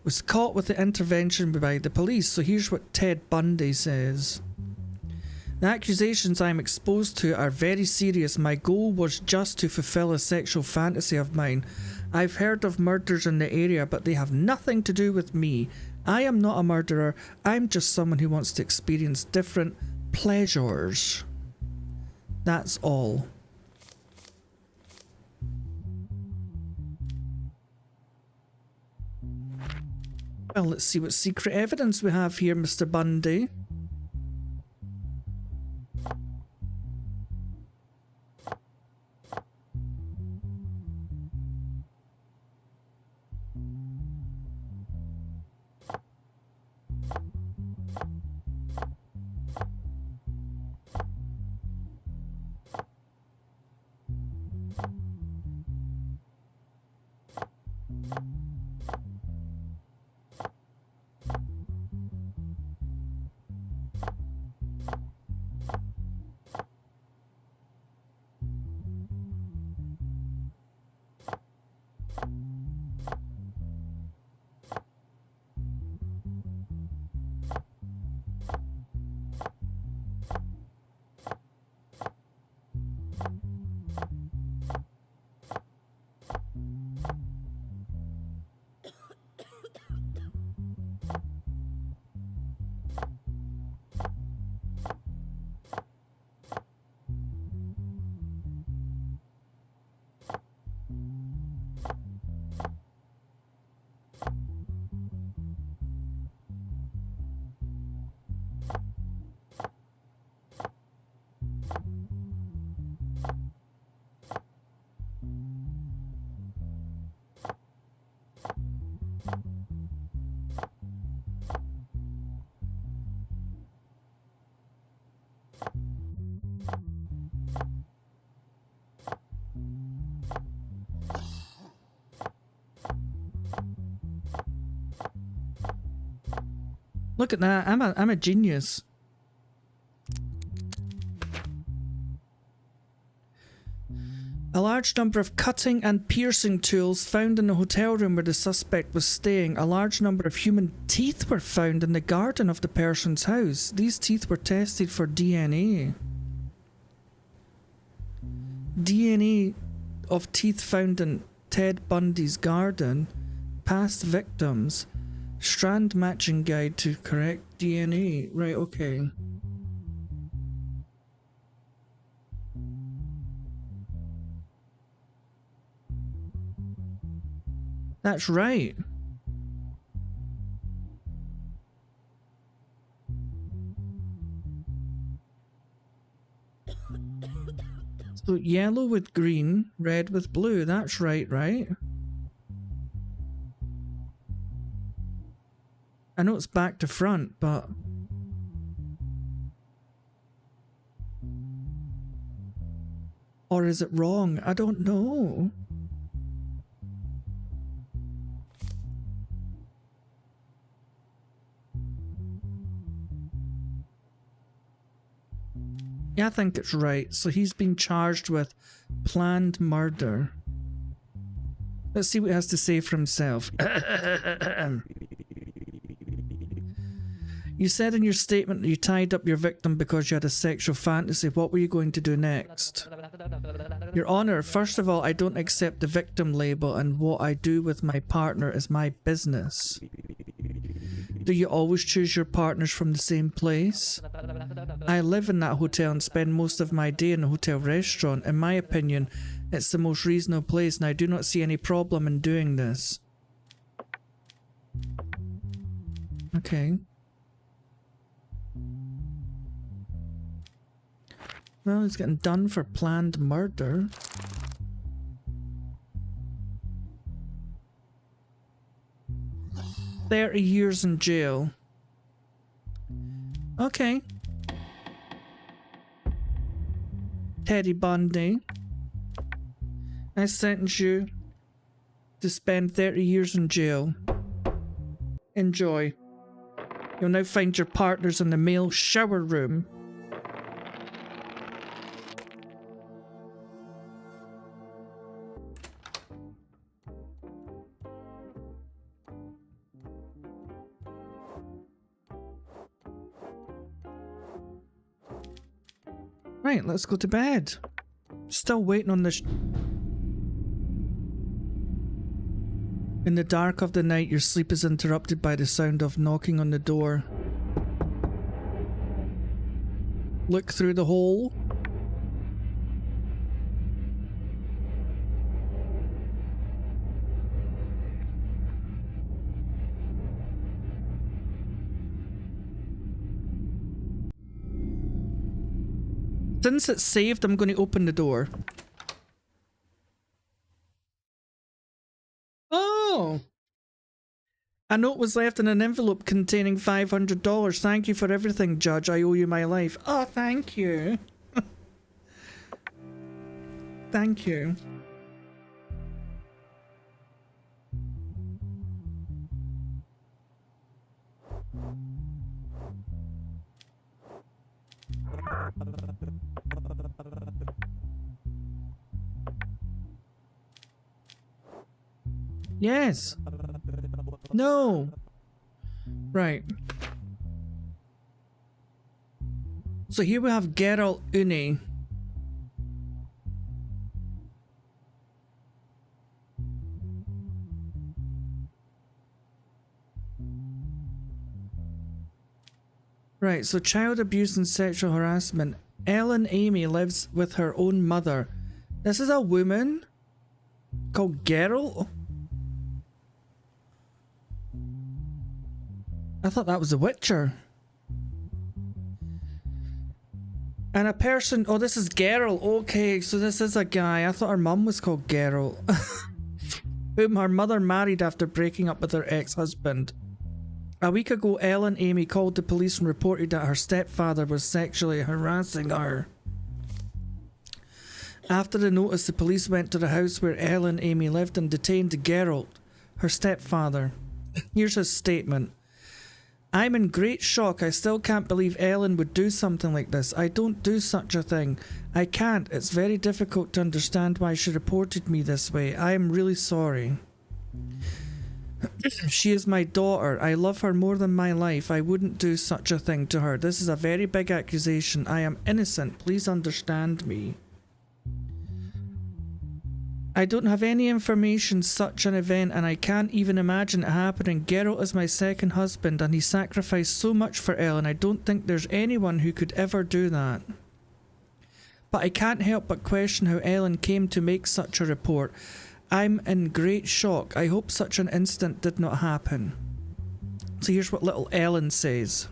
Was caught with the intervention by the police. So here's what Ted Bundy says. The accusations I am exposed to are very serious. My goal was just to fulfill a sexual fantasy of mine. I've heard of murders in the area, but they have nothing to do with me. I am not a murderer. I'm just someone who wants to experience different pleasures. That's all. Well, let's see what secret evidence we have here, Mr. Bundy. Look at that. I'm a genius. A large number of cutting and piercing tools found in the hotel room where the suspect was staying. A large number of human teeth were found in the garden of the person's house. These teeth were tested for DNA. DNA of teeth found in Ted Bundy's garden. Past victims. Strand matching guide to correct DNA. Right, okay. That's right. So yellow with green, red with blue. That's right, right? I know it's back to front, but... Or is it wrong? I don't know. Yeah, I think it's right. So he's been charged with planned murder. Let's see what he has to say for himself. You said in your statement that you tied up your victim because you had a sexual fantasy. What were you going to do next? Your Honor, first of all, I don't accept the victim label, and what I do with my partner is my business. Do you always choose your partners from the same place? I live in that hotel and spend most of my day in the hotel restaurant. In my opinion, it's the most reasonable place, and I do not see any problem in doing this. Okay. Well, he's getting done for planned murder. "30 years in jail." Teddy Bundy. I sentence you to spend 30 years in jail. Enjoy. You'll now find your partners in the male shower room. Right, let's go to bed. Still waiting on this. In the dark of the night, your sleep is interrupted by the sound of knocking on the door. Look through the hole. Since it's saved, I'm going to open the door. Oh! A note was left in an envelope containing $500. Thank you for everything, Judge. I owe you my life. Oh, thank you. Thank you. Yes. No. Right. So here we have Geralt Uni. Right, so child abuse and sexual harassment. Ellen Amy lives with her own mother. This is a woman called Geralt? I thought that was The Witcher. And a person... Oh, this is Geralt. Okay, so this is a guy. I thought her mum was called Geralt. Whom her mother married after breaking up with her ex-husband. A week ago, Ellen Amy called the police and reported that her stepfather was sexually harassing her. After the notice, the police went to the house where Ellen Amy lived and detained Geralt, her stepfather. Here's his statement. I'm in great shock. I still can't believe Ellen would do something like this. I don't do such a thing. I can't. It's very difficult to understand why she reported me this way. I am really sorry. She is my daughter. I love her more than my life. I wouldn't do such a thing to her. This is a very big accusation. I am innocent. Please understand me. I don't have any information such an event and I can't even imagine it happening. Geralt is my second husband and he sacrificed so much for Ellen. I don't think there's anyone who could ever do that. But I can't help but question how Ellen came to make such a report. I'm in great shock. I hope such an incident did not happen. So here's what little Ellen says.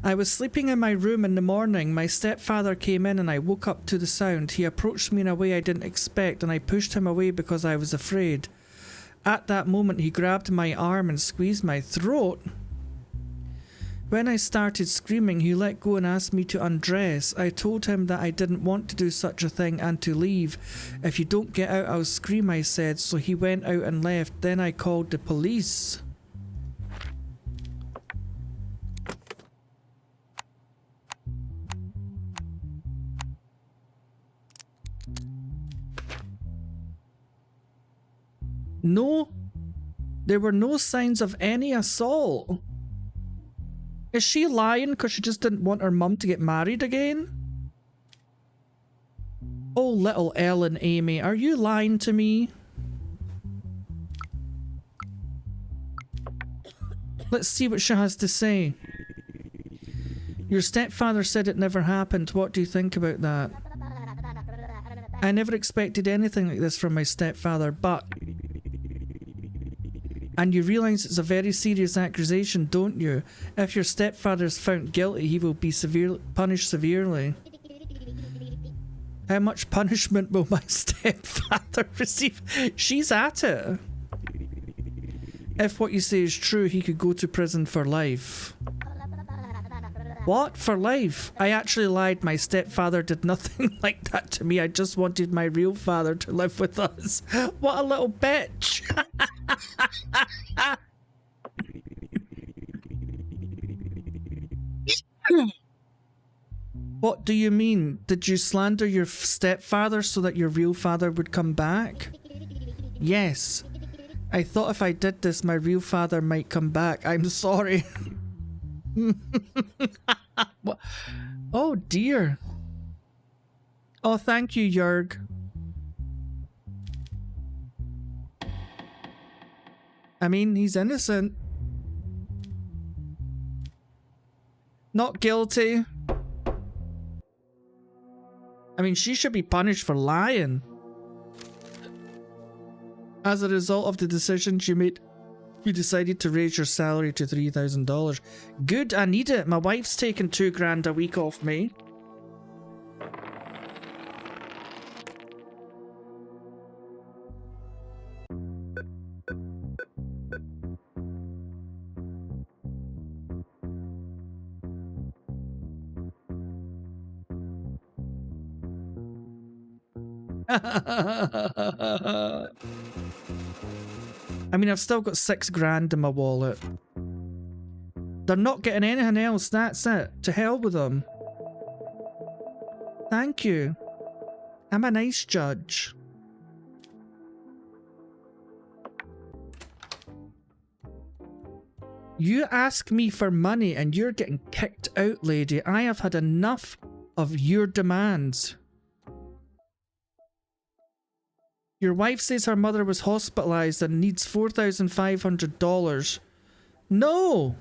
I was sleeping in my room in the morning. My stepfather came in and I woke up to the sound. He approached me in a way I didn't expect and I pushed him away because I was afraid. At that moment he grabbed my arm and squeezed my throat. When I started screaming, he let go and asked me to undress. I told him that I didn't want to do such a thing and to leave. If you don't get out, I'll scream, I said. So he went out and left. Then I called the police. No, there were no signs of any assault. Is she lying because she just didn't want her mum to get married again? Oh, little Ellen Amy, are you lying to me? Let's see what she has to say. Your stepfather said it never happened. What do you think about that? I never expected anything like this from my stepfather, but... And you realise it's a very serious accusation, don't you? If your stepfather is found guilty, he will be punished severely. How much punishment will my stepfather receive? She's at it. If what you say is true, he could go to prison for life. What? For life? I actually lied. My stepfather did nothing like that to me. I just wanted my real father to live with us. What a little bitch. What do you mean? Did you slander your stepfather so that your real father would come back? Yes. I thought if I did this, my real father might come back. I'm sorry. What? Oh dear. Oh, thank you, Jörg. I mean, he's innocent. Not guilty. I mean, she should be punished for lying. As a result of the decisions you made, you decided to raise your salary to $3,000. Good, I need it. My wife's taking $2,000 a week off me. I mean, I've still got $6,000 in my wallet. They're not getting anything else, that's it. To hell with them. Thank you. I'm a nice judge. You ask me for money and you're getting kicked out, lady. I have had enough of your demands. Your wife says her mother was hospitalized and needs $4,500. No!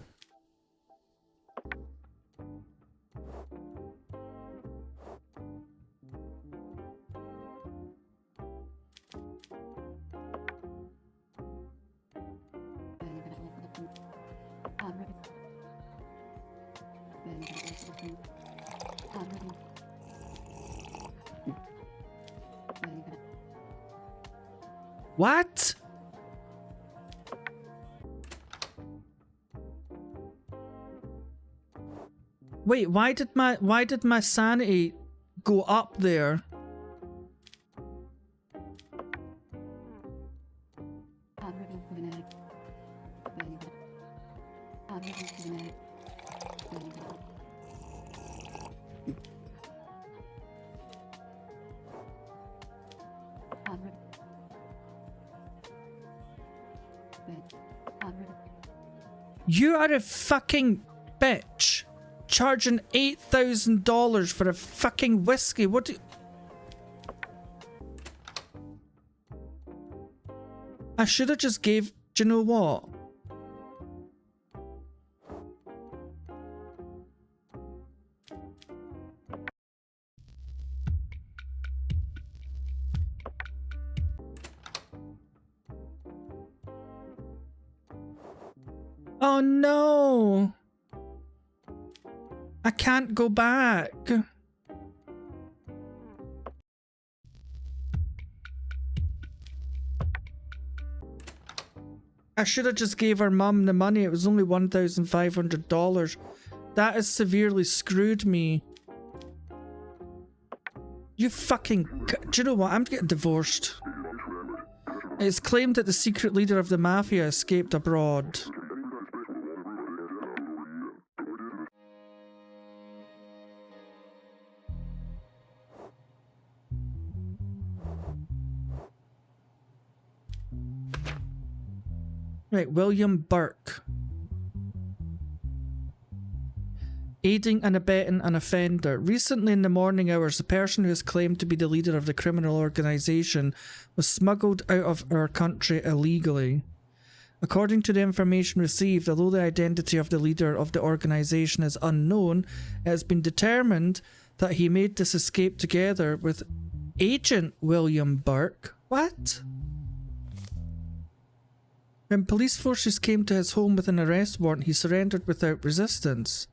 What? Wait, why did my sanity go up there? You are a fucking bitch. Charging $8,000 for a fucking whiskey. What do you... I should have just gave... Do you know what? Oh no! I can't go back. I should have just gave her mum the money. It was only $1,500. That has severely screwed me. You fucking... Do you know what? I'm getting divorced. It's claimed that the secret leader of the mafia escaped abroad. Right, William Burke. Aiding and abetting an offender. Recently in the morning hours, the person who is claimed to be the leader of the criminal organisation was smuggled out of our country illegally. According to the information received, although the identity of the leader of the organisation is unknown, it has been determined that he made this escape together with Agent William Burke. What? When police forces came to his home with an arrest warrant, he surrendered without resistance.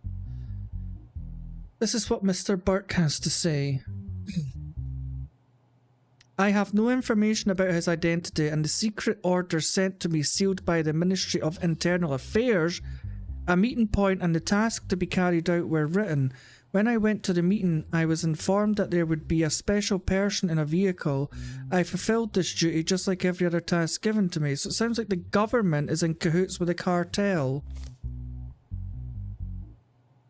This is what Mr. Burke has to say. I have no information about his identity, and the secret order sent to me sealed by the Ministry of Internal Affairs A meeting point and the task to be carried out were written. When I went to the meeting, I was informed that there would be a special person in a vehicle. I fulfilled this duty just like every other task given to me. So it sounds like the government is in cahoots with the cartel.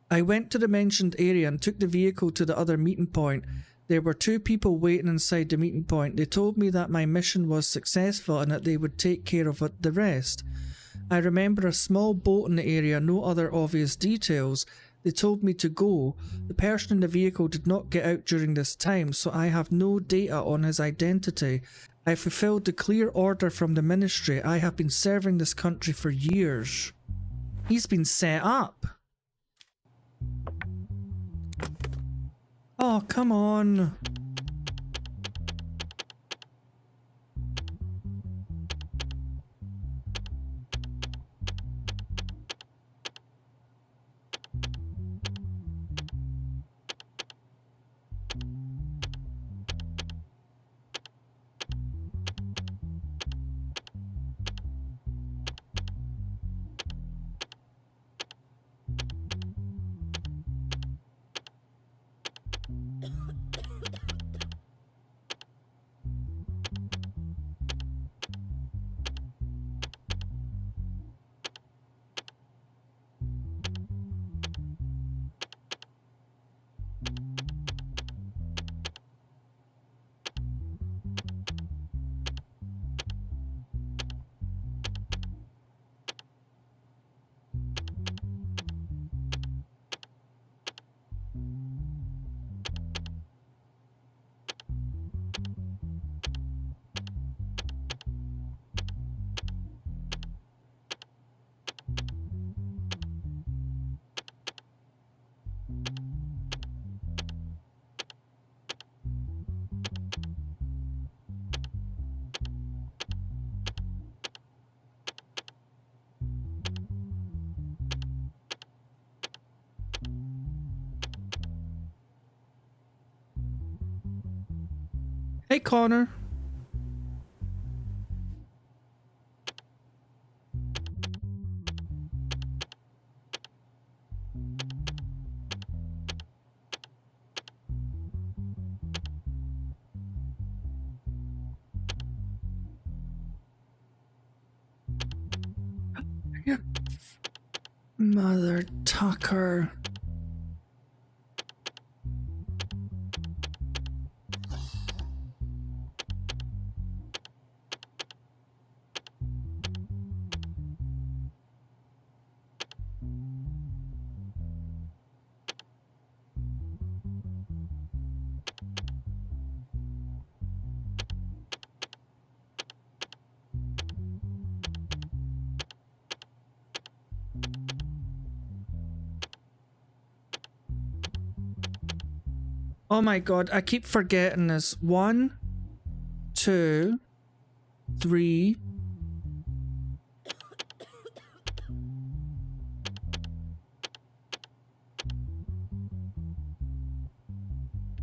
I went to the mentioned area and took the vehicle to the other meeting point. There were 2 people waiting inside the meeting point. They told me that my mission was successful and that they would take care of the rest. I remember a small boat in the area, no other obvious details. They told me to go. The person in the vehicle did not get out during this time, so I have no data on his identity. I fulfilled the clear order from the ministry. I have been serving this country for years. He's been set up. Oh, come on. Hey, Connor. Mother Tucker. Oh my god, I keep forgetting this. 1, 2, 3.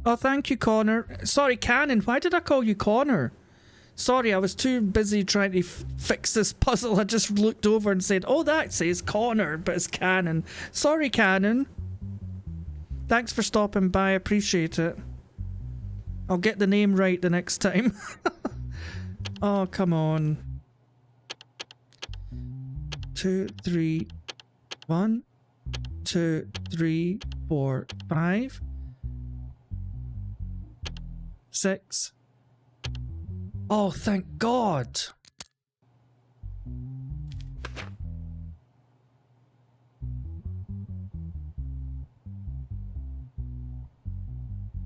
Oh, thank you, Connor. Sorry, Cannon. Why did I call you Connor? Sorry, I was too busy trying to fix this puzzle. I just looked over and said, oh, that says Connor, but it's Cannon. Sorry, Cannon. Thanks for stopping by. I appreciate it. I'll get the name right the next time. Oh, come on. 2, 3, 1, 2, 3, 4, 5, 6. Oh, thank God.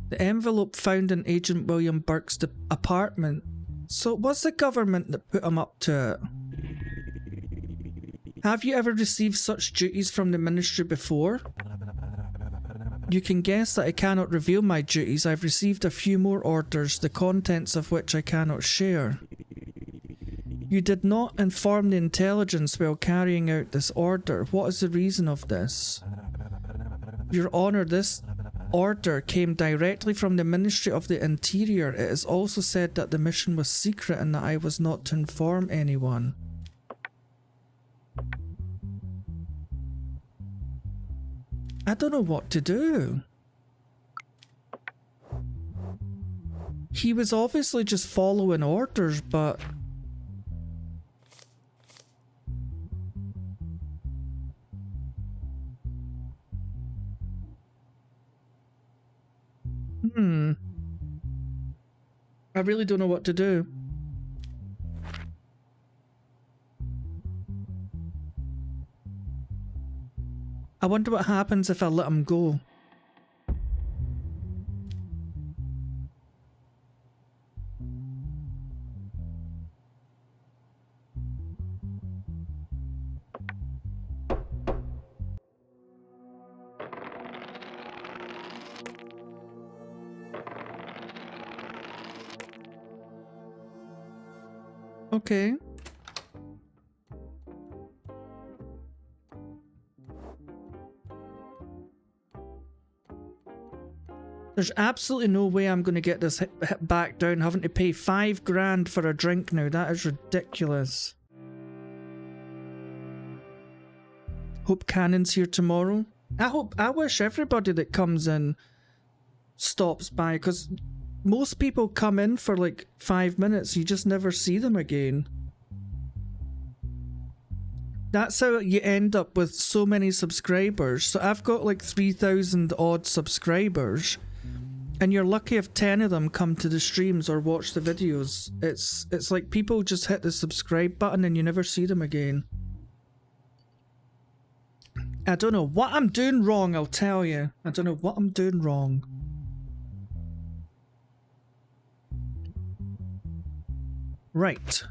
The envelope found in Agent William Burke's apartment. So it was the government that put him up to it. Have you ever received such duties from the ministry before? You can guess that I cannot reveal my duties. I've received a few more orders, the contents of which I cannot share. You did not inform the intelligence while carrying out this order. What is the reason of this? Your Honor, this order came directly from the Ministry of the Interior. It is also said that the mission was secret and that I was not to inform anyone. I don't know what to do. He was obviously just following orders, but... I really don't know what to do. I wonder what happens if I let him go. Okay. There's absolutely no way I'm going to get this hit back down having to pay $5 for a drink now. That is ridiculous. Hope Cannon's here tomorrow. I wish everybody that comes in stops by, because most people come in for like 5 minutes, you just never see them again. That's how you end up with so many subscribers. So I've got like 3,000 odd subscribers, and you're lucky if 10 of them come to the streams or watch the videos. It's like people just hit the subscribe button and you never see them again. I don't know what I'm doing wrong, I'll tell you. I don't know what I'm doing wrong. Right.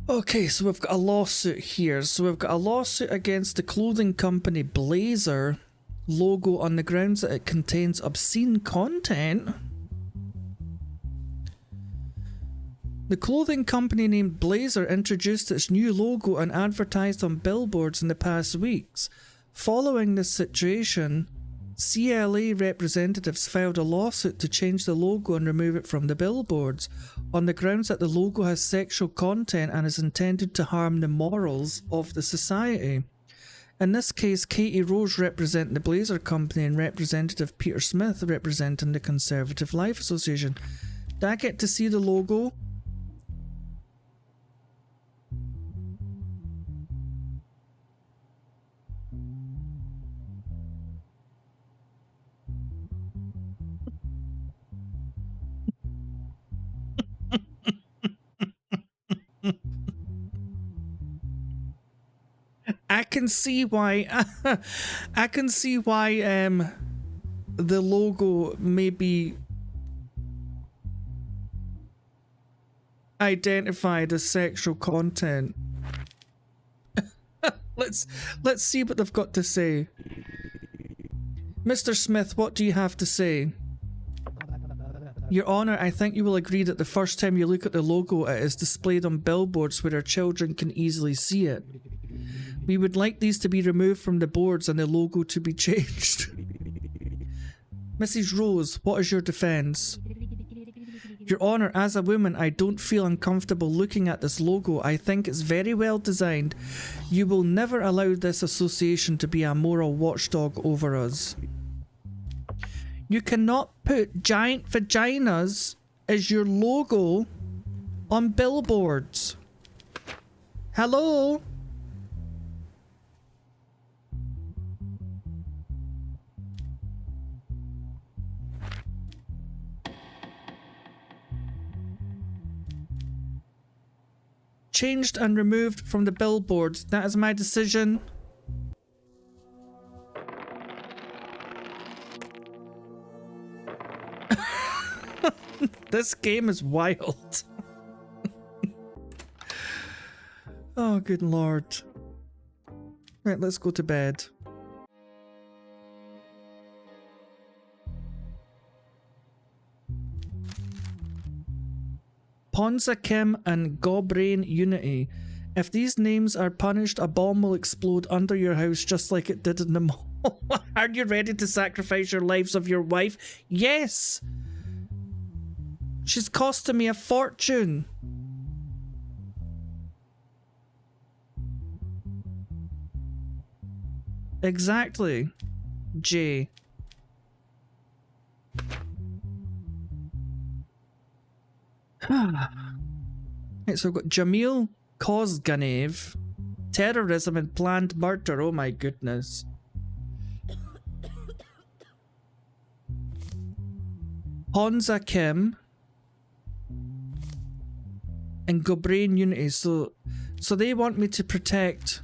Okay, so we've got a lawsuit here. So we've got a lawsuit against the clothing company Blazer logo on the grounds that it contains obscene content. The clothing company named Blazer introduced its new logo and advertised on billboards in the past weeks. Following this situation, CLA representatives filed a lawsuit to change the logo and remove it from the billboards, on the grounds that the logo has sexual content and is intended to harm the morals of the society. In this case, Katie Rose representing the Blazer Company and Representative Peter Smith representing the Conservative Life Association. Did I get to see the logo? I can see why I can see why the logo may be identified as sexual content. Let's see what they've got to say. Mr. Smith, what do you have to say? Your Honour, I think you will agree that the first time you look at the logo, it is displayed on billboards where our children can easily see it. We would like these to be removed from the boards and the logo to be changed. Mrs. Rose, what is your defence? Your Honour, as a woman, I don't feel uncomfortable looking at this logo. I think it's very well designed. You will never allow this association to be a moral watchdog over us. You cannot put giant vaginas as your logo on billboards. Hello? Changed and removed from the billboards. That is my decision. This game is wild. Oh, good lord. Right, let's go to bed. Ponza Kim and Gobrain Unity. If these names are punished, a bomb will explode under your house just like it did in the mall. Are you ready to sacrifice your lives of your wife? Yes! She's costing me a fortune. Exactly. J. Right, so we've got Jamil Kozganev, terrorism and planned murder. Oh my goodness. Honza Kim and Gobrain Unity. So they want me to protect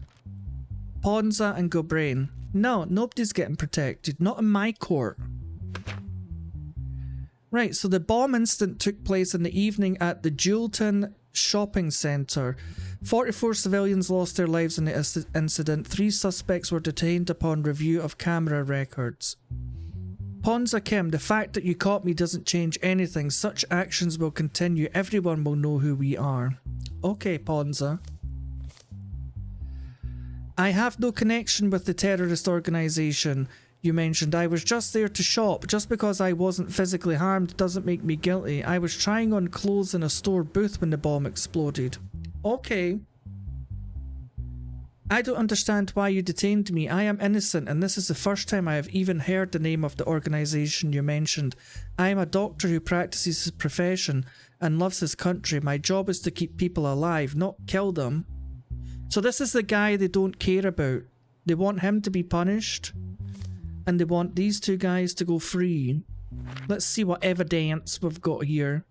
Ponza and Gobrain. No, nobody's getting protected. Not in my court. Right, so the bomb incident took place in the evening at the Jewelton shopping centre. 44 civilians lost their lives in the incident. 3 suspects were detained upon review of camera records. Ponza Kim, the fact that you caught me doesn't change anything. Such actions will continue. Everyone will know who we are. Okay, Ponza. I have no connection with the terrorist organisation you mentioned. I was just there to shop. Just because I wasn't physically harmed doesn't make me guilty. I was trying on clothes in a store booth when the bomb exploded. Okay. I don't understand why you detained me. I am innocent, and this is the first time I have even heard the name of the organisation you mentioned. I am a doctor who practices his profession and loves his country. My job is to keep people alive, not kill them. So this is the guy they don't care about. They want him to be punished, and they want these 2 guys to go free. Let's see what evidence we've got here.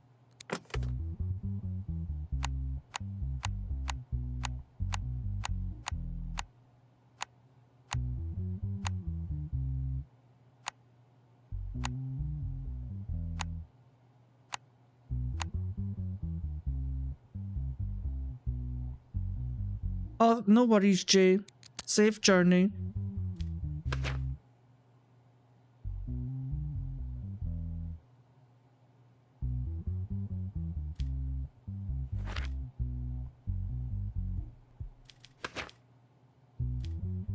Oh, no worries, Jay. Safe journey.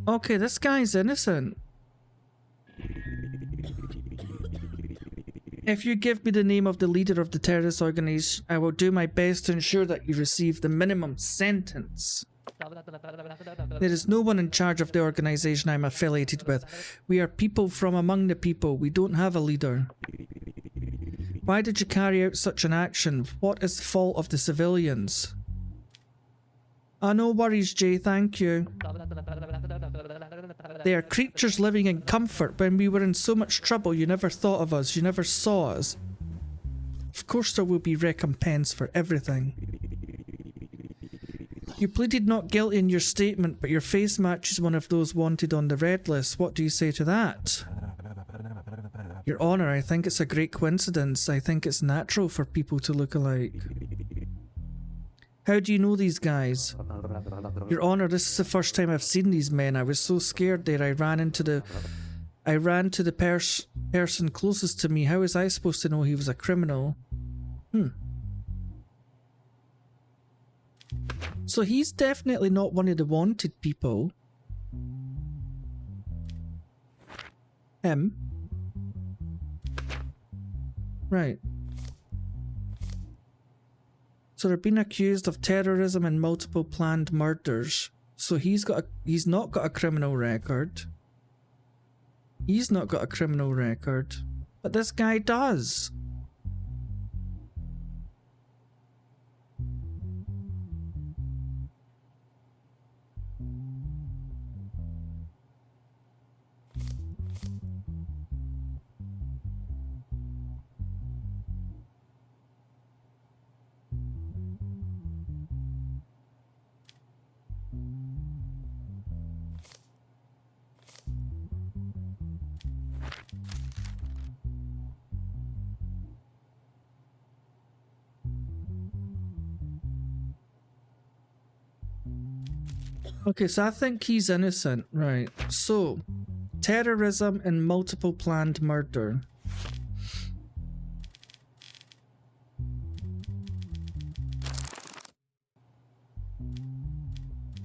Okay, this guy's innocent. If you give me the name of the leader of the terrorist organization, I will do my best to ensure that you receive the minimum sentence. There is no one in charge of the organization I'm affiliated with. We are people from among the people. We don't have a leader. Why did you carry out such an action? What is the fault of the civilians? No worries, Jay, thank you. They are creatures living in comfort. When we were in so much trouble, you never thought of us. You never saw us. Of course there will be recompense for everything. You pleaded not guilty in your statement, but your face matches one of those wanted on the red list. What do you say to that? Your Honour, I think it's a great coincidence. I think it's natural for people to look alike. How do you know these guys? Your Honour, this is the first time I've seen these men. I was so scared there. I ran to the person closest to me. How was I supposed to know he was a criminal? So he's definitely not one of the wanted people. Him. Right. So they're being accused of terrorism and multiple planned murders. So he's not got a criminal record. He's not got a criminal record. But this guy does. Okay, so I think he's innocent, right? So, terrorism and multiple planned murder.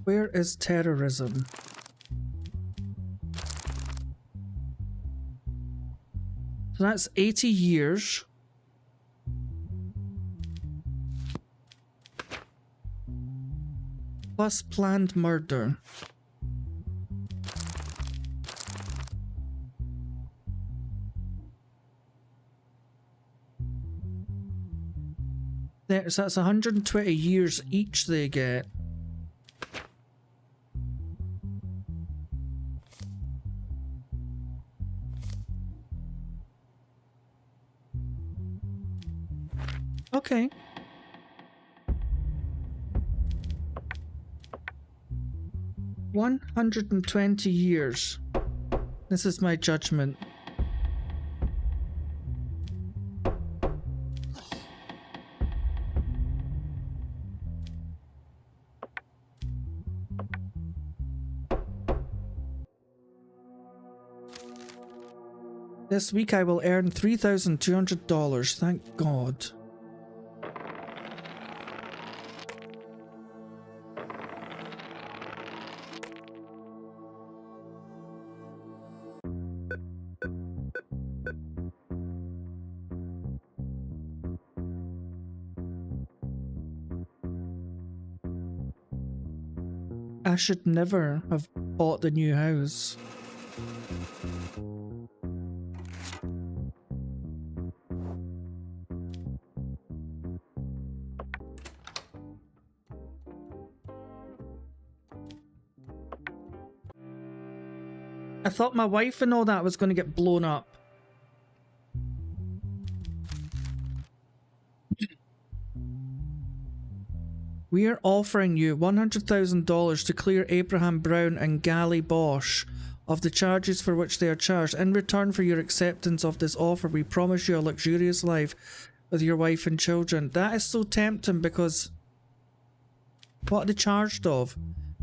Where is terrorism? So that's 80 years. Plus planned murder. There, so that's 120 years each they get. Okay. $120 years. This is my judgment. This week I will earn $3,200, thank God. I should never have bought the new house. I thought my wife and all that was going to get blown up. We are offering you $100,000 to clear Abraham Brown and Gally Bosch of the charges for which they are charged. In return for your acceptance of this offer, we promise you a luxurious life with your wife and children. That is so tempting because... what are they charged of?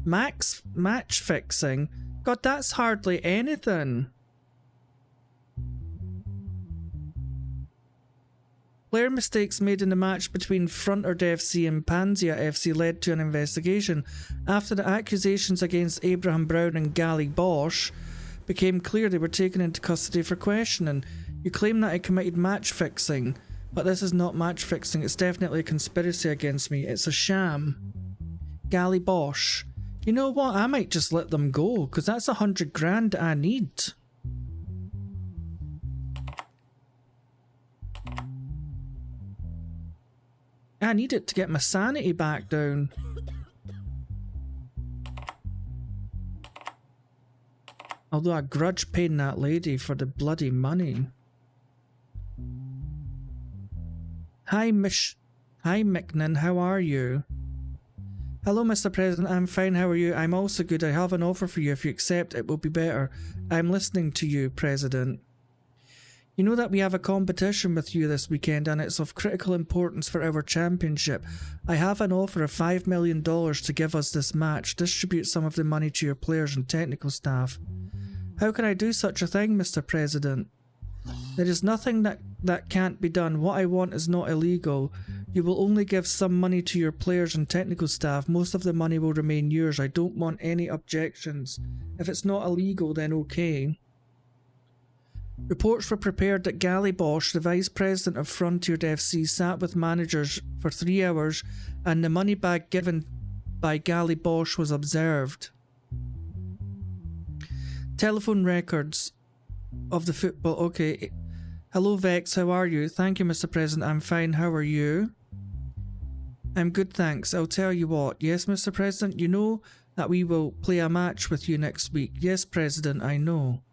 Match fixing? God, that's hardly anything. Player mistakes made in the match between Frontard FC and Panzia FC led to an investigation. After the accusations against Abraham Brown and Gally Bosch became clear, they were taken into custody for questioning. You claim that I committed match fixing, but this is not match fixing. It's definitely a conspiracy against me. It's a sham. Gally Bosch. You know what? I might just let them go, because that's $100,000 I need. I need it to get my sanity back down. Although I grudge paying that lady for the bloody money. Hi Micknan, how are you? Hello Mr. President, I'm fine, how are you? I'm also good, I have an offer for you. If you accept, it will be better. I'm listening to you, President. You know that we have a competition with you this weekend and it's of critical importance for our championship. I have an offer of $5 million to give us this match. Distribute some of the money to your players and technical staff. How can I do such a thing, Mr. President? There is nothing that can't be done. What I want is not illegal. You will only give some money to your players and technical staff. Most of the money will remain yours. I don't want any objections. If it's not illegal, then okay. Reports were prepared that Gally Bosch, the vice president of Frontier FC, sat with managers for 3 hours and the money bag given by Gally Bosch was observed. Telephone records of the football. Okay. Hello Vex, how are you? Thank you, Mr. President. I'm fine. How are you? I'm good, thanks. I'll tell you what. Yes, Mr. President, you know that we will play a match with you next week. Yes, President, I know.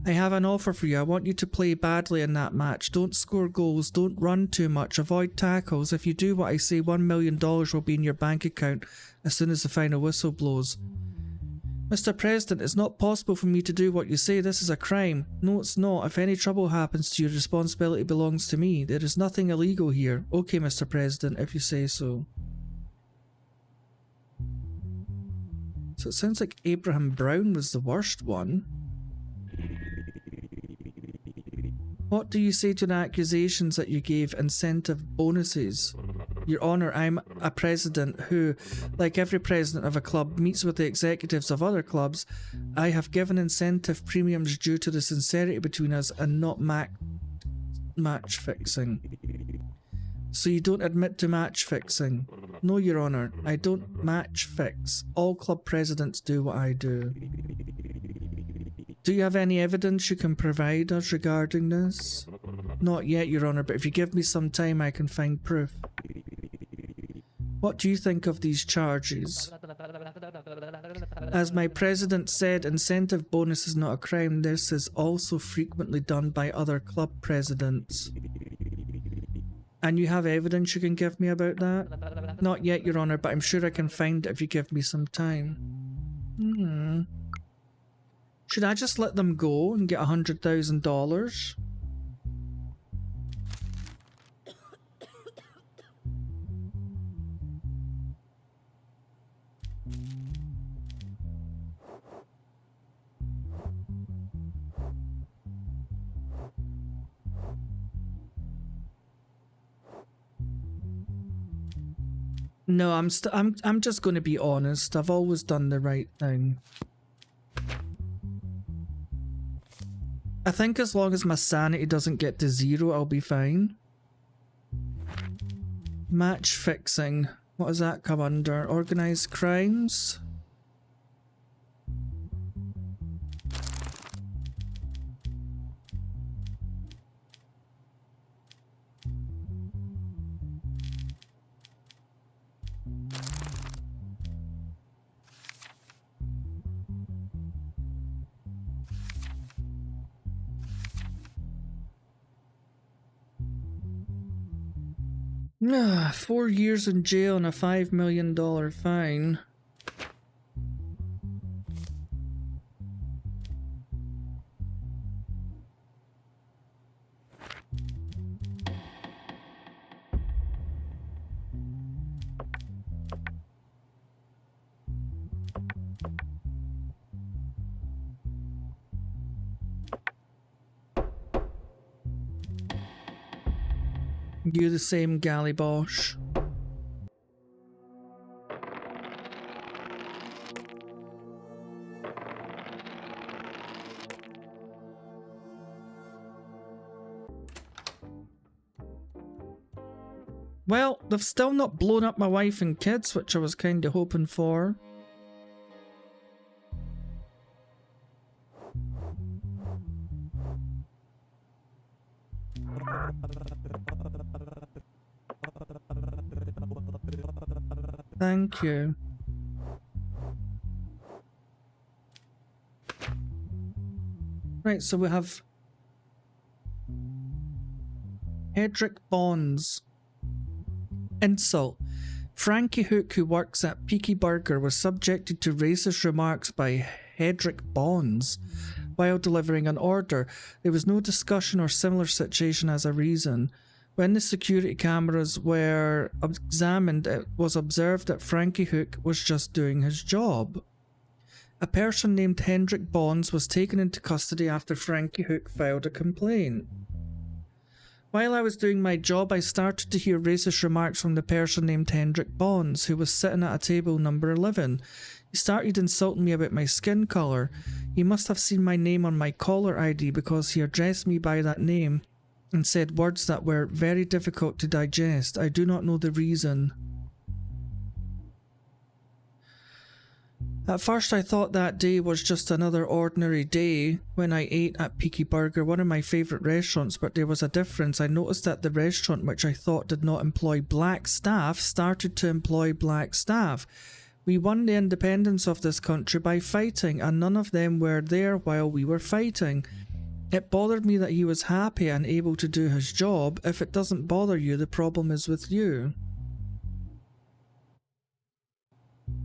I have an offer for you. I want you to play badly in that match. Don't score goals. Don't run too much. Avoid tackles. If you do what I say, $1 million will be in your bank account as soon as the final whistle blows. Mr. President, it's not possible for me to do what you say. This is a crime. No, it's not. If any trouble happens to you, responsibility belongs to me. There is nothing illegal here. Okay, Mr. President, if you say so. So it sounds like Abraham Brown was the worst one. What do you say to the accusations that you gave incentive bonuses? Your Honour, I'm a president who, like every president of a club, meets with the executives of other clubs. I have given incentive premiums due to the sincerity between us and not match fixing. So you don't admit to match fixing? No, Your Honour, I don't match fix. All club presidents do what I do. Do you have any evidence you can provide us regarding this? Not yet, Your Honor, but if you give me some time, I can find proof. What do you think of these charges? As my president said, incentive bonus is not a crime. This is also frequently done by other club presidents. And you have evidence you can give me about that? Not yet, Your Honor, but I'm sure I can find it if you give me some time. Should I just let them go and get $100,000? No, I'm just going to be honest. I've always done the right thing. I think as long as my sanity doesn't get to 0, I'll be fine. Match fixing. What does that come under? Organized crimes? Ah, 4 years in jail and a $5 million fine. You the same, Gally Bosch. Well, they've still not blown up my wife and kids, which I was kind of hoping for. Thank you. Right, so we have Hedrick Bonds. Insult. Frankie Hook, who works at Peaky Burger, was subjected to racist remarks by Hedrick Bonds while delivering an order. There was no discussion or similar situation as a reason. When the security cameras were examined, it was observed that Frankie Hook was just doing his job. A person named Hendrick Bonds was taken into custody after Frankie Hook filed a complaint. While I was doing my job, I started to hear racist remarks from the person named Hendrick Bonds, who was sitting at a table number 11. He started insulting me about my skin colour. He must have seen my name on my caller ID because he addressed me by that name and said words that were very difficult to digest. I do not know the reason. At first I thought that day was just another ordinary day when I ate at Peaky Burger, one of my favourite restaurants, but there was a difference. I noticed that the restaurant, which I thought did not employ black staff, started to employ black staff. We won the independence of this country by fighting, and none of them were there while we were fighting. It bothered me that he was happy and able to do his job. If it doesn't bother you, the problem is with you.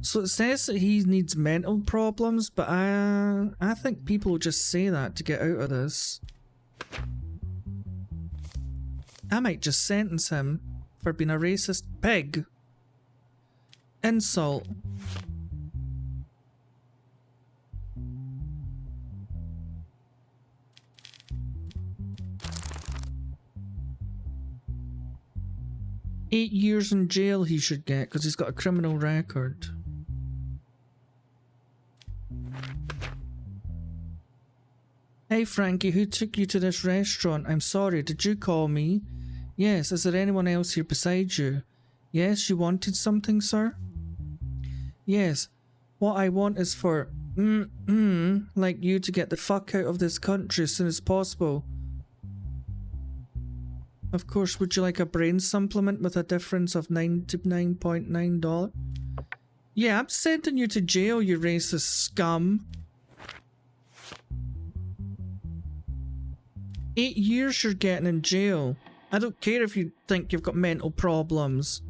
So it says that he needs mental problems, but I think people just say that to get out of this. I might just sentence him for being a racist pig. Insult. $8 years in jail he should get because he's got a criminal record. Hey Frankie, who took you to this restaurant? I'm sorry, did you call me? Yes, is there anyone else here beside you? Yes, you wanted something, sir? Yes, what I want is for like you to get the fuck out of this country as soon as possible. Of course, would you like a brain supplement with a difference of $99.9? Yeah, I'm sending you to jail, you racist scum. 8 years you're getting in jail. I don't care if you think you've got mental problems.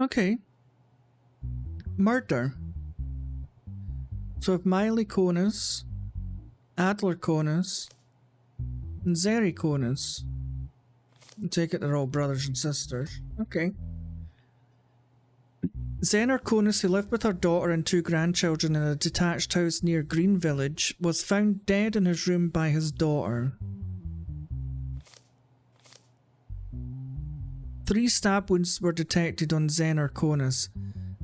Okay. Murder. So if Miley Konus, Adler Konus, and Zeri Konus, I take it they're all brothers and sisters. Okay. Zener Konus, who lived with her daughter and 2 grandchildren in a detached house near Green Village, was found dead in his room by his daughter. 3 stab wounds were detected on Zener Konus.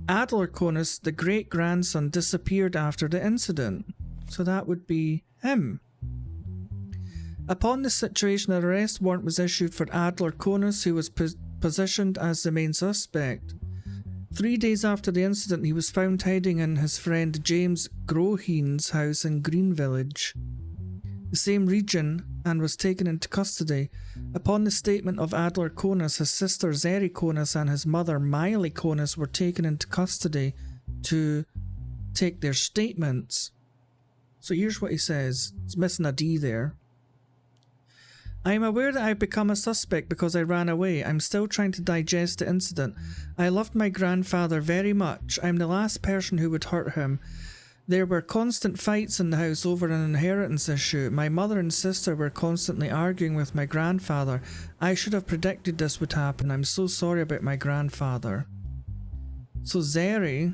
Adler Konus, the great-grandson, disappeared after the incident. So that would be him. Upon this situation, an arrest warrant was issued for Adler Konus, who was positioned as the main suspect. 3 days after the incident, he was found hiding in his friend James Groheen's house in Green Village, the same region, and was taken into custody. Upon the statement of Adler Konus, his sister Zeri Konus and his mother Miley Konus were taken into custody to take their statements. So here's what he says. It's missing a D there. I am aware that I've become a suspect because I ran away. I'm still trying to digest the incident. I loved my grandfather very much. I'm the last person who would hurt him. There were constant fights in the house over an inheritance issue. My mother and sister were constantly arguing with my grandfather. I should have predicted this would happen. I'm so sorry about my grandfather. So Zeri,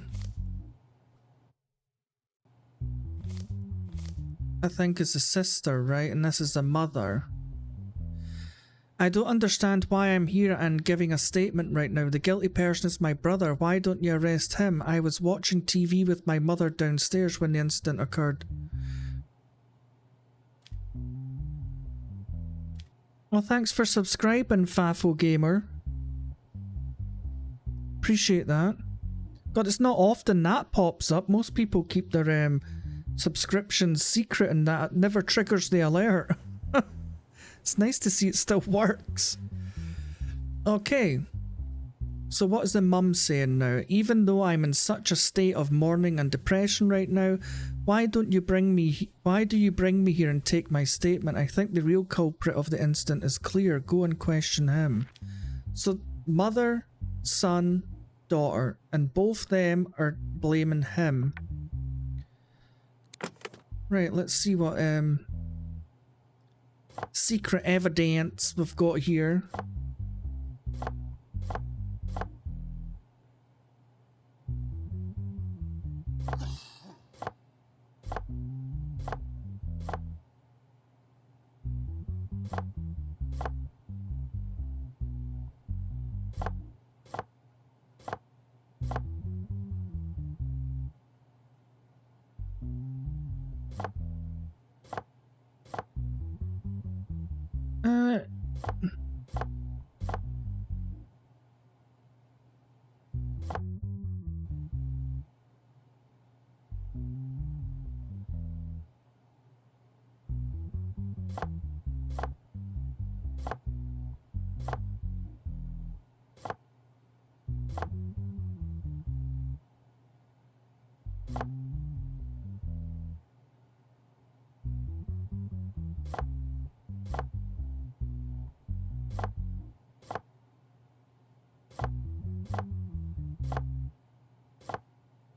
I think, is the sister, right? And this is the mother. I don't understand why I'm here and giving a statement right now. The guilty person is my brother. Why don't you arrest him? I was watching TV with my mother downstairs when the incident occurred. Well, thanks for subscribing, Fafo Gamer. Appreciate that. God, it's not often that pops up. Most people keep their subscriptions secret and that never triggers the alert. It's nice to see it still works. Okay. So what is the mum saying now? Even though I'm in such a state of mourning and depression right now, why do you bring me here and take my statement? I think the real culprit of the incident is clear. Go and question him. So mother, son, daughter, and both them are blaming him. Right, let's see what secret evidence we've got here.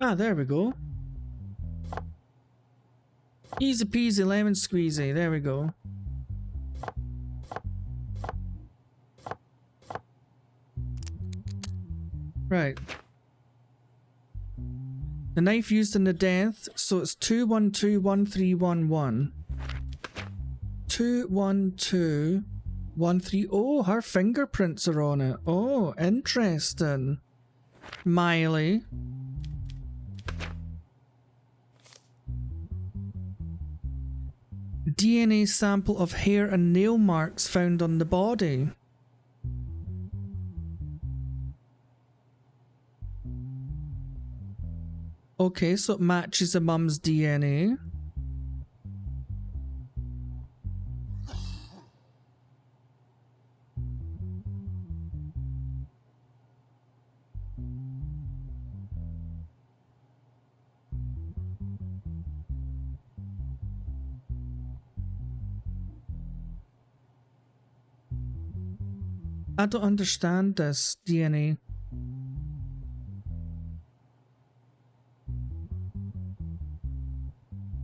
Ah, there we go. Easy peasy lemon squeezy. There we go. Right. The knife used in the death, so it's 2121311. 21213. Oh, her fingerprints are on it. Oh, interesting. Miley. DNA sample of hair and nail marks found on the body. Okay, so it matches the mum's DNA. I don't understand this DNA.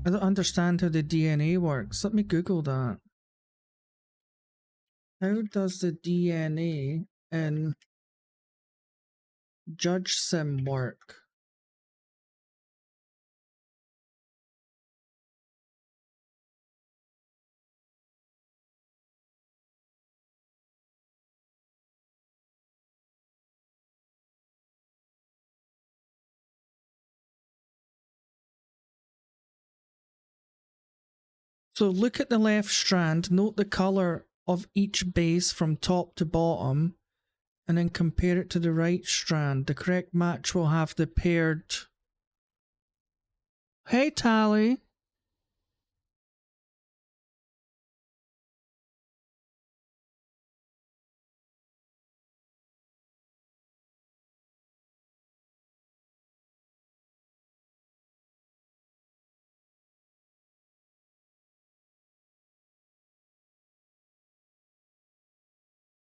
I don't understand how the DNA works. Let me Google that. How does the DNA in JudgeSim work? So look at the left strand, note the color of each base from top to bottom, and then compare it to the right strand. The correct match will have the paired... Hey, Tally!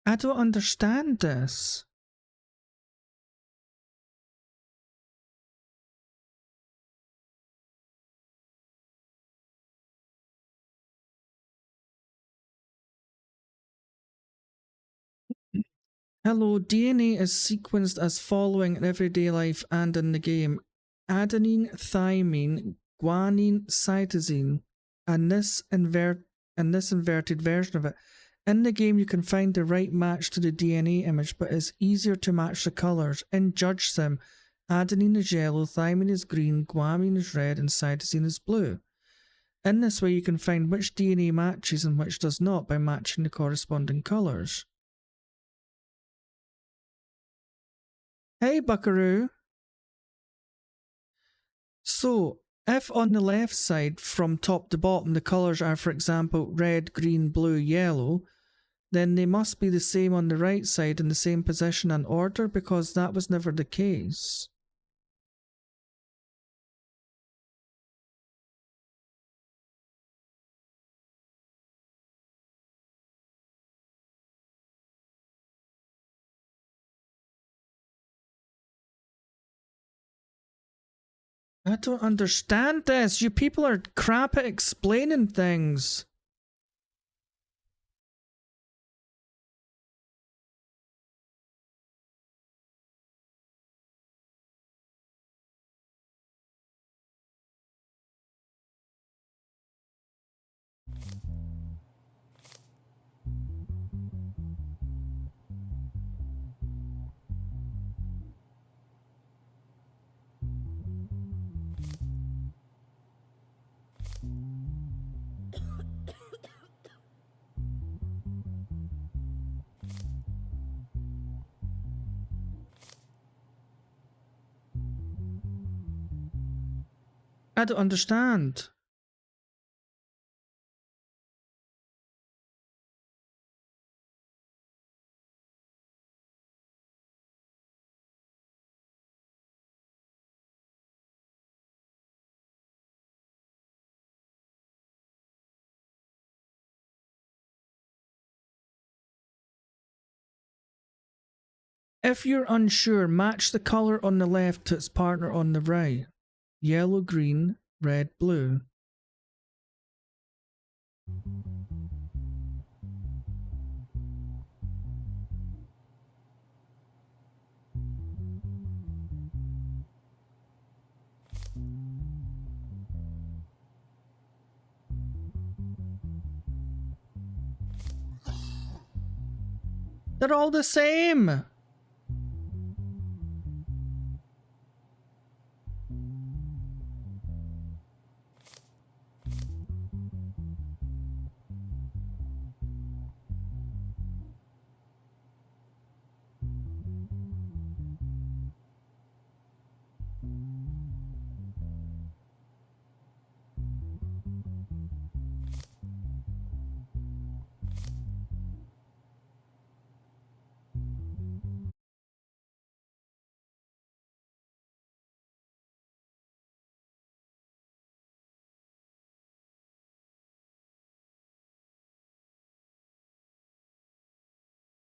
I don't understand this. Hello, DNA is sequenced as following in everyday life and in the game. Adenine, thymine, guanine, cytosine, and this inverted version of it. In the game, you can find the right match to the DNA image, but it's easier to match the colours. In JudgeSim, adenine is yellow, thymine is green, guanine is red, and cytosine is blue. In this way, you can find which DNA matches and which does not by matching the corresponding colours. Hey, Buckaroo! So, if on the left side, from top to bottom, the colours are, for example, red, green, blue, yellow, then they must be the same on the right side in the same position and order, because that was never the case. I don't understand this. You people are crap at explaining things. I don't understand. If you're unsure, match the colour on the left to its partner on the right. Yellow, green, red, blue. They're all the same!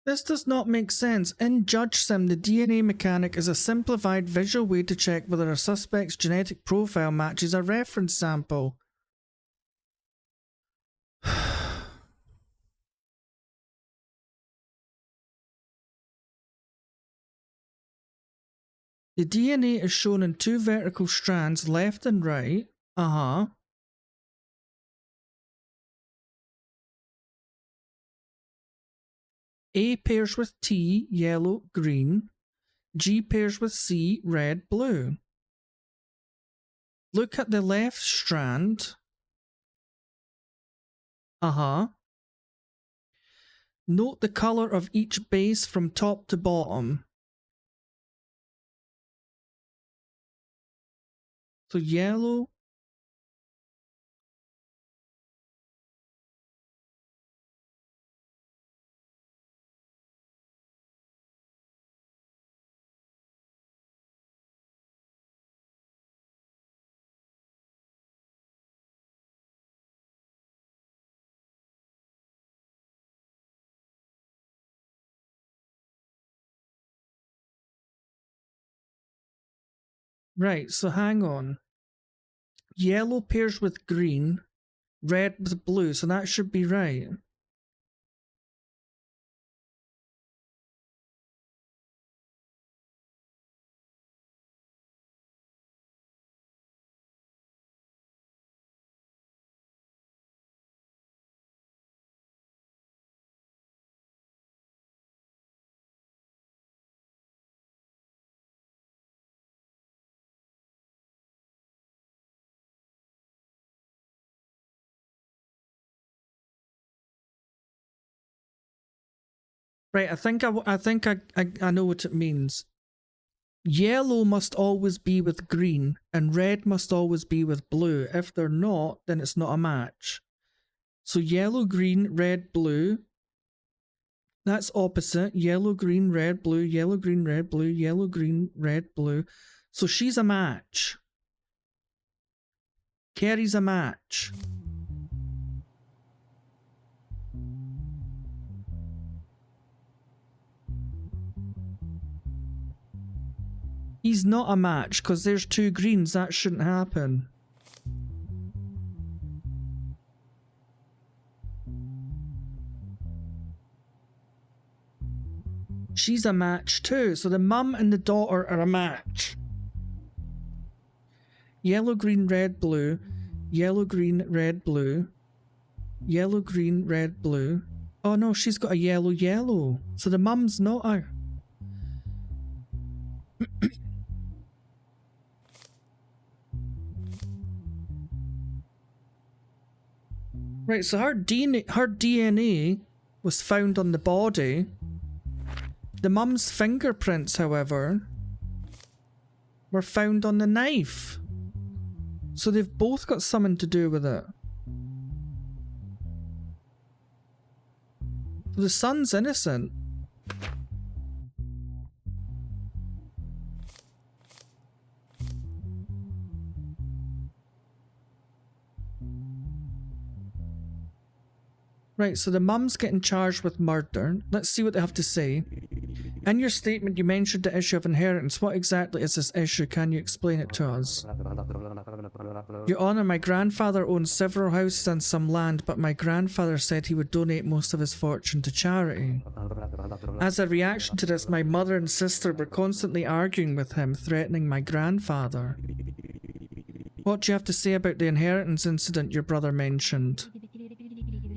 This does not make sense. In JudgeSim, the DNA mechanic is a simplified visual way to check whether a suspect's genetic profile matches a reference sample. The DNA is shown in two vertical strands, left and right. A pairs with T, yellow, green. G pairs with C, red, blue. Look at the left strand. Note the colour of each base from top to bottom. So yellow. Right, so hang on. Yellow pairs with green, red with blue, so that should be right. Right, I think I know what it means. Yellow must always be with green, and red must always be with blue. If they're not, then it's not a match. So yellow, green, red, blue. That's opposite. Yellow, green, red, blue, yellow, green, red, blue, yellow, green, red, blue. So she's a match. Carrie's a match. He's not a match because there's two greens. That shouldn't happen. She's a match too. So the mum and the daughter are a match. Yellow, green, red, blue. Yellow, green, red, blue. Yellow, green, red, blue. Oh no, she's got a yellow, yellow. So the mum's not a... Right, so her DNA was found on the body. The mum's fingerprints, however, were found on the knife. So they've both got something to do with it. The son's innocent. Right, so the mum's getting charged with murder. Let's see what they have to say. In your statement, you mentioned the issue of inheritance. What exactly is this issue? Can you explain it to us? Your Honour, my grandfather owns several houses and some land, but my grandfather said he would donate most of his fortune to charity. As a reaction to this, my mother and sister were constantly arguing with him, threatening my grandfather. What do you have to say about the inheritance incident your brother mentioned?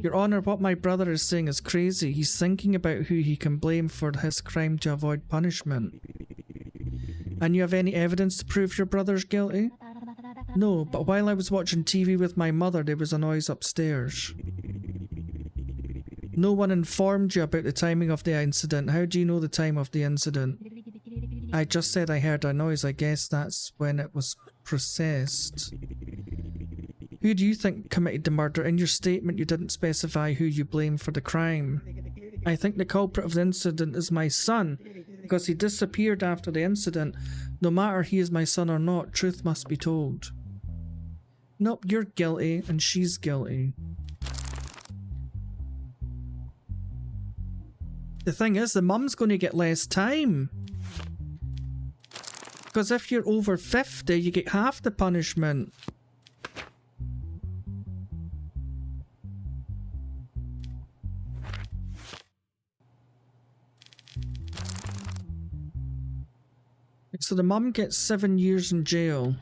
Your Honour, what my brother is saying is crazy. He's thinking about who he can blame for his crime to avoid punishment. And you have any evidence to prove your brother's guilty? No, but while I was watching TV with my mother, there was a noise upstairs. No one informed you about the timing of the incident. How do you know the time of the incident? I just said I heard a noise. I guess that's when it was processed. Who do you think committed the murder? In your statement, you didn't specify who you blame for the crime. I think the culprit of the incident is my son, because he disappeared after the incident. No matter he is my son or not, truth must be told. Nope, you're guilty, and she's guilty. The thing is, the mum's going to get less time. Because if you're over 50, you get half the punishment. So the mum gets 7 years in jail.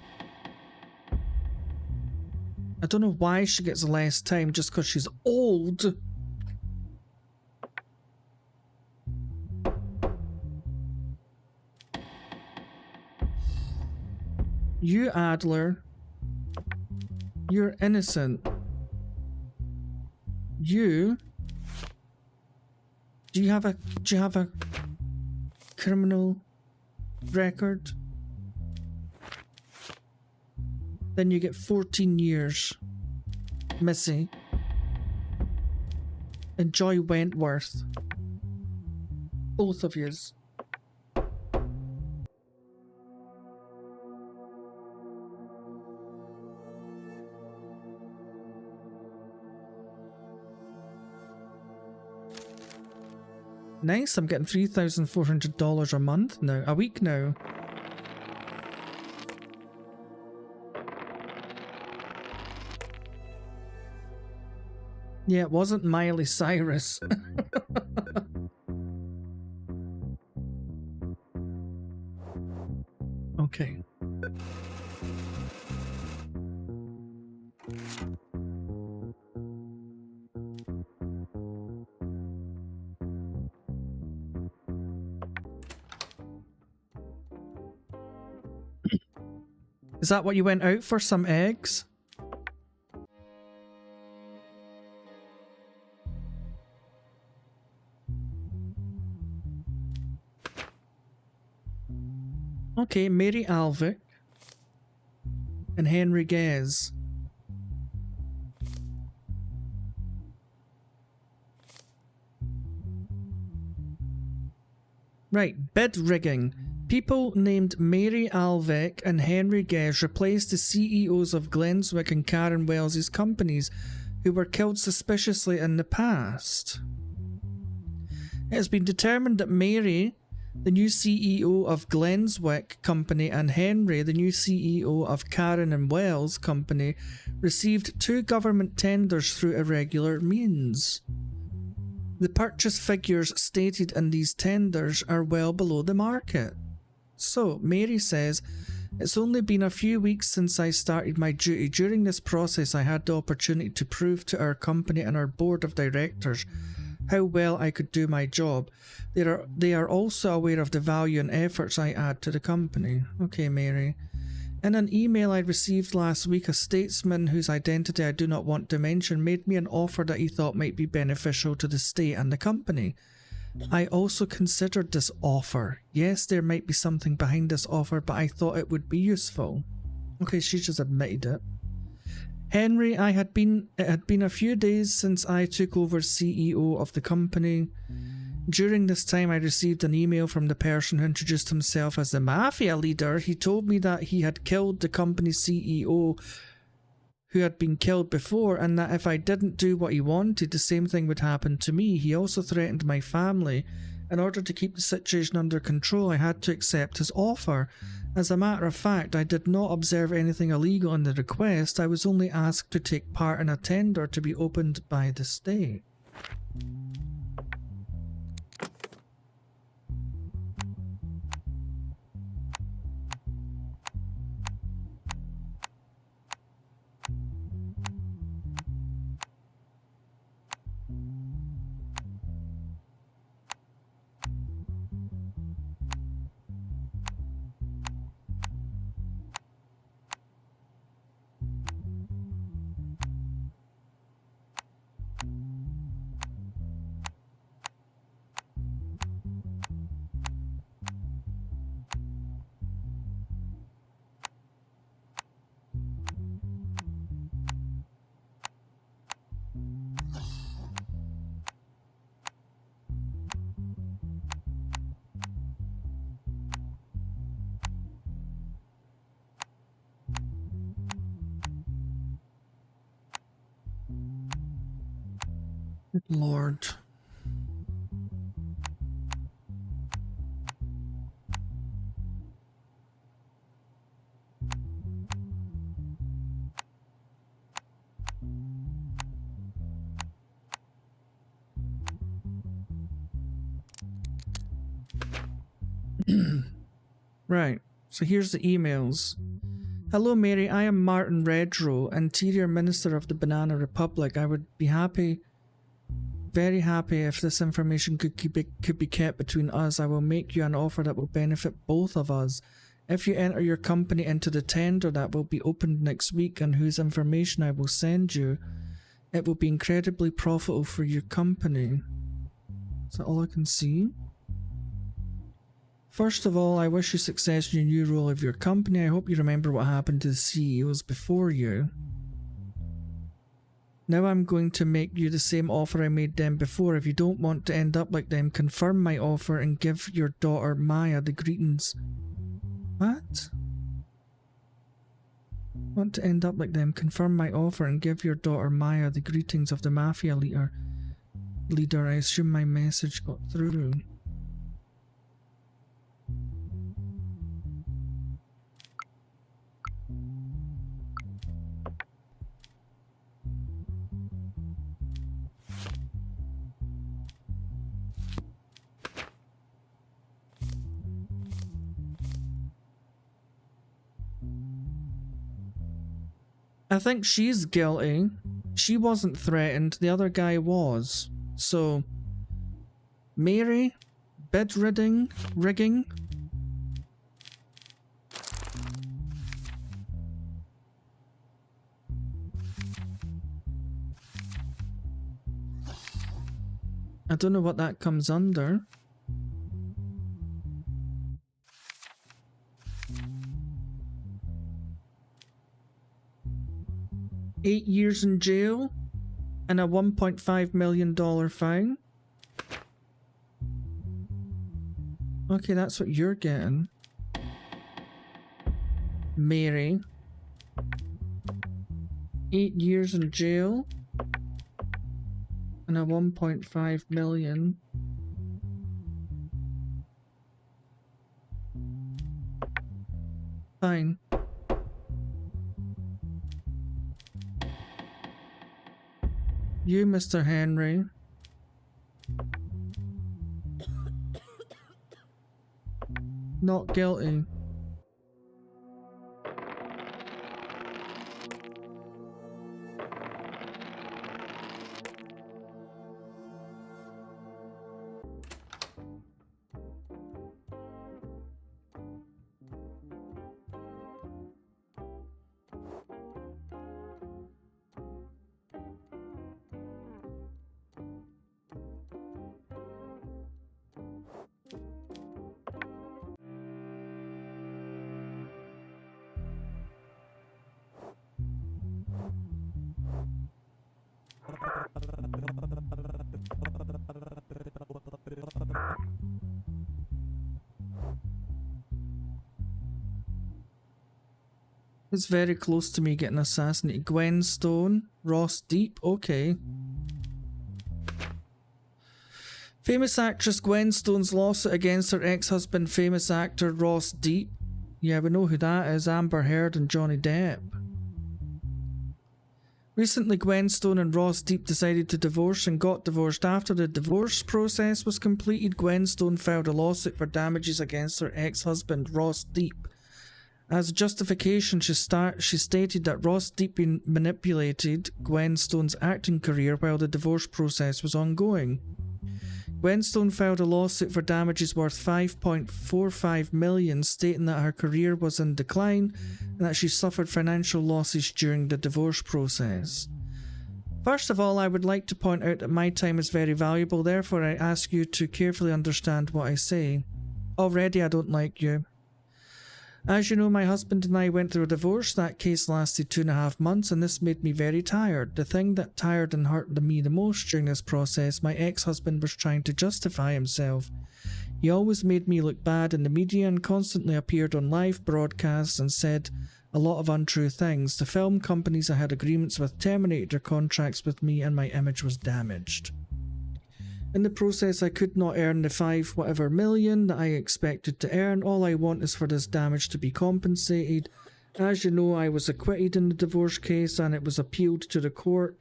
I don't know why she gets less time, just because she's old. You, Adler, you're innocent. You, do you have a criminal record? Then you get 14 years. Missy. Enjoy Wentworth. Both of yous. Nice, I'm getting $3,400 a month now, a week now. Yeah, it wasn't Miley Cyrus. Okay. Is that what you went out for? Some eggs? Okay, Mary Alvick and Henry Gaz. Right, bid rigging. People named Mary Alvick and Henry Gaz replaced the CEOs of Glenswick and Karen Wells's companies who were killed suspiciously in the past. It has been determined that Mary, the new CEO of Glenswick Company, and Henry, the new CEO of Karen and Wells Company, received 2 government tenders through irregular means. The purchase figures stated in these tenders are well below the market. So, Mary says, it's only been a few weeks since I started my duty. During this process, I had the opportunity to prove to our company and our board of directors how well I could do my job. They are also aware of the value and efforts I add to the company. Okay, Mary. In an email I received last week, a statesman whose identity I do not want to mention made me an offer that he thought might be beneficial to the state and the company. I also considered this offer. Yes, there might be something behind this offer, but I thought it would be useful. Okay, she just admitted it. Henry, it had been a few days since I took over CEO of the company. During this time, I received an email from the person who introduced himself as the mafia leader. He told me that he had killed the company's CEO who had been killed before, and that if I didn't do what he wanted, the same thing would happen to me. He also threatened my family. In order to keep the situation under control, I had to accept his offer. As a matter of fact, I did not observe anything illegal in the request. I was only asked to take part in a tender to be opened by the state. Good Lord. Right, so here's the emails. Hello Mary, I am Martin Redrow, Interior Minister of the Banana Republic. I would be happy, very happy if this information could be kept between us. I will make you an offer that will benefit both of us. If you enter your company into the tender that will be opened next week and whose information I will send you, it will be incredibly profitable for your company. Is that all I can see? First of all, I wish you success in your new role of your company. I hope you remember what happened to the CEOs before you. Now I'm going to make you the same offer I made them before. If you don't want to end up like them, confirm my offer and give your daughter Maya the greetings. What? Want to end up like them, confirm my offer and give your daughter Maya the greetings of the mafia leader. I assume my message got through. I think she's guilty. She wasn't threatened, the other guy was. So, Mary, bid rigging. I don't know what that comes under. $8 years in jail and a $1.5 million fine. Okay, that's what you're getting. Mary. 8 years in jail and a 1.5 million. Fine. You, Mr. Henry. Not guilty. It's very close to me getting assassinated. Gwen Stone, Ross Deep, okay. Famous actress Gwen Stone's lawsuit against her ex-husband, famous actor Ross Deep. Yeah, we know who that is, Amber Heard and Johnny Depp. Recently, Gwen Stone and Ross Deep decided to divorce and got divorced. After the divorce process was completed, Gwen Stone filed a lawsuit for damages against her ex-husband, Ross Deep. As a justification, she stated that Ross Deep manipulated Gwen Stone's acting career while the divorce process was ongoing. Gwen Stone filed a lawsuit for damages worth $5.45 million, stating that her career was in decline and that she suffered financial losses during the divorce process. First of all, I would like to point out that my time is very valuable, therefore I ask you to carefully understand what I say. Already I don't like you. As you know, my husband and I went through a divorce. That case lasted 2.5 months and this made me very tired. The thing that tired and hurt me the most during this process, my ex-husband was trying to justify himself. He always made me look bad in the media and constantly appeared on live broadcasts and said a lot of untrue things. The film companies I had agreements with terminated their contracts with me and my image was damaged. In the process, I could not earn the $5 million that I expected to earn. All I want is for this damage to be compensated. As you know, I was acquitted in the divorce case and it was appealed to the court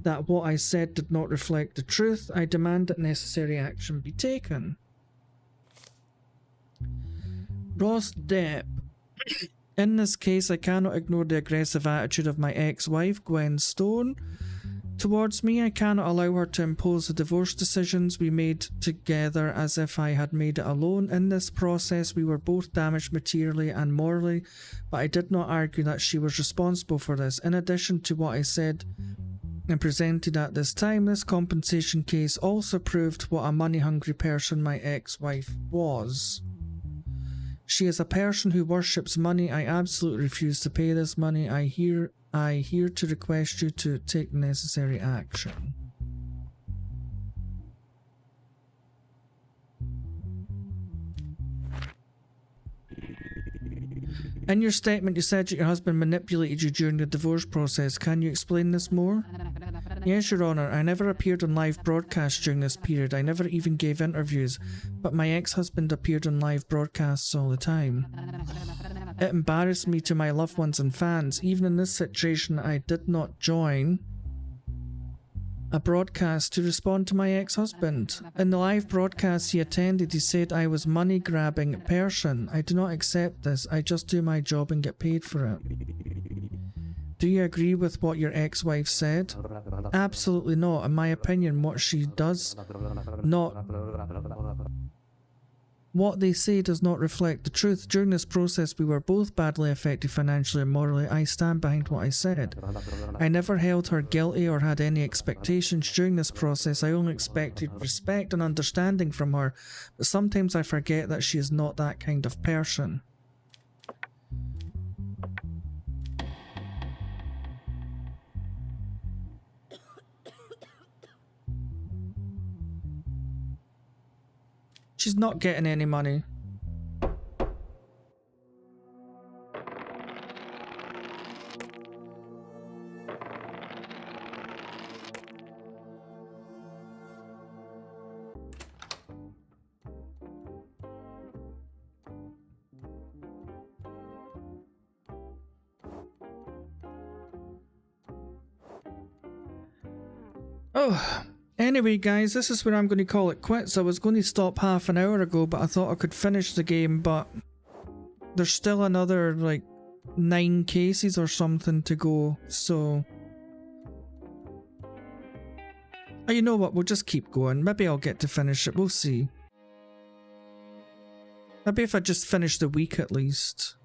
that what I said did not reflect the truth. I demand that necessary action be taken. Ross Depp. In this case, I cannot ignore the aggressive attitude of my ex-wife, Gwen Stone, towards me. I cannot allow her to impose the divorce decisions we made together as if I had made it alone. In this process, we were both damaged materially and morally, but I did not argue that she was responsible for this. In addition to what I said and presented at this time, this compensation case also proved what a money-hungry person my ex-wife was. She is a person who worships money. I absolutely refuse to pay this money. I here to request you to take necessary action. In your statement, you said that your husband manipulated you during the divorce process. Can you explain this more? Yes, Your Honour. I never appeared on live broadcasts during this period. I never even gave interviews, but my ex-husband appeared on live broadcasts all the time. It embarrassed me to my loved ones and fans. Even in this situation, I did not join a broadcast to respond to my ex-husband. In the live broadcast he attended, he said I was money-grabbing person. I do not accept this. I just do my job and get paid for it. Do you agree with what your ex-wife said? Absolutely not. In my opinion, what she does not... What they say does not reflect the truth. During this process, we were both badly affected financially and morally. I stand behind what I said. I never held her guilty or had any expectations during this process. I only expected respect and understanding from her, but sometimes I forget that she is not that kind of person. She's not getting any money. Oh. Anyway guys, this is where I'm going to call it quits. I was going to stop half an hour ago, but I thought I could finish the game, but there's still another like 9 cases or something to go, so... You know what, we'll just keep going. Maybe I'll get to finish it, we'll see. Maybe if I just finish the week at least.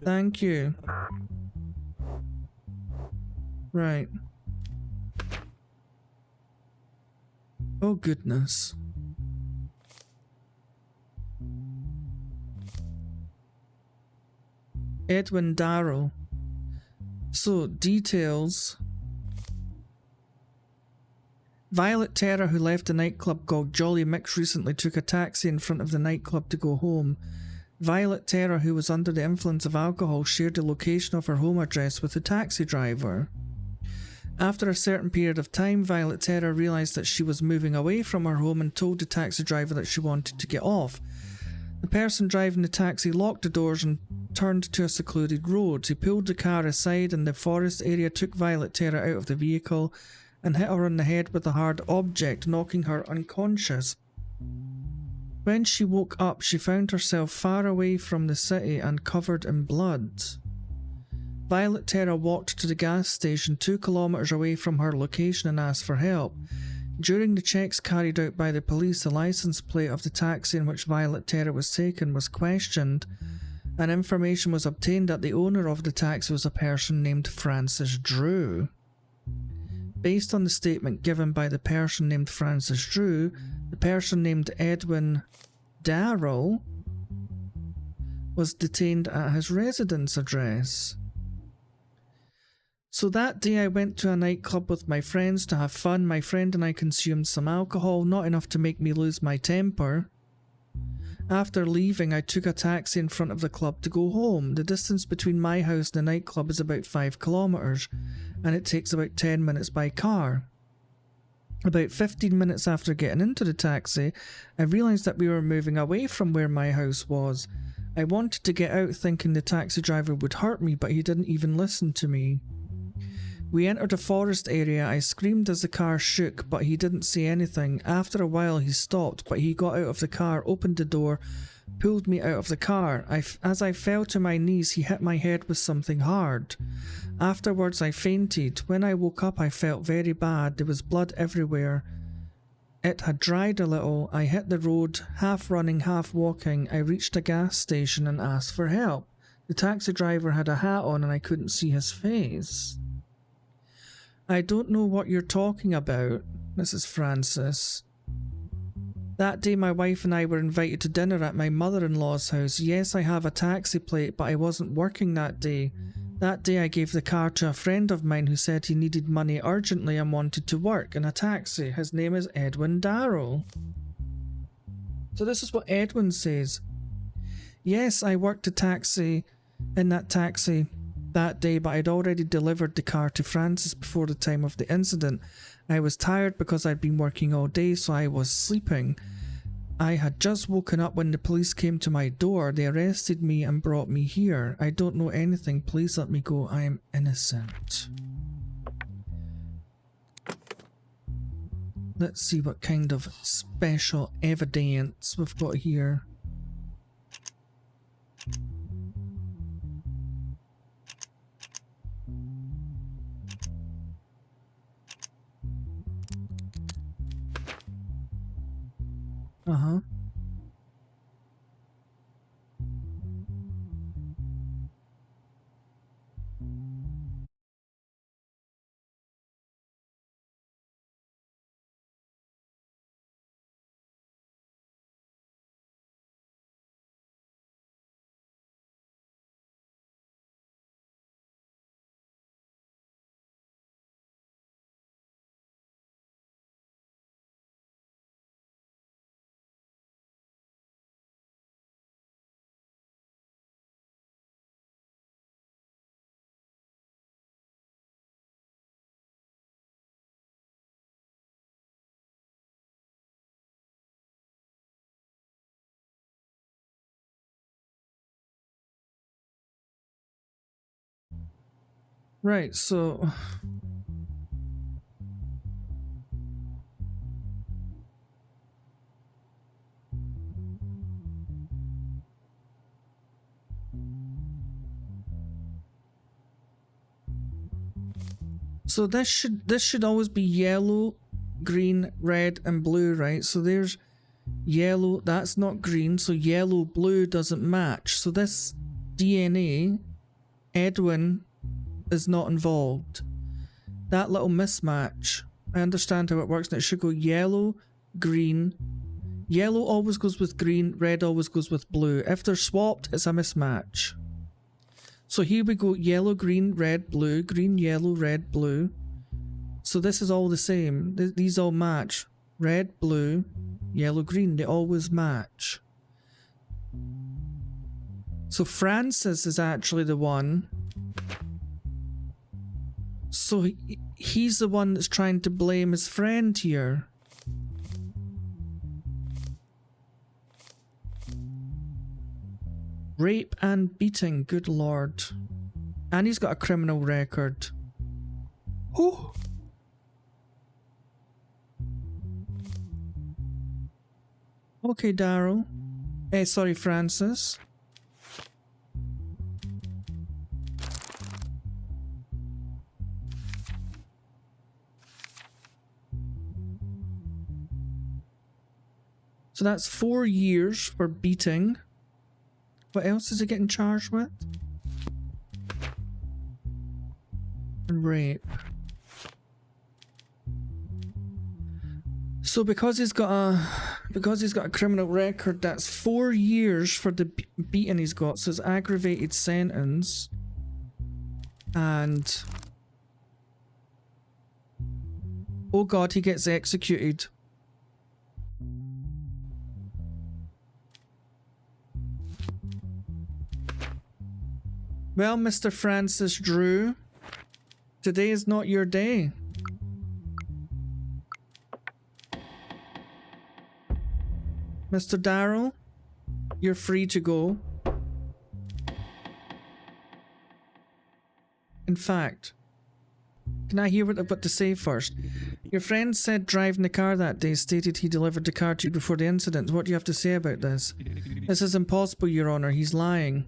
Thank you. Right. Oh goodness. Edwin Darrow. So, details. Violet Terra, who left a nightclub called Jolly Mix recently, took a taxi in front of the nightclub to go home. Violet Terra, who was under the influence of alcohol, shared the location of her home address with the taxi driver. After a certain period of time, Violet Terra realised that she was moving away from her home and told the taxi driver that she wanted to get off. The person driving the taxi locked the doors and turned to a secluded road. He pulled the car aside in the forest area, took Violet Terra out of the vehicle and hit her on the head with a hard object, knocking her unconscious. When she woke up, she found herself far away from the city and covered in blood. Violet Terra walked to the gas station 2 kilometers away from her location and asked for help. During the checks carried out by the police, the license plate of the taxi in which Violet Terra was taken was questioned, and information was obtained that the owner of the taxi was a person named Francis Drew. Based on the statement given by the person named Francis Drew, the person named Edwin Darrell was detained at his residence address. So that day I went to a nightclub with my friends to have fun. My friend and I consumed some alcohol, not enough to make me lose my temper. After leaving, I took a taxi in front of the club to go home. The distance between my house and the nightclub is about 5 kilometers, and it takes about 10 minutes by car. About 15 minutes after getting into the taxi, I realised that we were moving away from where my house was. I wanted to get out thinking the taxi driver would hurt me, but he didn't even listen to me. We entered a forest area. I screamed as the car shook, but he didn't say anything. After a while he stopped, but he got out of the car, opened the door, pulled me out of the car. As I fell to my knees, he hit my head with something hard. Afterwards I fainted. When I woke up I felt very bad. There was blood everywhere. It had dried a little. I hit the road, half running, half walking. I reached a gas station and asked for help. The taxi driver had a hat on and I couldn't see his face. I don't know what you're talking about, Mrs. Francis. That day my wife and I were invited to dinner at my mother-in-law's house. Yes, I have a taxi plate, but I wasn't working that day. That day I gave the car to a friend of mine who said he needed money urgently and wanted to work in a taxi. His name is Edwin Darrell. So this is what Edwin says. Yes, I worked in that taxi that day, but I'd already delivered the car to Francis before the time of the incident. I was tired because I'd been working all day, so I was sleeping. I had just woken up when the police came to my door. They arrested me and brought me here. I don't know anything. Please let me go. I am innocent. Let's see what kind of special evidence we've got here. Uh-huh. Right, so this should always be yellow, green, red, and blue, right? So there's yellow, that's not green, so yellow, blue doesn't match. So this DNA, Edwin is not involved. That little mismatch, I understand how it works, and it should go yellow, green. Yellow always goes with green, red always goes with blue. If they're swapped, it's a mismatch. So here we go, yellow, green, red, blue, green, yellow, red, blue. So this is all the same. These all match. Red, blue, yellow, green. They always match. So Francis is actually the one. So he's the one that's trying to blame his friend here. Rape and beating, good lord. And he's got a criminal record. Oh! Okay, Daryl. Sorry, Francis. So that's 4 years for beating. What else is he getting charged with? And rape. So because he's got a criminal record, that's 4 years for the beating he's got. So it's aggravated sentence. And oh god, he gets executed. Well, Mr. Francis Drew, today is not your day. Mr. Darrell, you're free to go. In fact, can I hear what I've got to say first? Your friend said driving the car that day stated he delivered the car to you before the incident. What do you have to say about this? This is impossible, Your Honor. He's lying.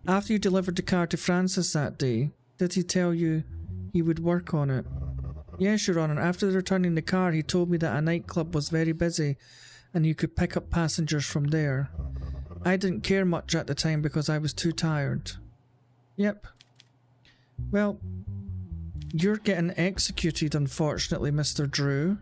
After you delivered the car to Francis that day, did he tell you he would work on it? Yes, Your Honor. After returning the car, he told me that a nightclub was very busy and you could pick up passengers from there. I didn't care much at the time because I was too tired. Yep. Well, you're getting executed, unfortunately, Mr. Drew.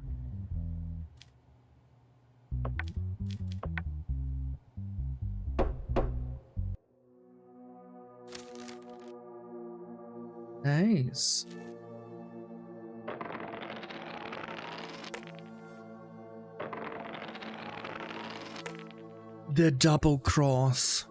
Nice. The double cross.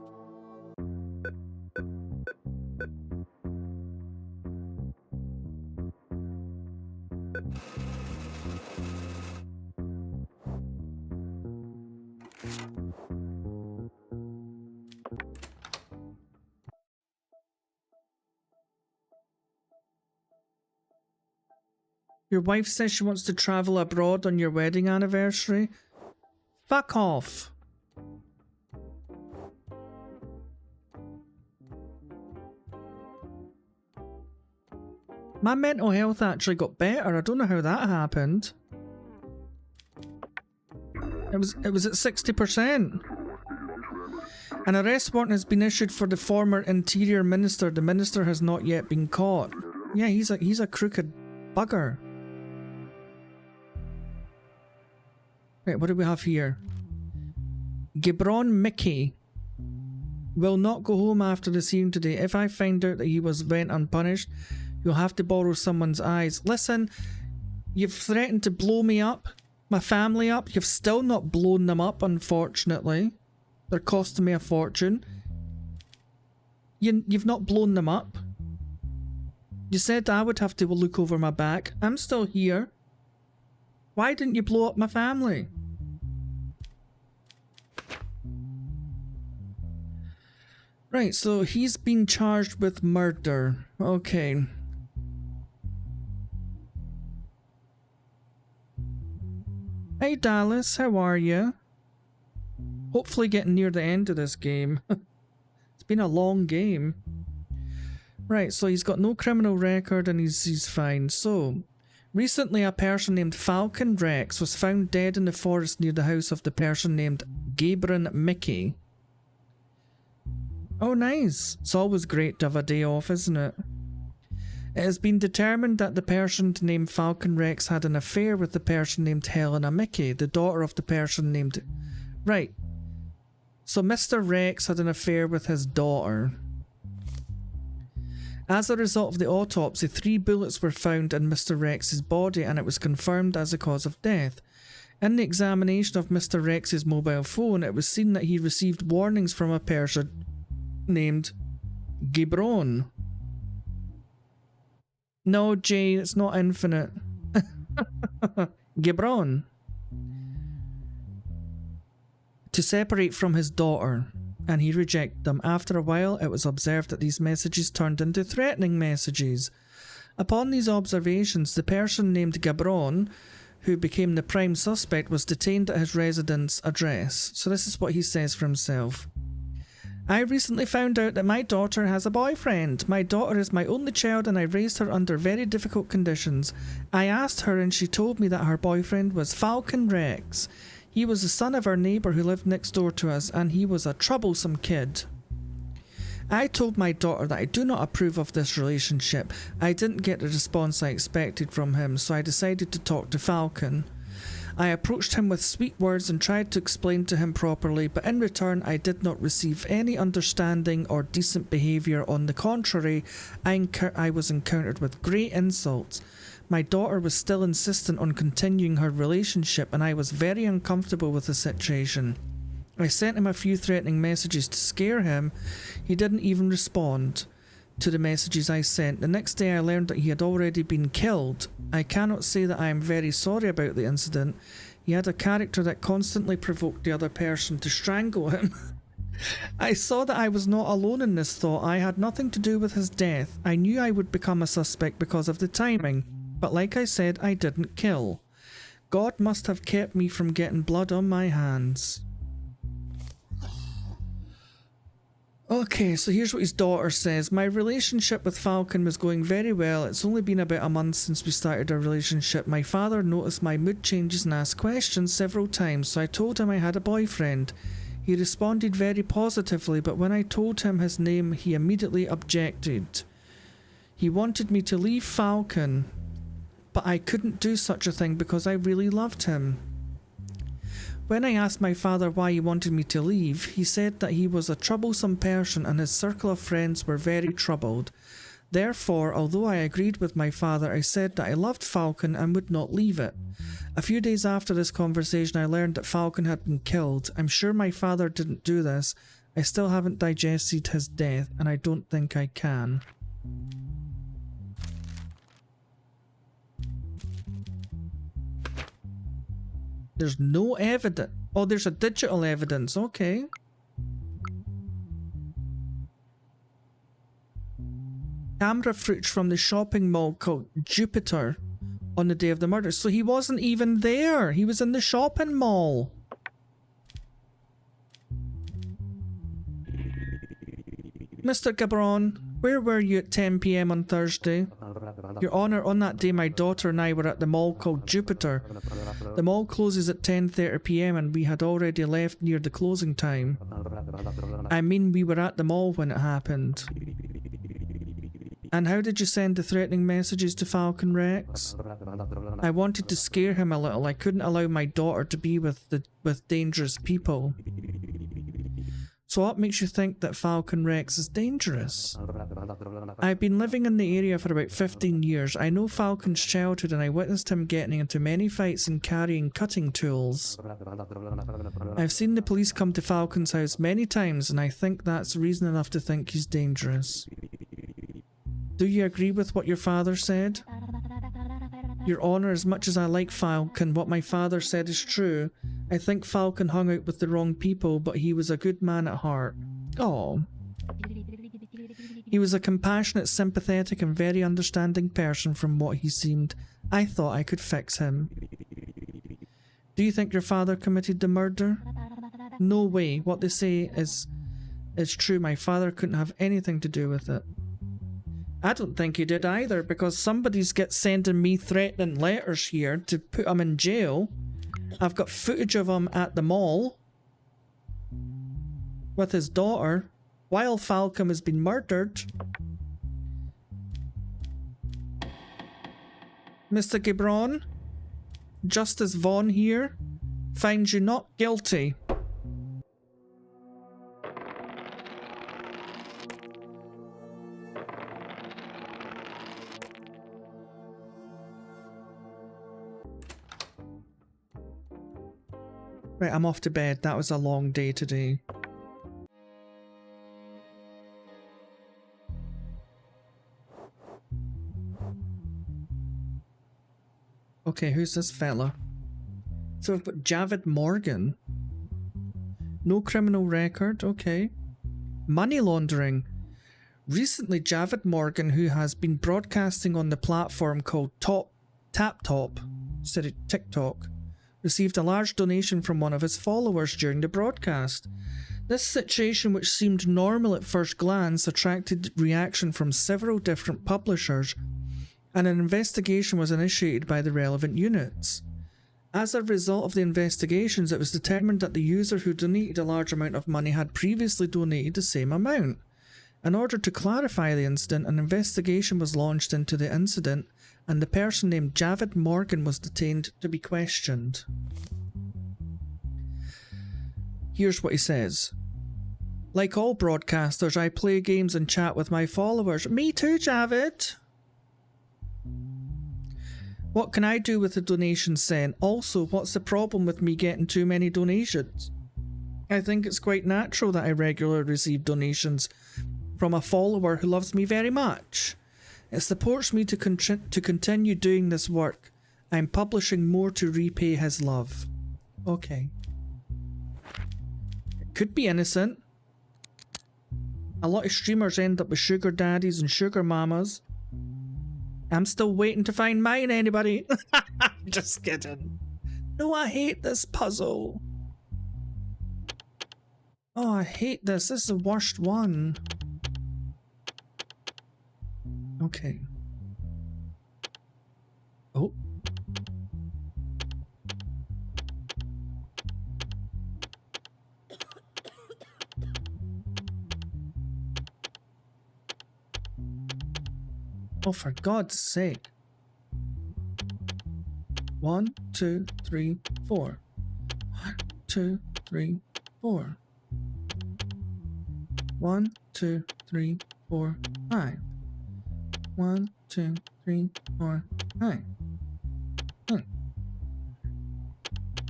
Your wife says she wants to travel abroad on your wedding anniversary? Fuck off. My mental health actually got better. I don't know how that happened. It was at 60%. An arrest warrant has been issued for the former Interior Minister. The minister has not yet been caught. Yeah, he's a crooked bugger. Right, what do we have here? Gibron Mickey will not go home after the hearing today. If I find out that he went unpunished, you'll have to borrow someone's eyes. Listen, you've threatened to blow me up, my family up. You've still not blown them up, unfortunately. They're costing me a fortune. You've not blown them up. You said I would have to look over my back. I'm still here. Why didn't you blow up my family? Right, so he's been charged with murder. Okay. Hey Dallas, how are you? Hopefully getting near the end of this game. It's been a long game. Right, so he's got no criminal record and he's fine. So, recently a person named Falcon Rex was found dead in the forest near the house of the person named Gabron Mickey. Oh nice, it's always great to have a day off, isn't it? It has been determined that the person named Falcon Rex had an affair with the person named Helena Mickey, the daughter of the person named... Right, so Mr. Rex had an affair with his daughter. As a result of the autopsy, 3 bullets were found in Mr. Rex's body and it was confirmed as a cause of death. In the examination of Mr. Rex's mobile phone, it was seen that he received warnings from a person named Gibron. No, Jay, it's not infinite. Gibron. To separate from his daughter, and he rejected them. After a while, it was observed that these messages turned into threatening messages. Upon these observations, the person named Gabron, who became the prime suspect, was detained at his residence address. So this is what he says for himself. I recently found out that my daughter has a boyfriend. My daughter is my only child and I raised her under very difficult conditions. I asked her and she told me that her boyfriend was Falcon Rex. He was the son of our neighbour who lived next door to us and he was a troublesome kid. I told my daughter that I do not approve of this relationship. I didn't get the response I expected from him, so I decided to talk to Falcon. I approached him with sweet words and tried to explain to him properly, but in return I did not receive any understanding or decent behaviour. On the contrary, I was encountered with great insults. My daughter was still insistent on continuing her relationship and I was very uncomfortable with the situation. I sent him a few threatening messages to scare him. He didn't even respond to the messages I sent. The next day I learned that he had already been killed. I cannot say that I am very sorry about the incident. He had a character that constantly provoked the other person to strangle him. I saw that I was not alone in this thought. I had nothing to do with his death. I knew I would become a suspect because of the timing, but like I said, I didn't kill. God must have kept me from getting blood on my hands. Okay, so here's what his daughter says. My relationship with Falcon was going very well. It's only been about a month since we started our relationship. My father noticed my mood changes and asked questions several times, so I told him I had a boyfriend. He responded very positively, but when I told him his name, he immediately objected. He wanted me to leave Falcon, but I couldn't do such a thing because I really loved him. When I asked my father why he wanted me to leave, he said that he was a troublesome person and his circle of friends were very troubled. Therefore, although I agreed with my father, I said that I loved Falcon and would not leave it. A few days after this conversation, I learned that Falcon had been killed. I'm sure my father didn't do this. I still haven't digested his death, and I don't think I can. There's no evidence. Oh, there's a digital evidence. Okay. Camera footage from the shopping mall called Jupiter on the day of the murder. So he wasn't even there. He was in the shopping mall. Mr. Gabron, where were you at 10 PM on Thursday? Your Honour, on that day my daughter and I were at the mall called Jupiter. The mall closes at 10:30 PM and we had already left near the closing time. I mean, we were at the mall when it happened. And how did you send the threatening messages to Falcon Rex? I wanted to scare him a little. I couldn't allow my daughter to be with dangerous people. So what makes you think that Falcon Rex is dangerous? I've been living in the area for about 15 years. I know Falcon's childhood and I witnessed him getting into many fights and carrying cutting tools. I've seen the police come to Falcon's house many times and I think that's reason enough to think he's dangerous. Do you agree with what your father said? Your Honour, as much as I like Falcon, what my father said is true. I think Falcon hung out with the wrong people, but he was a good man at heart. Oh. He was a compassionate, sympathetic and very understanding person from what he seemed. I thought I could fix him. Do you think your father committed the murder? No way. What they say is true. My father couldn't have anything to do with it. I don't think he did either, because somebody's sending me threatening letters here to put him in jail. I've got footage of him at the mall with his daughter while Falcon has been murdered. Mr. Gibron, Justice Vaughn here finds you not guilty. Right, I'm off to bed. That was a long day today. Okay, who's this fella? So we've got Javid Morgan. No criminal record, okay. Money laundering. Recently, Javid Morgan, who has been broadcasting on the platform called TikTok, received a large donation from one of his followers during the broadcast. This situation, which seemed normal at first glance, attracted reaction from several different publishers, and an investigation was initiated by the relevant units. As a result of the investigations, it was determined that the user who donated a large amount of money had previously donated the same amount. In order to clarify the incident, an investigation was launched into the incident, and the person named Javid Morgan was detained to be questioned. Here's what he says. Like all broadcasters, I play games and chat with my followers. Me too, Javid. What can I do with the donations sent? Also, what's the problem with me getting too many donations? I think it's quite natural that I regularly receive donations from a follower who loves me very much. It supports me to continue doing this work. I'm publishing more to repay his love. Okay. It could be innocent. A lot of streamers end up with sugar daddies and sugar mamas. I'm still waiting to find mine, anybody? Just kidding. No, I hate this puzzle. Oh, I hate this. This is the worst one. Okay. Oh. Oh, for God's sake. 1, 2, 3, 4. 1, 2, 3, 4. 1, 2, 3, 4, 5. 1, 2, 3, 4, 5.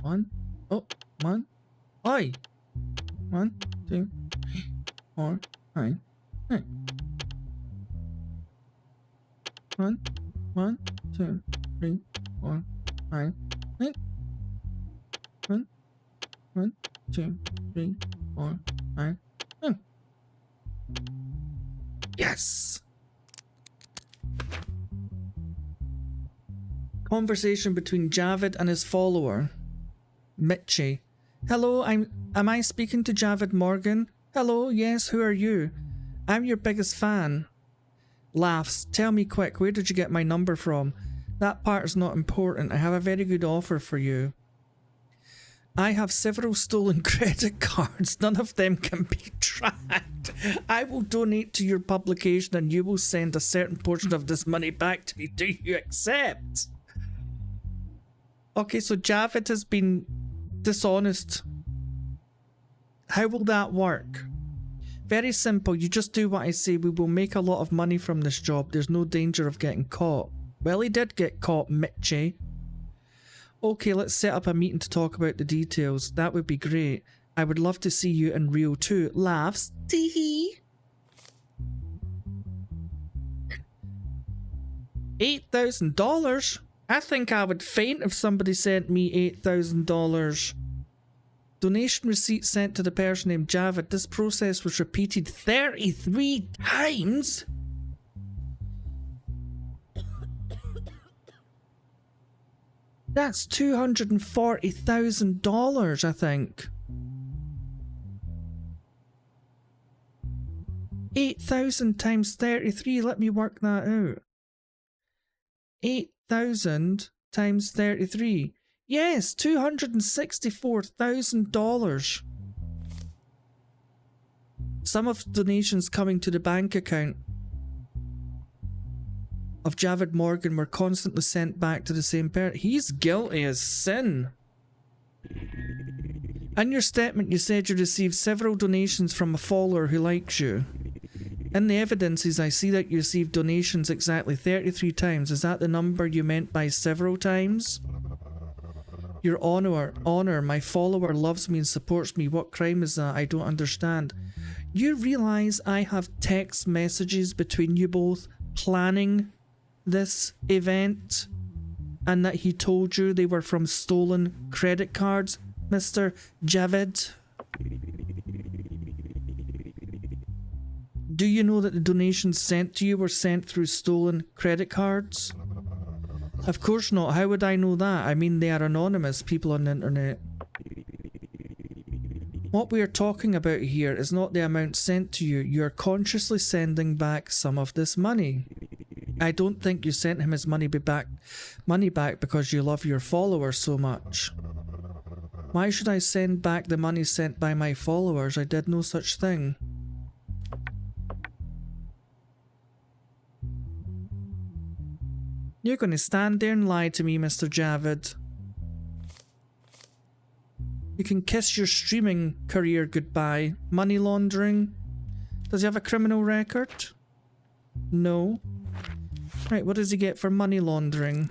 1. Oh, 1. Oi! 1, 2, 3, 4, 5. 1, 1, 2, 3, 4, 5, 6. 1, 1, 2, 3, 4, 5, 6. Yes! Conversation between Javid and his follower, Mitchie. Hello, am I speaking to Javid Morgan? Hello, yes, who are you? I'm your biggest fan. Laughs. Tell me quick, where did you get my number from? That part is not important. I have a very good offer for you. I have several stolen credit cards. None of them can be tracked. I will donate to your publication and you will send a certain portion of this money back to me. Do you accept? Okay, so Javid has been dishonest. How will that work? Very simple. You just do what I say. We will make a lot of money from this job. There's no danger of getting caught. Well, he did get caught, Mitchie. Okay, let's set up a meeting to talk about the details. That would be great. I would love to see you in Rio too. Laughs. Tee-hee. $8,000? I think I would faint if somebody sent me $8,000. Donation receipt sent to the person named Javid. This process was repeated 33 times? That's $240,000, I think. 8,000 times 33, let me work that out. 8,000 times 33. Yes, $264,000. Some of the donations coming to the bank account of Javid Morgan were constantly sent back to the same person. He's guilty as sin. In your statement, you said you received several donations from a follower who likes you. In the evidences, I see that you received donations exactly 33 times. Is that the number you meant by several times? Your honor, my follower loves me and supports me. What crime is that? I don't understand. You realize I have text messages between you both planning this event and that he told you they were from stolen credit cards, Mr. Javid? Do you know that the donations sent to you were sent through stolen credit cards? Of course not. How would I know that? I mean, they are anonymous people on the internet. What we are talking about here is not the amount sent to you. You are consciously sending back some of this money. I don't think you sent him his money back because you love your followers so much. Why should I send back the money sent by my followers? I did no such thing. You're going to stand there and lie to me, Mr. Javid. You can kiss your streaming career goodbye. Money laundering? Does he have a criminal record? No. Right, what does he get for money laundering?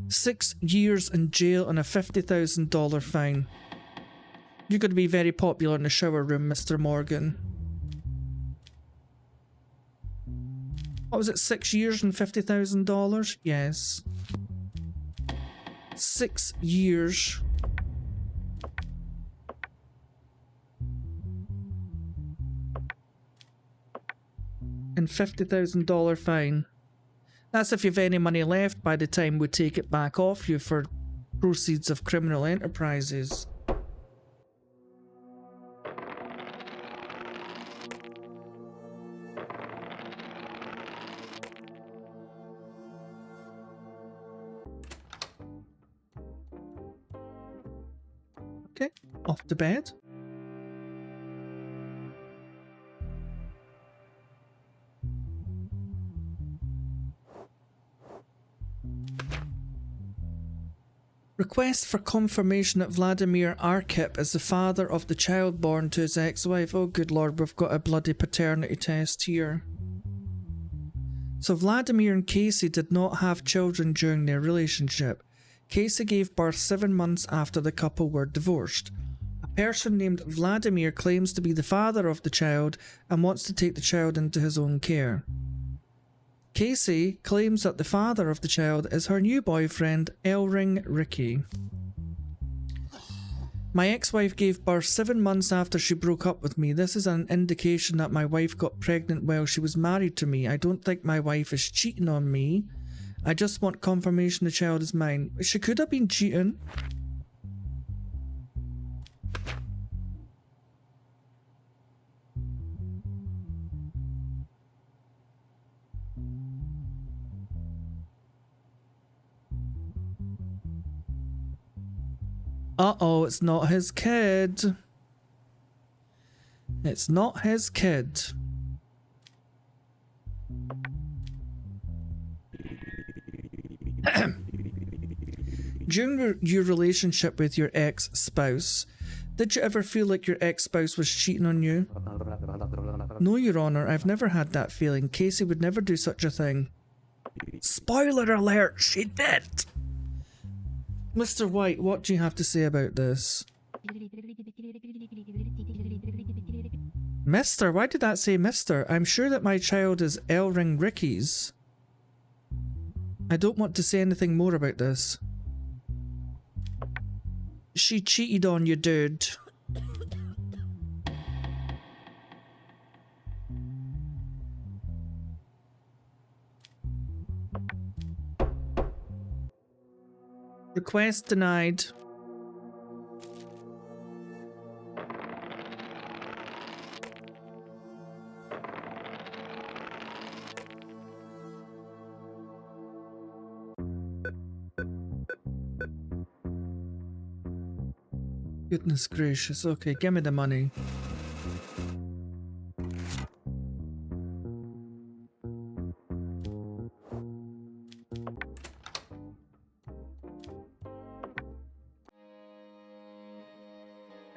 6 years in jail and a $50,000 fine. You're going to be very popular in the shower room, Mr. Morgan. What was it, 6 years and $50,000? Yes. 6 years. And $50,000 fine. That's if you've any money left by the time we take it back off you for proceeds of criminal enterprises. Okay, off to bed. Request for confirmation that Vladimir Arkip is the father of the child born to his ex-wife. Oh good lord, we've got a bloody paternity test here. So Vladimir and Casey did not have children during their relationship. Casey gave birth 7 months after the couple were divorced. A person named Vladimir claims to be the father of the child and wants to take the child into his own care. Casey claims that the father of the child is her new boyfriend, Elring Ricky. My ex-wife gave birth 7 months after she broke up with me. This is an indication that my wife got pregnant while she was married to me. I don't think my wife is cheating on me. I just want confirmation the child is mine. She could have been cheating. Uh-oh, it's not his kid. It's not his kid. During your relationship with your ex-spouse, did you ever feel like your ex-spouse was cheating on you? No, Your Honor, I've never had that feeling. Casey would never do such a thing. Spoiler alert, she did! Mr. White, what do you have to say about this? Mister? Why did that say Mister? I'm sure that my child is Elring Ricky's. I don't want to say anything more about this. She cheated on you, dude. Request denied. Goodness gracious. Okay, give me the money.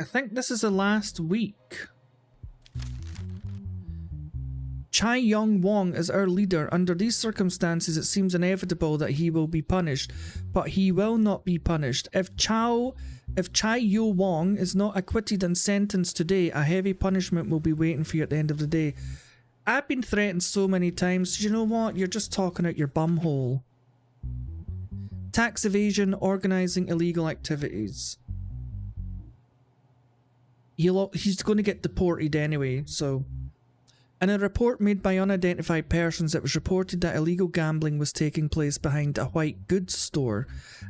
I think this is the last week. Chai Young Wong is our leader. Under these circumstances, it seems inevitable that he will be punished, but he will not be punished. If Chai Yo Wong is not acquitted and sentenced today, a heavy punishment will be waiting for you at the end of the day. I've been threatened so many times. You know what? You're just talking out your bumhole. Tax evasion, organising illegal activities. He's going to get deported anyway, so... In a report made by unidentified persons, it was reported that illegal gambling was taking place behind a white goods store.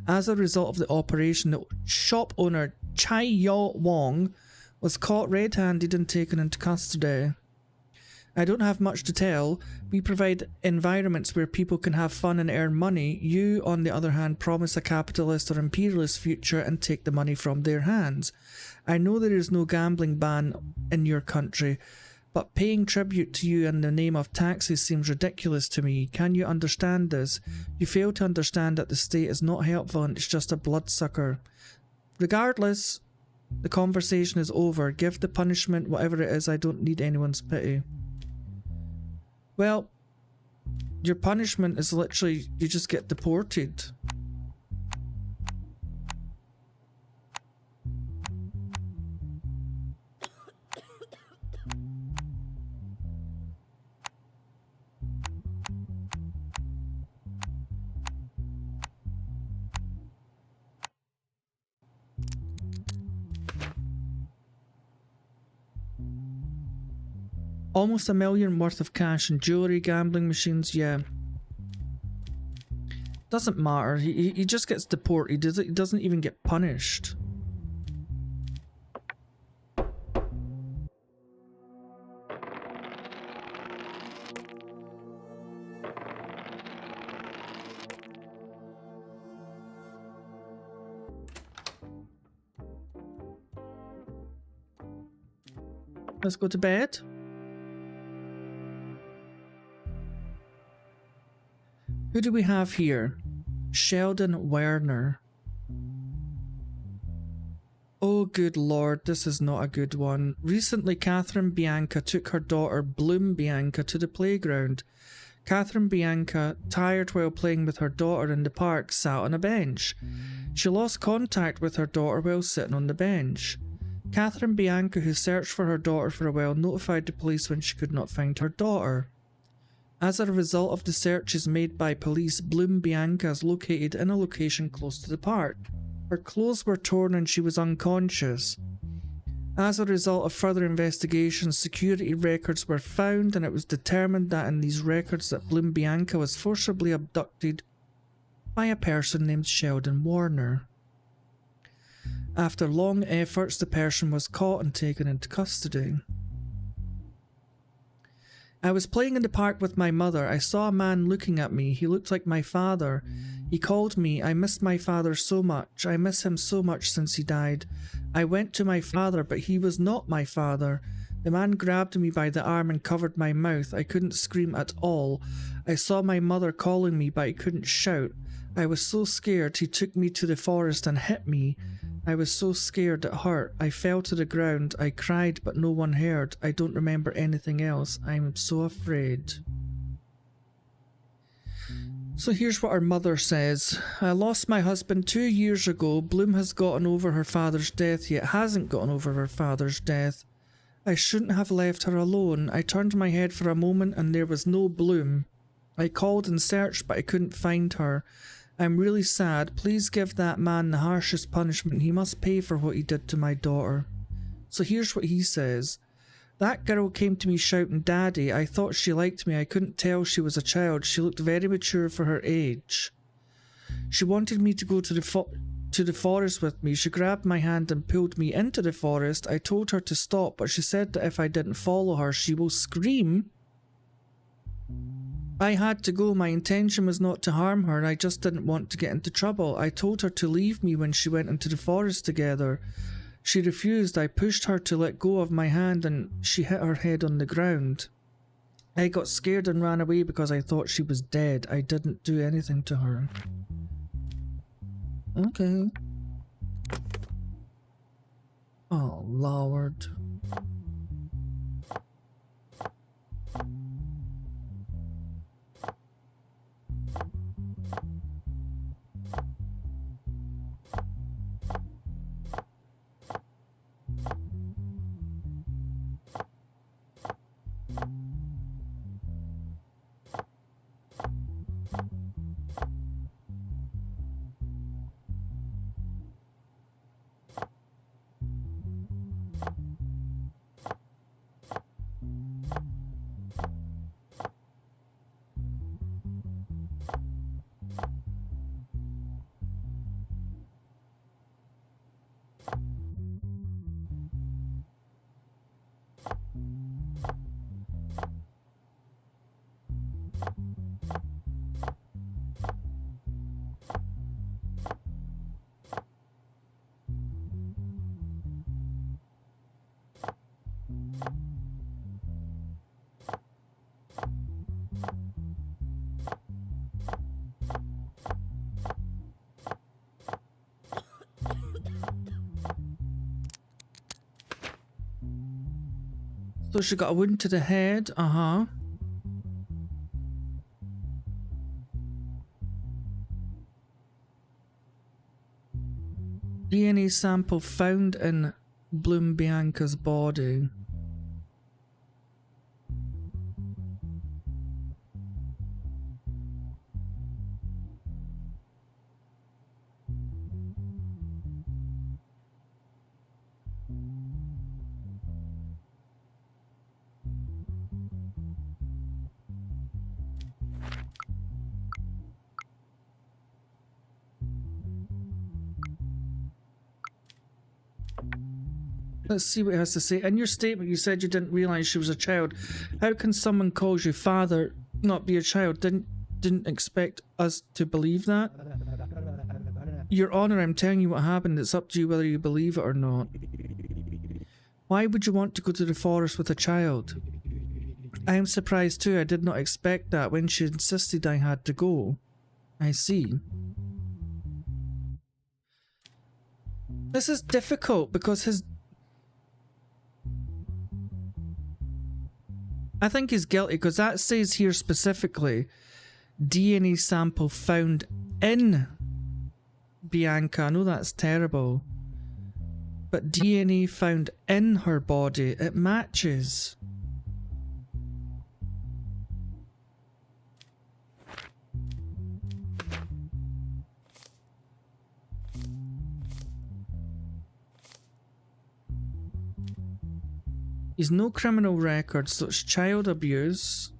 As a result of the operation, the shop owner Chai Yo Wong was caught red-handed and taken into custody. I don't have much to tell. We provide environments where people can have fun and earn money. You, on the other hand, promise a capitalist or imperialist future and take the money from their hands. I know there is no gambling ban in your country, but paying tribute to you in the name of taxes seems ridiculous to me. Can you understand this? You fail to understand that the state is not helpful and it's just a bloodsucker. Regardless, the conversation is over. Give the punishment, whatever it is. I don't need anyone's pity. Well, your punishment is literally, you just get deported. Almost $1 million worth of cash and jewelry, gambling machines, yeah. Doesn't matter, he just gets deported, he doesn't even get punished. Let's go to bed. Who do we have here? Sheldon Werner. Oh good lord, this is not a good one. Recently, Catherine Bianca took her daughter Bloom Bianca to the playground. Catherine Bianca, tired while playing with her daughter in the park, sat on a bench. She lost contact with her daughter while sitting on the bench. Catherine Bianca, who searched for her daughter for a while, notified the police when she could not find her daughter. As a result of the searches made by police, Bloom Bianca is located in a location close to the park. Her clothes were torn and she was unconscious. As a result of further investigations, security records were found and it was determined that in these records that Bloom Bianca was forcibly abducted by a person named Sheldon Warner. After long efforts, the person was caught and taken into custody. I was playing in the park with my mother. I saw a man looking at me. He looked like my father. He called me. I missed my father so much. I miss him so much since he died. I went to my father, but he was not my father. The man grabbed me by the arm and covered my mouth. I couldn't scream at all. I saw my mother calling me, but I couldn't shout. I was so scared. He took me to the forest and hit me. I was so scared it hurt. I fell to the ground. I cried, but no one heard. I don't remember anything else. I'm so afraid. So here's what her mother says. I lost my husband 2 years ago. Bloom has gotten over her father's death, yet hasn't gotten over her father's death. I shouldn't have left her alone. I turned my head for a moment and there was no Bloom. I called and searched, but I couldn't find her. I'm really sad. Please give that man the harshest punishment. He must pay for what he did to my daughter. So here's what he says. That girl came to me shouting, Daddy. I thought she liked me. I couldn't tell she was a child. She looked very mature for her age. She wanted me to go to the forest with me. She grabbed my hand and pulled me into the forest. I told her to stop, but she said that if I didn't follow her, she will scream. I had to go. My intention was not to harm her. I just didn't want to get into trouble. I told her to leave me when she went into the forest together. She refused. I pushed her to let go of my hand and she hit her head on the ground. I got scared and ran away because I thought she was dead. I didn't do anything to her. Okay. Oh, Lord. So she got a wound to the head, DNA sample found in Bloom Bianca's body. Let's see what it has to say. In your statement, you said you didn't realize she was a child. How can someone calls you father not be a child? Didn't expect us to believe that? Your Honor, I'm telling you what happened. It's up to you whether you believe it or not. Why would you want to go to the forest with a child? I am surprised too. I did not expect that when she insisted I had to go. I see. This is difficult because I think he's guilty because that says here specifically DNA sample found in Bianca. I know that's terrible, but DNA found in her body, it matches. He's no criminal record, so it's child abuse.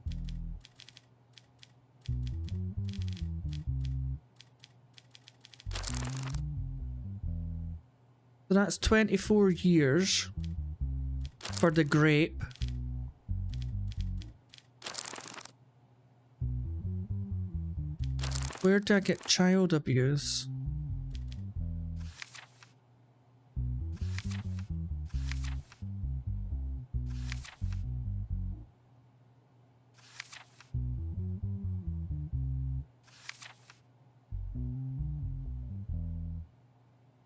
So that's 24 years for the grape. Where do I get child abuse?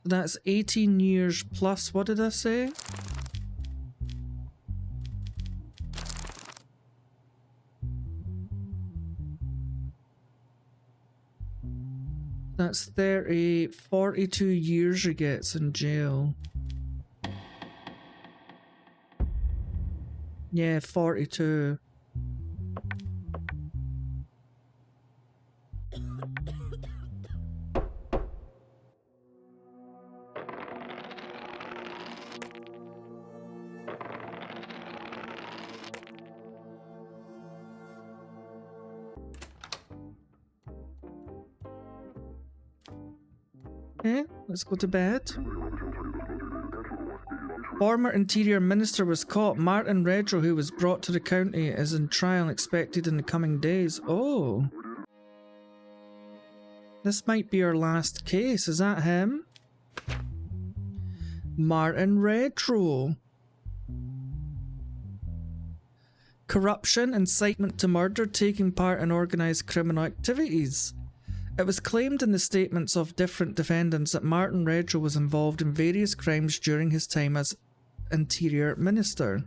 That's 18 years plus, what did I say? That's 42 years he gets in jail. Yeah, 42. Okay, let's go to bed. Former Interior Minister was caught. Martin Redrow, who was brought to the county, is in trial and expected in the coming days. Oh. This might be our last case. Is that him? Martin Redrow. Corruption, incitement to murder, taking part in organised criminal activities. It was claimed in the statements of different defendants that Martin Redrow was involved in various crimes during his time as Interior Minister.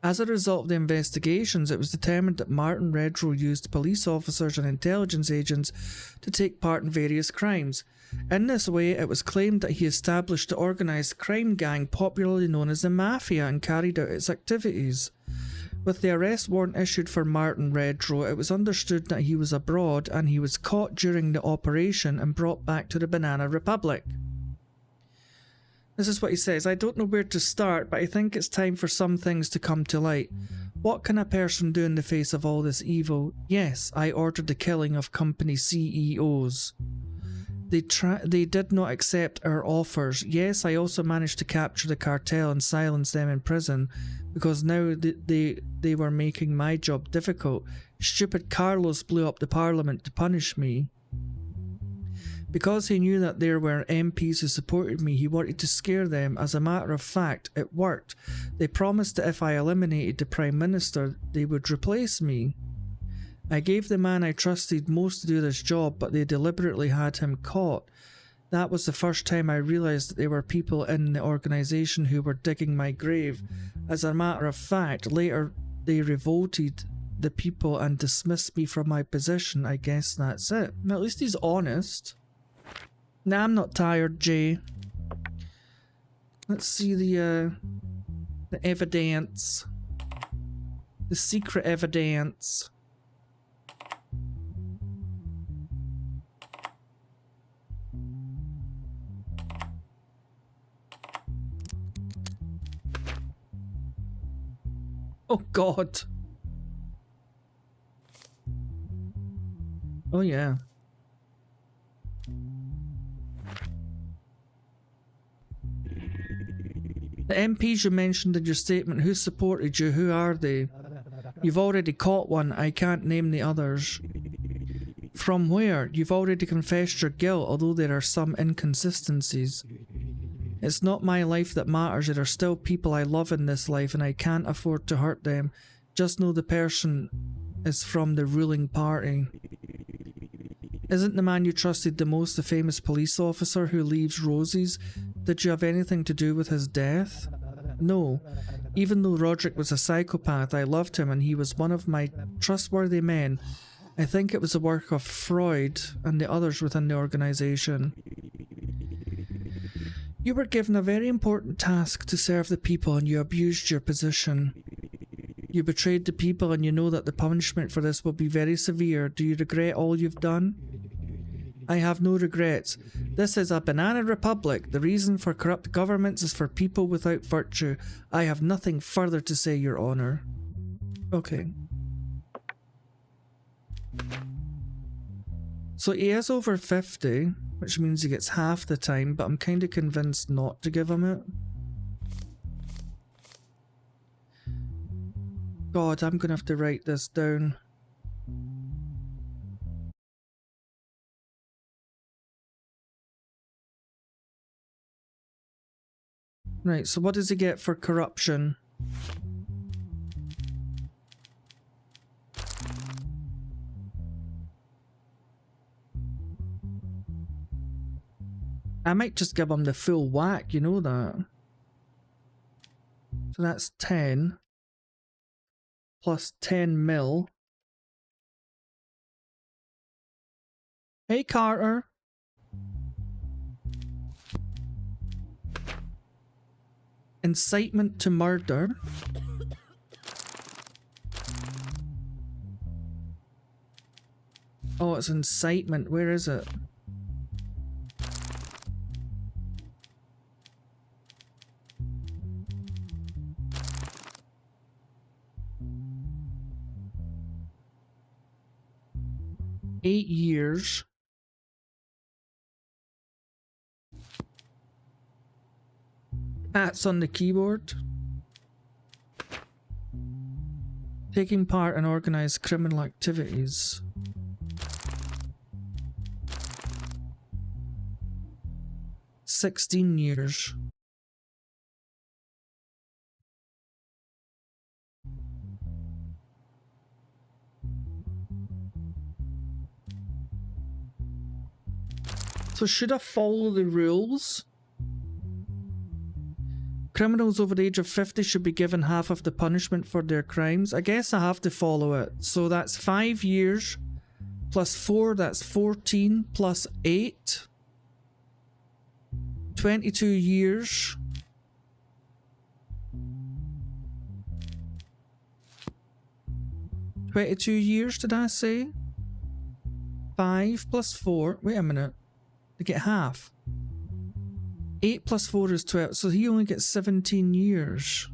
As a result of the investigations, it was determined that Martin Redrow used police officers and intelligence agents to take part in various crimes. In this way, it was claimed that he established the organised crime gang popularly known as the Mafia and carried out its activities. With the arrest warrant issued for Martin Redrow, it was understood that he was abroad and he was caught during the operation and brought back to the Banana Republic. This is what he says. I don't know where to start, but I think it's time for some things to come to light. What can a person do in the face of all this evil? Yes, I ordered the killing of company CEOs. They did not accept our offers. Yes, I also managed to capture the cartel and silence them in prison because now they were making my job difficult. Stupid Carlos blew up the parliament to punish me. Because he knew that there were MPs who supported me, he wanted to scare them. As a matter of fact, it worked. They promised that if I eliminated the Prime Minister, they would replace me. I gave the man I trusted most to do this job, but they deliberately had him caught. That was the first time I realised that there were people in the organisation who were digging my grave. As a matter of fact, later they revolted the people and dismissed me from my position. I guess that's it. At least he's honest. Nah, I'm not tired, Jay. Let's see the evidence. The secret evidence. Oh God. Oh yeah. The MPs you mentioned in your statement, who supported you? Who are they? You've already caught one. I can't name the others. From where? You've already confessed your guilt, although there are some inconsistencies. It's not my life that matters. There are still people I love in this life and I can't afford to hurt them. Just know the person is from the ruling party. Isn't the man you trusted the most the famous police officer who leaves roses? Did you have anything to do with his death? No. Even though Roderick was a psychopath, I loved him and he was one of my trustworthy men. I think it was the work of Freud and the others within the organisation. You were given a very important task to serve the people and you abused your position. You betrayed the people and you know that the punishment for this will be very severe. Do you regret all you've done? I have no regrets. This is a banana republic. The reason for corrupt governments is for people without virtue. I have nothing further to say, Your Honour. Okay. So he is over 50, which means he gets half the time, but I'm kind of convinced not to give him it. God, I'm gonna have to write this down. Right, so what does he get for corruption? I might just give him the full whack, you know that. So that's 10. Plus 10 mil. Hey Carter. Incitement to murder. Oh, it's incitement. Where is it? Eight years. That's on the keyboard. Taking part in organised criminal activities. $16 years. So should I follow the rules? Criminals over the age of 50 should be given half of the punishment for their crimes. I guess I have to follow it. So that's 5 years plus 4, that's 14 plus 8. 22 years. $22 did I say? 5 plus 4. Wait a minute. They get half. 8 plus 4 is 12, so he only gets 17 years.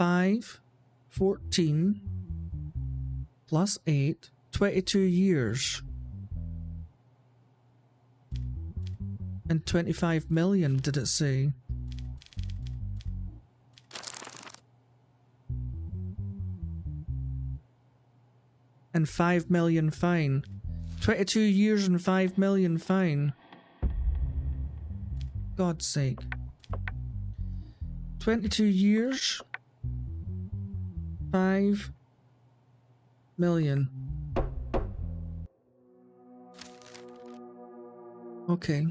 $5, 14, plus 8, 22 years. And 25 million, did it say? And 5 million fine. 22 years and 5 million fine. God's sake. 22 years. 5 million. Okay.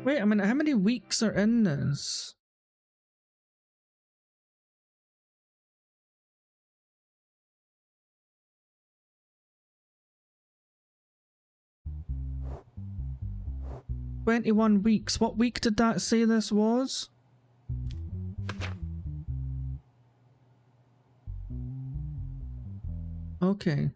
Wait a minute, how many weeks are in this? "21 weeks. What week did that say this was? Okay.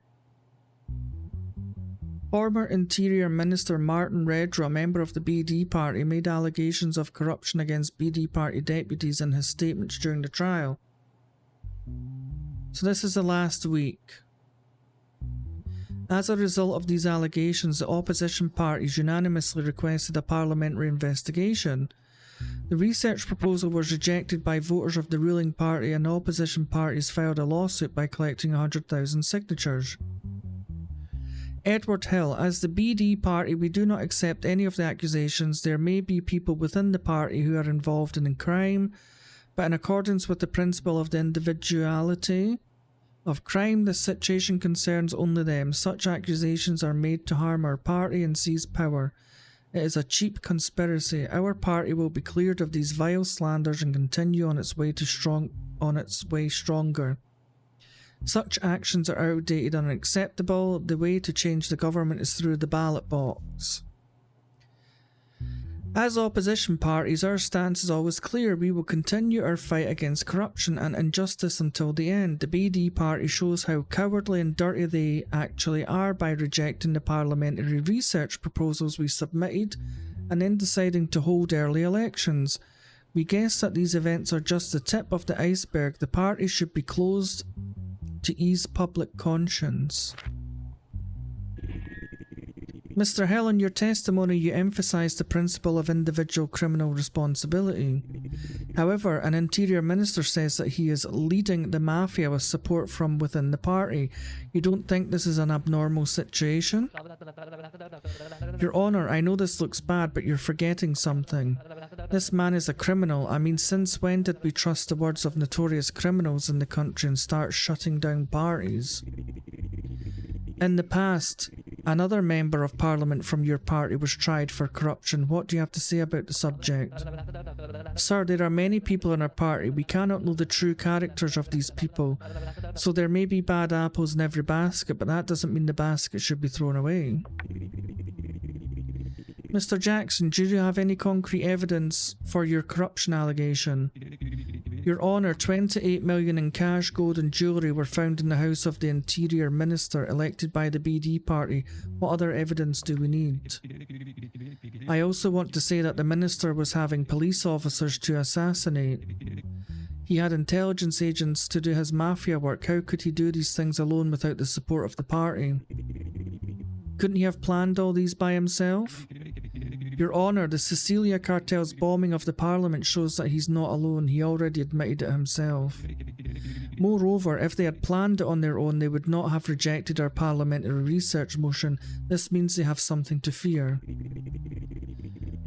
Former Interior Minister Martin Redrow, a member of the BD party, made allegations of corruption against BD party deputies in his statements during the trial. So this is the last week. As a result of these allegations, the opposition parties unanimously requested a parliamentary investigation. The research proposal was rejected by voters of the ruling party, and opposition parties filed a lawsuit by collecting 100,000 signatures. Edward Hill, as the BD party, we do not accept any of the accusations. There may be people within the party who are involved in crime, but in accordance with the principle of the individuality of crime, this situation concerns only them. Such accusations are made to harm our party and seize power. It is a cheap conspiracy. Our party will be cleared of these vile slanders and continue on its way stronger. Such actions are outdated and unacceptable. The way to change the government is through the ballot box. As opposition parties, our stance is always clear. We will continue our fight against corruption and injustice until the end. The BD party shows how cowardly and dirty they actually are by rejecting the parliamentary research proposals we submitted and then deciding to hold early elections. We guess that these events are just the tip of the iceberg. The party should be closed to ease public conscience. Mr. Hill, in your testimony you emphasised the principle of individual criminal responsibility. However, an interior minister says that he is leading the mafia with support from within the party. You don't think this is an abnormal situation? Your Honour, I know this looks bad, but you're forgetting something. This man is a criminal. I mean, since when did we trust the words of notorious criminals in the country and start shutting down parties? In the past, another member of parliament from your party was tried for corruption. What do you have to say about the subject? Sir, there are many people in our party. We cannot know the true characters of these people. So there may be bad apples in every basket, but that doesn't mean the basket should be thrown away. Mr. Jackson, do you have any concrete evidence for your corruption allegation? Your Honour, 28 million in cash, gold and jewellery were found in the house of the Interior Minister elected by the BD party. What other evidence do we need? I also want to say that the Minister was having police officers to assassinate. He had intelligence agents to do his mafia work. How could he do these things alone without the support of the party? Couldn't he have planned all these by himself? Your Honour, the Sicilia cartel's bombing of the Parliament shows that he's not alone. He already admitted it himself. Moreover, if they had planned it on their own, they would not have rejected our parliamentary research motion. This means they have something to fear.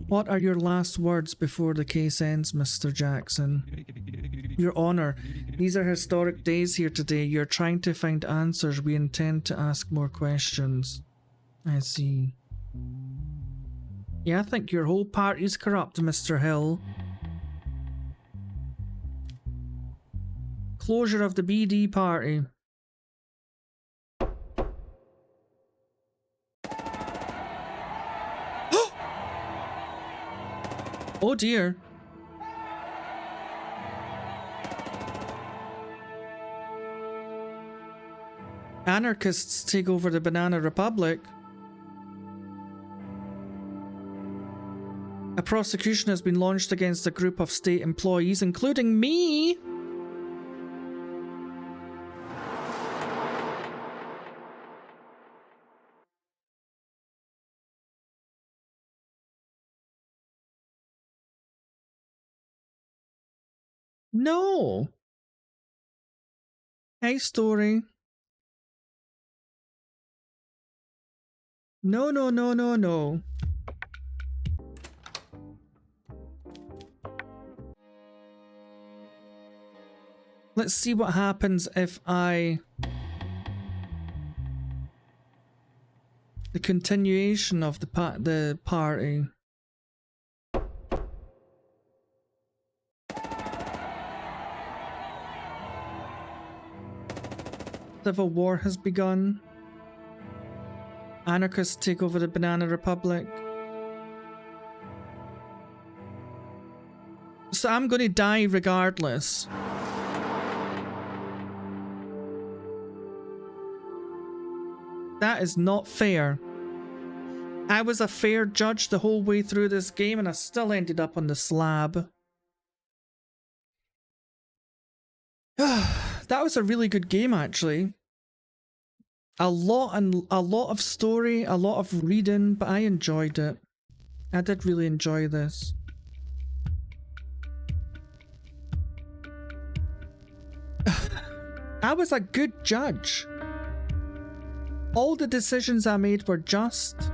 What are your last words before the case ends, Mr. Jackson? Your Honour, these are historic days here today. You're trying to find answers. We intend to ask more questions. I see. Yeah, I think your whole party's corrupt, Mr. Hill. Closure of the BD party. Oh dear. Anarchists take over the Banana Republic. A prosecution has been launched against a group of state employees, including me. No. Hey, story. No, no, no, no, no. Let's see what happens if I... The continuation of the party. Civil war has begun. Anarchists take over the Banana Republic. So I'm gonna die regardless. That is not fair. I was a fair judge the whole way through this game and I still ended up on the slab. That was a really good game, actually. A lot of story, a lot of reading, but I enjoyed it. I did really enjoy this. I was a good judge. All the decisions I made were just.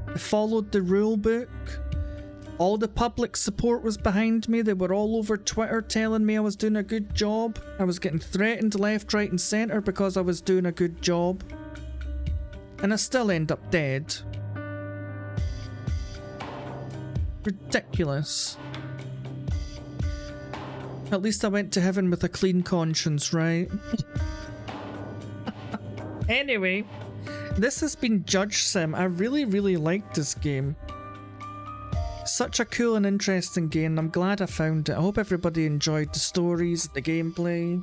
I followed the rule book. All the public support was behind me. They were all over Twitter telling me I was doing a good job. I was getting threatened left, right and centre because I was doing a good job. And I still end up dead. Ridiculous. At least I went to heaven with a clean conscience, right? Anyway, this has been JudgeSim. I really, really liked this game. Such a cool and interesting game. I'm glad I found it. I hope everybody enjoyed the stories, the gameplay.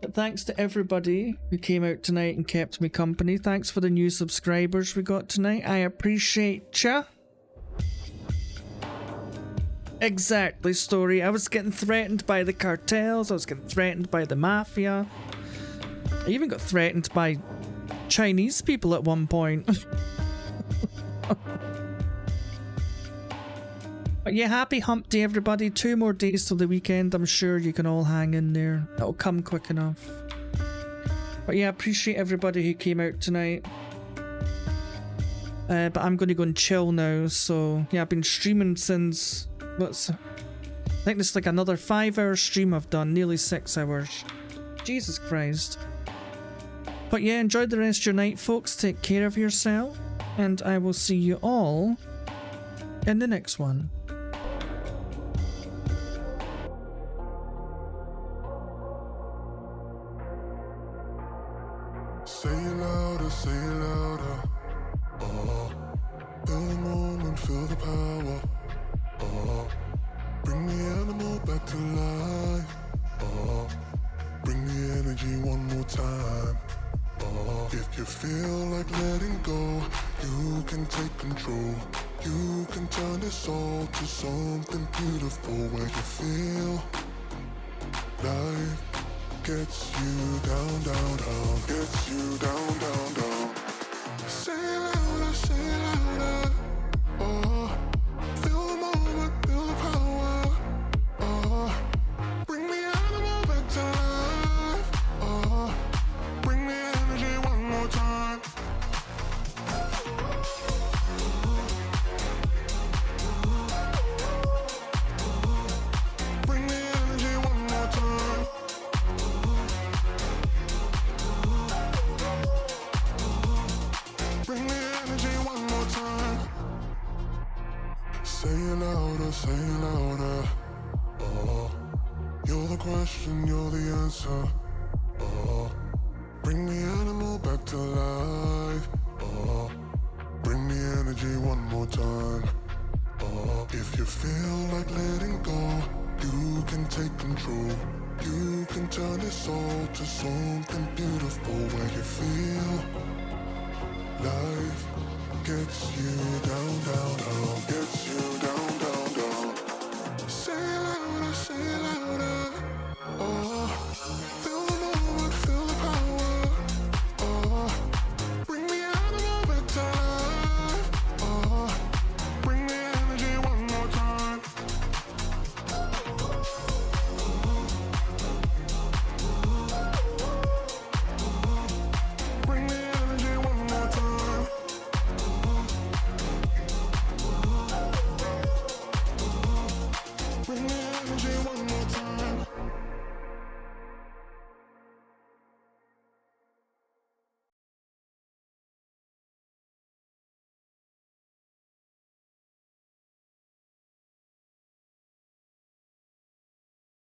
But thanks to everybody who came out tonight and kept me company. Thanks for the new subscribers we got tonight. I appreciate ya. Exactly, story. I was getting threatened by the cartels. I was getting threatened by the mafia. I even got threatened by Chinese people at one point. But yeah, happy hump day everybody. 2 more days till the weekend. I'm sure you can all hang in there. It'll come quick enough. But yeah, I appreciate everybody who came out tonight. But I'm going to go and chill now. So yeah, I've been streaming since... I think this is like another 5-hour stream I've done. Nearly 6 hours. Jesus Christ. But yeah, enjoy the rest of your night, folks. Take care of yourself. And I will see you all in the next one.
Say it louder, say it louder. Feel the moment, feel the power. Bring the animal back to life. Bring the energy one more time. If you feel like letting go, you can take control. You can turn this all to something beautiful where you feel life gets you down, down, down. Gets you down, down, down. Say it louder, say it louder. Feel the moment, feel the power. Bring the animal back to life. Bring the energy one more time. Bring the energy one more time. Bring the energy one more time. Say it louder, say it louder. You're the question, you're the answer. Bring the animal back to life. Bring the energy one more time. If you feel like letting go, you can take control. You can turn this all to something beautiful where you feel life gets you down, down, down.